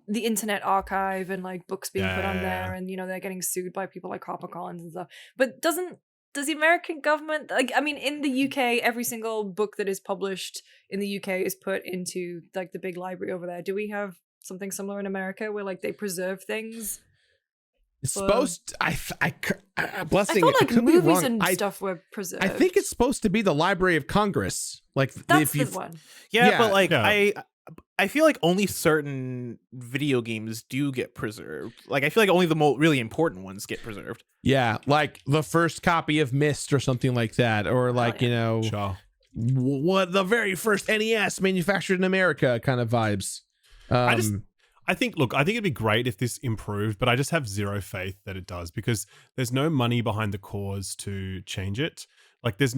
the Internet Archive and like books being put on there, and they're getting sued by people like HarperCollins and stuff. But does the American government, in the UK, every single book that is published in the UK is put into like the big library over there? Do we have something similar in America where like they preserve things? It's supposed. Blessing. I thought like movies and stuff were preserved. I think it's supposed to be the Library of Congress. Like that's the one. Yeah, but like I feel like only certain video games do get preserved. Like I feel like only the really important ones get preserved. Yeah, like the first copy of Myst or something like that, or like Sure. What the very first NES manufactured in America kind of vibes. I think it'd be great if this improved, but I just have zero faith that it does because there's no money behind the cause to change it. Like because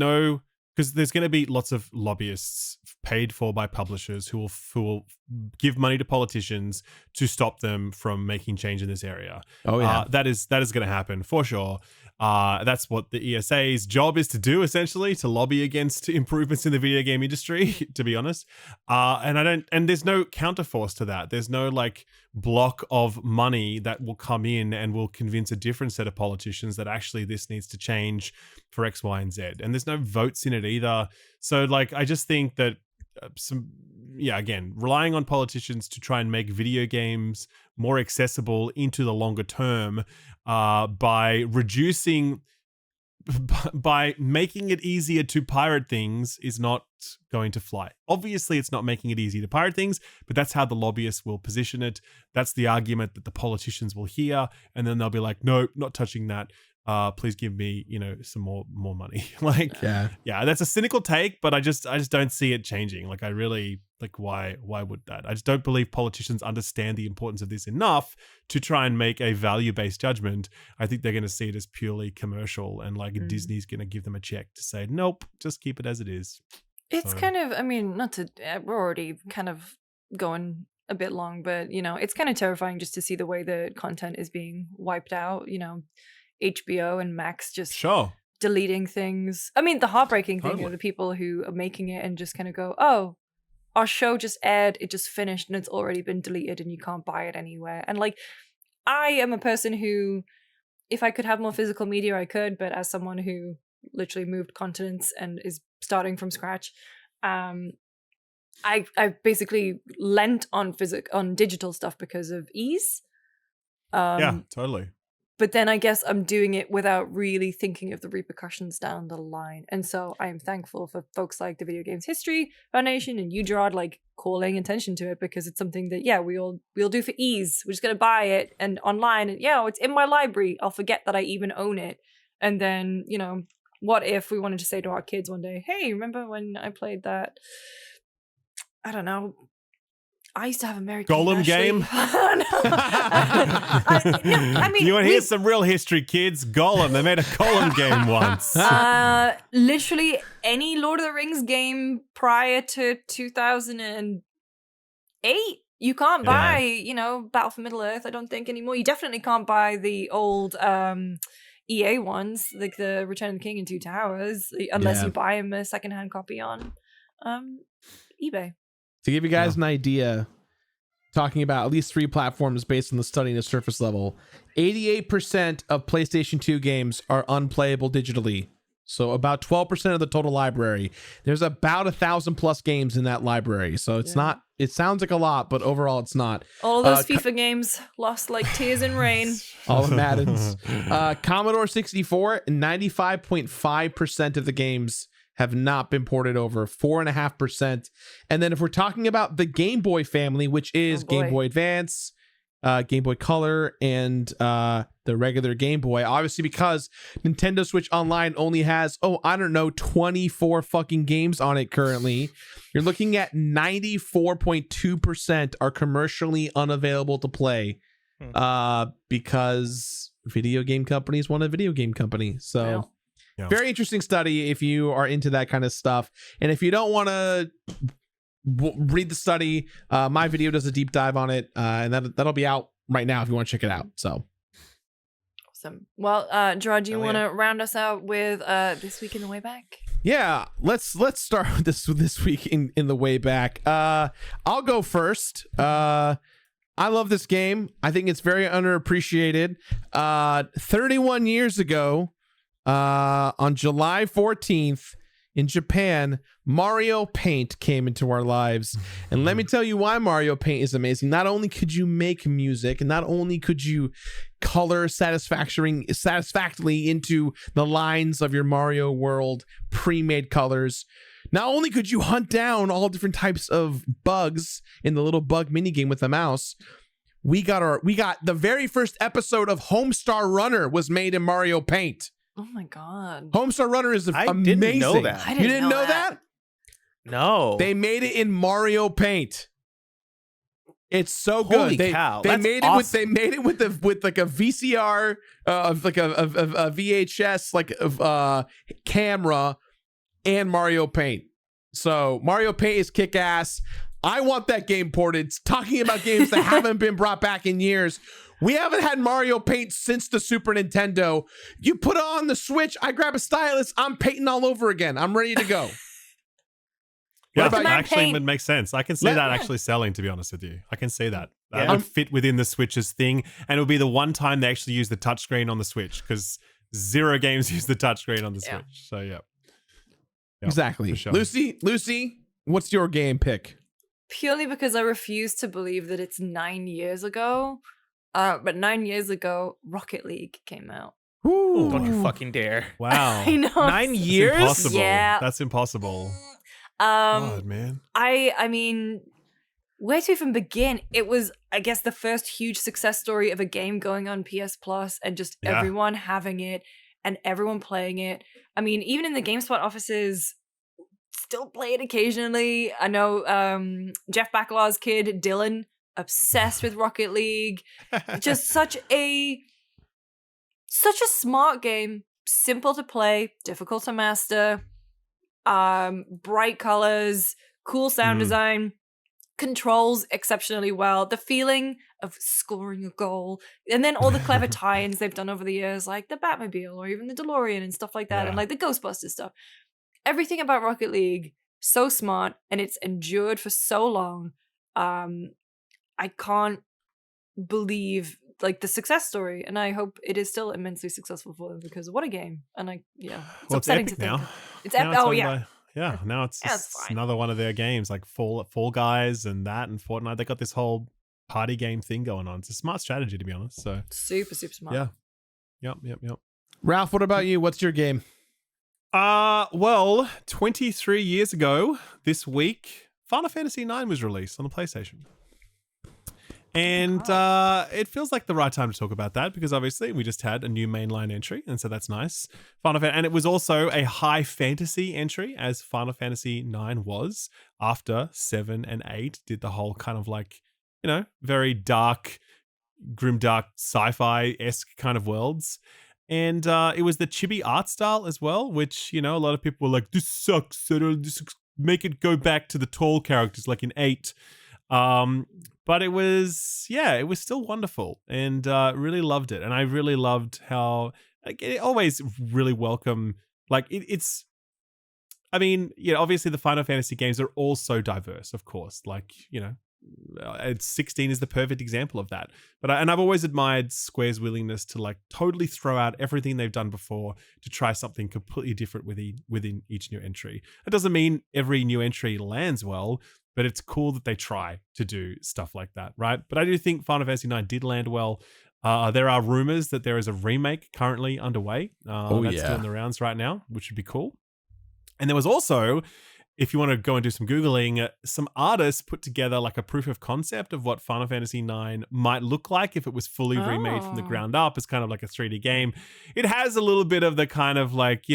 there's going to be lots of lobbyists paid for by publishers who will give money to politicians to stop them from making change in this area. Oh yeah, that is going to happen for sure. That's what the ESA's job is to do, essentially, to lobby against improvements in the video game industry, to be honest. And there's no counterforce to that. There's no like block of money that will come in and will convince a different set of politicians that actually this needs to change for X, Y, and Z. And there's no votes in it either. So like, I just think that again, relying on politicians to try and make video games more accessible into the longer term by making it easier to pirate things is not going to fly. Obviously, it's not making it easy to pirate things, but that's how the lobbyists will position it. That's the argument that the politicians will hear, and then they'll be like, no, not touching that. Please give me, some more money. Yeah, that's a cynical take, but I just don't see it changing. Like I really why would that? I just don't believe politicians understand the importance of this enough to try and make a value-based judgment. I think they're going to see it as purely commercial, and Disney's going to give them a check to say, nope, just keep it as it is. It's kind of, we're already kind of going a bit long, but it's kind of terrifying just to see the way the content is being wiped out. HBO and Max just deleting things. The heartbreaking thing are the people who are making it and just kind of go, oh, our show just aired, it just finished, and it's already been deleted and you can't buy it anywhere. And like, I am a person who, if I could have more physical media, I could, but as someone who literally moved continents and is starting from scratch, I basically lent on digital stuff because of ease. Yeah, totally. But then I guess I'm doing it without really thinking of the repercussions down the line. And so I am thankful for folks like the Video Games History Foundation and you, Gerard, like calling attention to it, because it's something that, we'll do for ease. We're just going to buy it and online and it's in my library. I'll forget that I even own it. And then, what if we wanted to say to our kids one day, hey, remember when I played that, I don't know, I used to have American Gollum game. You want to hear some real history, kids? Gollum. They made a Gollum game once. Literally any Lord of the Rings game prior to 2008. You can't buy, Battle for Middle Earth. I don't think anymore. You definitely can't buy the old EA ones, like the Return of the King and Two Towers, unless you buy them a secondhand copy on eBay. To give you guys an idea, talking about at least 3 platforms based on the study in the surface level, 88% of PlayStation 2 games are unplayable digitally. So about 12% of the total library. There's about 1,000 plus games in that library. So it's not It sounds like a lot, but overall it's not. All of those FIFA games lost like tears in rain. All the Maddens. Commodore 64, 95.5% of the games have not been ported over, 4.5%. And then if we're talking about the Game Boy family, which is Game Boy Advance, Game Boy Color, and the regular Game Boy, obviously because Nintendo Switch Online only has 24 fucking games on it currently, you're looking at 94.2% are commercially unavailable to play, because video game companies want a video game company. So Yeah. very interesting study if you are into that kind of stuff. And if you don't want to read the study, my video does a deep dive on it, and that'll be out right now if you want to check it out. So Awesome. Well, Gerard, do you want to round us out with this week in the WayBack? yeah, let's start with this week in the WayBack. I'll go first. I love this game. I think it's very underappreciated. 31 years ago, on July 14th in Japan, Mario Paint came into our lives. And let me tell you why Mario Paint is amazing. Not only could you make music, and not only could you color satisfactorily into the lines of your Mario world, pre-made colors, not only could you hunt down all different types of bugs in the little bug minigame with the mouse, we got the very first episode of Homestar Runner was made in Mario Paint. Oh my god. Homestar Runner is amazing. I didn't know that. I You didn't know that? No. They made it in Mario Paint. It's so Holy good. cow, They that's made awesome. it with like a VCR of like a VHS camera and Mario Paint. So Mario Paint is kick ass. I want that game ported. It's talking about games that haven't been brought back in years. We haven't had Mario Paint since the Super Nintendo. You put it on the Switch, I grab a stylus, I'm painting all over again. I'm ready to go. Yeah, about that actually paint? would make sense. I can see that actually selling, to be honest with you. I can see that. That Yeah. would fit within the Switch's thing. And it would be the one time they actually use the touchscreen on the Switch, because 0 games use the touchscreen on the Yeah. Switch. So, yeah. Yep, Exactly. for sure. Lucy, what's your game pick? Purely because I refuse to believe that it's 9 years ago. But 9 years ago, Rocket League came out. Ooh. Don't you fucking dare. Wow. I know. 9 That's years? impossible. Yeah. That's impossible. God, man. I mean, where to even begin? It was, I guess, the first huge success story of a game going on PS Plus and just Yeah. everyone having it and everyone playing it. I mean, even in the GameSpot offices, still play it occasionally. I know Jeff Bacalaw's kid, Dylan, obsessed with Rocket League. Just such a smart game, simple to play, difficult to master. Bright colors, cool sound design, controls exceptionally well. The feeling of scoring a goal, and then all the clever tie-ins they've done over the years, like the Batmobile or even the DeLorean and stuff like that, and Yeah. like the Ghostbusters stuff. Everything about Rocket League, so smart, and it's endured for so long. I can't believe like the success story, and I hope it is still immensely successful for them, because what a game. And it's Well, it's upsetting Epic to think. now. It's Now epic. Oh owned yeah. by- yeah, now it's Yeah, it's just fine. another one of their games, like Fall Guys and that and Fortnite. They got this whole party game thing going on. It's a smart strategy, to be honest. So, Super smart. yeah. Yep. Ralph, what about you? What's your game? Well, 23 years ago this week, Final Fantasy IX was released on the PlayStation. And it feels like the right time to talk about that, because obviously we just had a new mainline entry, and so that's nice. And it was also a high fantasy entry, as Final Fantasy IX was, after 7 and 8 did the whole kind of like, very dark, grimdark sci-fi-esque kind of worlds. And it was the chibi art style as well, which, a lot of people were like, this sucks. Make it go back to the tall characters like in 8. But it was still wonderful, and really loved it. And I really loved how it always really welcome, like it's, I mean, obviously the Final Fantasy games are all so diverse, of course, like, it's 16 is the perfect example of that. But I've always admired Square's willingness to like totally throw out everything they've done before to try something completely different within each new entry. It doesn't mean every new entry lands well, but it's cool that they try to do stuff like that, right? But I do think Final Fantasy IX did land well. There are rumors that there is a remake currently underway. That's doing the rounds right now, which would be cool. And there was also, if you want to go and do some Googling, some artists put together like a proof of concept of what Final Fantasy IX might look like if it was fully remade from the ground up. It's kind of like a 3D game. It has a little bit of the kind of like,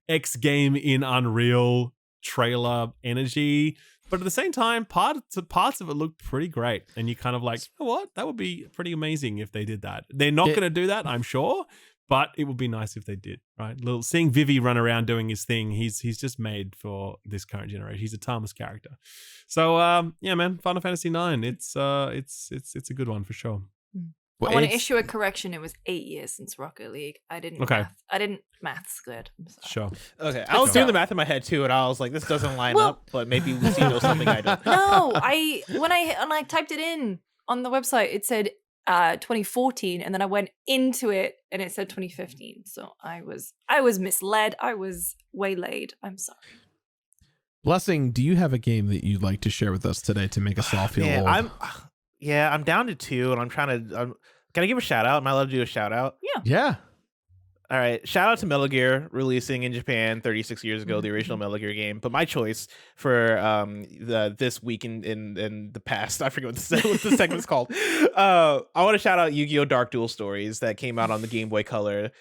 X game in Unreal trailer energy. But at the same time, parts of it look pretty great. And you kind of like, you know what? That would be pretty amazing if they did that. They're not going to do that, I'm sure. But it would be nice if they did, right? Seeing Vivi run around doing his thing, he's just made for this current generation. He's a timeless character. So yeah, man, Final Fantasy IX, it's a good one for sure. I want to issue a correction. It was 8 years since Rocket League. I didn't. Okay. Math's good. I'm sorry. Sure. Okay. I was doing the math in my head too, and I was like, this doesn't line up. But maybe Lucy knows something I don't. No, when I typed it in on the website, it said 2014, and then I went into it, and it said 2015. So I was misled. I was waylaid. I'm sorry. Blessing, do you have a game that you'd like to share with us today to make us all feel old? I'm down to 2, and can I give a shout out? Am I allowed to do a shout out? Yeah. All right. Shout out to Metal Gear releasing in Japan 36 years ago, the original Metal Gear game. But my choice for this week in the past, I forget what the segment's called. I want to shout out Yu-Gi-Oh! Dark Duel Stories that came out on the Game Boy Color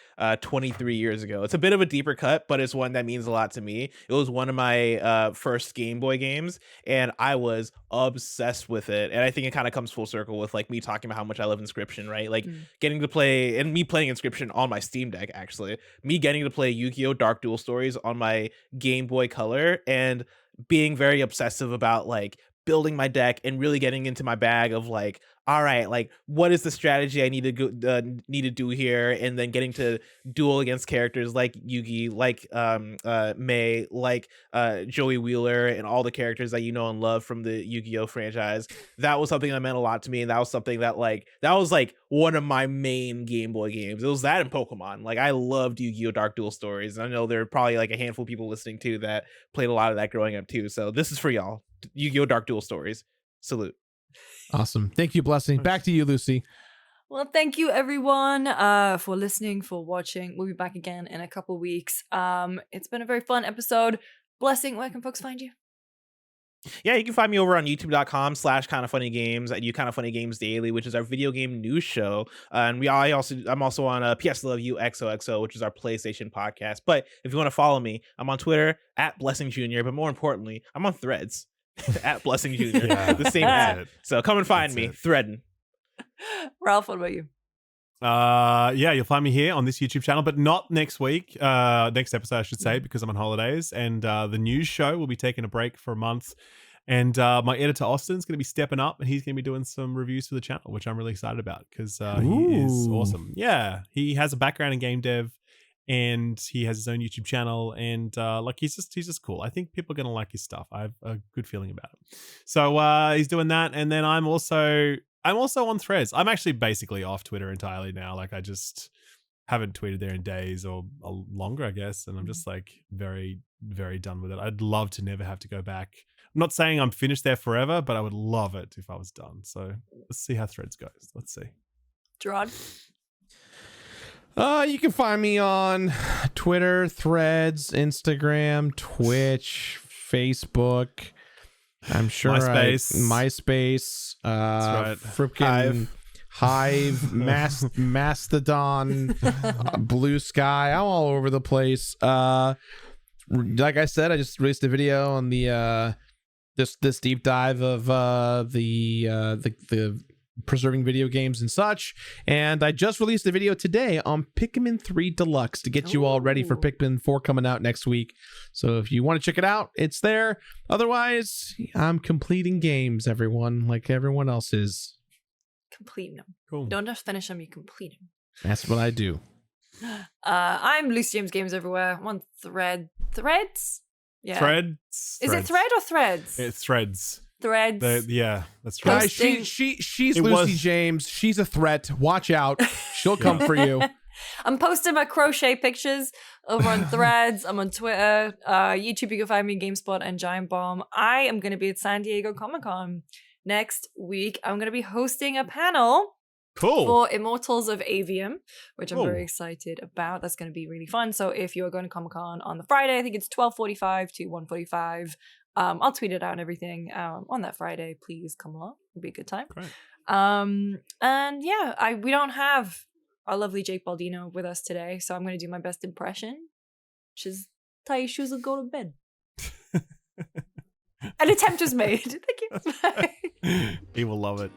23 years ago. It's a bit of a deeper cut, but it's one that means a lot to me. It was one of my first Game Boy games, and I was obsessed with it. And I think it kind of comes full circle with like me talking about how much I love Inscription, right? Like getting to play, and me playing Inscription on my Steam Deck, actually. Me getting to play Yu-Gi-Oh! Dark Duel Stories on my Game Boy Color and being very obsessive about like building my deck and really getting into my bag of like, all right, like what is the strategy I need to do here, and then getting to duel against characters like Yugi, like Mei, like Joey Wheeler, and all the characters that you know and love from the Yu-Gi-Oh! Franchise. That was something that meant a lot to me, and that was something that was one of my main Game Boy games. It was that and Pokemon. Like I loved Yu-Gi-Oh! Dark Duel Stories, and I know there are probably like a handful of people listening too that played a lot of that growing up too. So this is for y'all. Yu-Gi-Oh! Dark Duel Stories. Salute. Awesome. Thank you, Blessing. Back to you, Lucy. Well, thank you everyone for listening, for watching. We'll be back again in a couple weeks. It's been a very fun episode. Blessing, where can folks find you? Yeah, you can find me over on youtube.com/kindoffunnygames at YouKindofFunnyGames Daily, which is our video game news show. And I'm also on PS Love You XOXO, which is our PlayStation podcast. But if you want to follow me, I'm on Twitter at Blessing Jr. But more importantly, I'm on Threads at Blessing Jr. The same app. So come and find me, threading. Ralph, what about you? Yeah, you'll find me here on this YouTube channel, but not next week. Next episode, I should say, because I'm on holidays, and the news show will be taking a break for a month. And my editor Austin's going to be stepping up, and he's going to be doing some reviews for the channel, which I'm really excited about because he is awesome. Yeah, he has a background in game dev, and he has his own YouTube channel, and he's just cool. I think people are going to like his stuff. I have a good feeling about it. So he's doing that, and then I'm also on Threads. I'm actually basically off Twitter entirely now. Like I just haven't tweeted there in days or longer, I guess. And I'm just like very, very done with it. I'd love to never have to go back. I'm not saying I'm finished there forever, but I would love it if I was done. So let's see how Threads goes. Let's see. Gerard? You can find me on Twitter, Threads, Instagram, Twitch, Facebook. I'm sure MySpace, right. Fripkin, Hive, Mastodon, Blue Sky. I'm all over the place. Like I said, I just released a video on the this deep dive of the preserving video games and such, and I just released a video today on Pikmin 3 Deluxe to get you all ready for Pikmin 4 coming out next week. So if you want to check it out, it's there. Otherwise, I'm completing games, everyone, like everyone else is. Completing them. Cool. Don't just finish them, you complete them. That's what I do. I'm Lucy James Games everywhere. I'm on Threads? Yeah. Threads? Is it Thread or Threads? It's Threads. threads. Yeah, that's right. Guys, she's It Lucy was- James. She's a threat. Watch out. She'll come for you. I'm posting my crochet pictures over on Threads. I'm on Twitter. YouTube, you can find me GameSpot and Giant Bomb. I am going to be at San Diego Comic-Con next week. I'm going to be hosting a panel Cool. for Immortals of Avium, which I'm Cool. very excited about. That's going to be really fun. So if you're going to Comic-Con on the Friday, I think it's 12:45 to 1:45. I'll tweet it out and everything on that Friday. Please come along. It'll be a good time. Great. And yeah, we don't have our lovely Jake Baldino with us today, so I'm going to do my best impression, which is tie your shoes and go to bed. An attempt was made. Thank you. He will love it.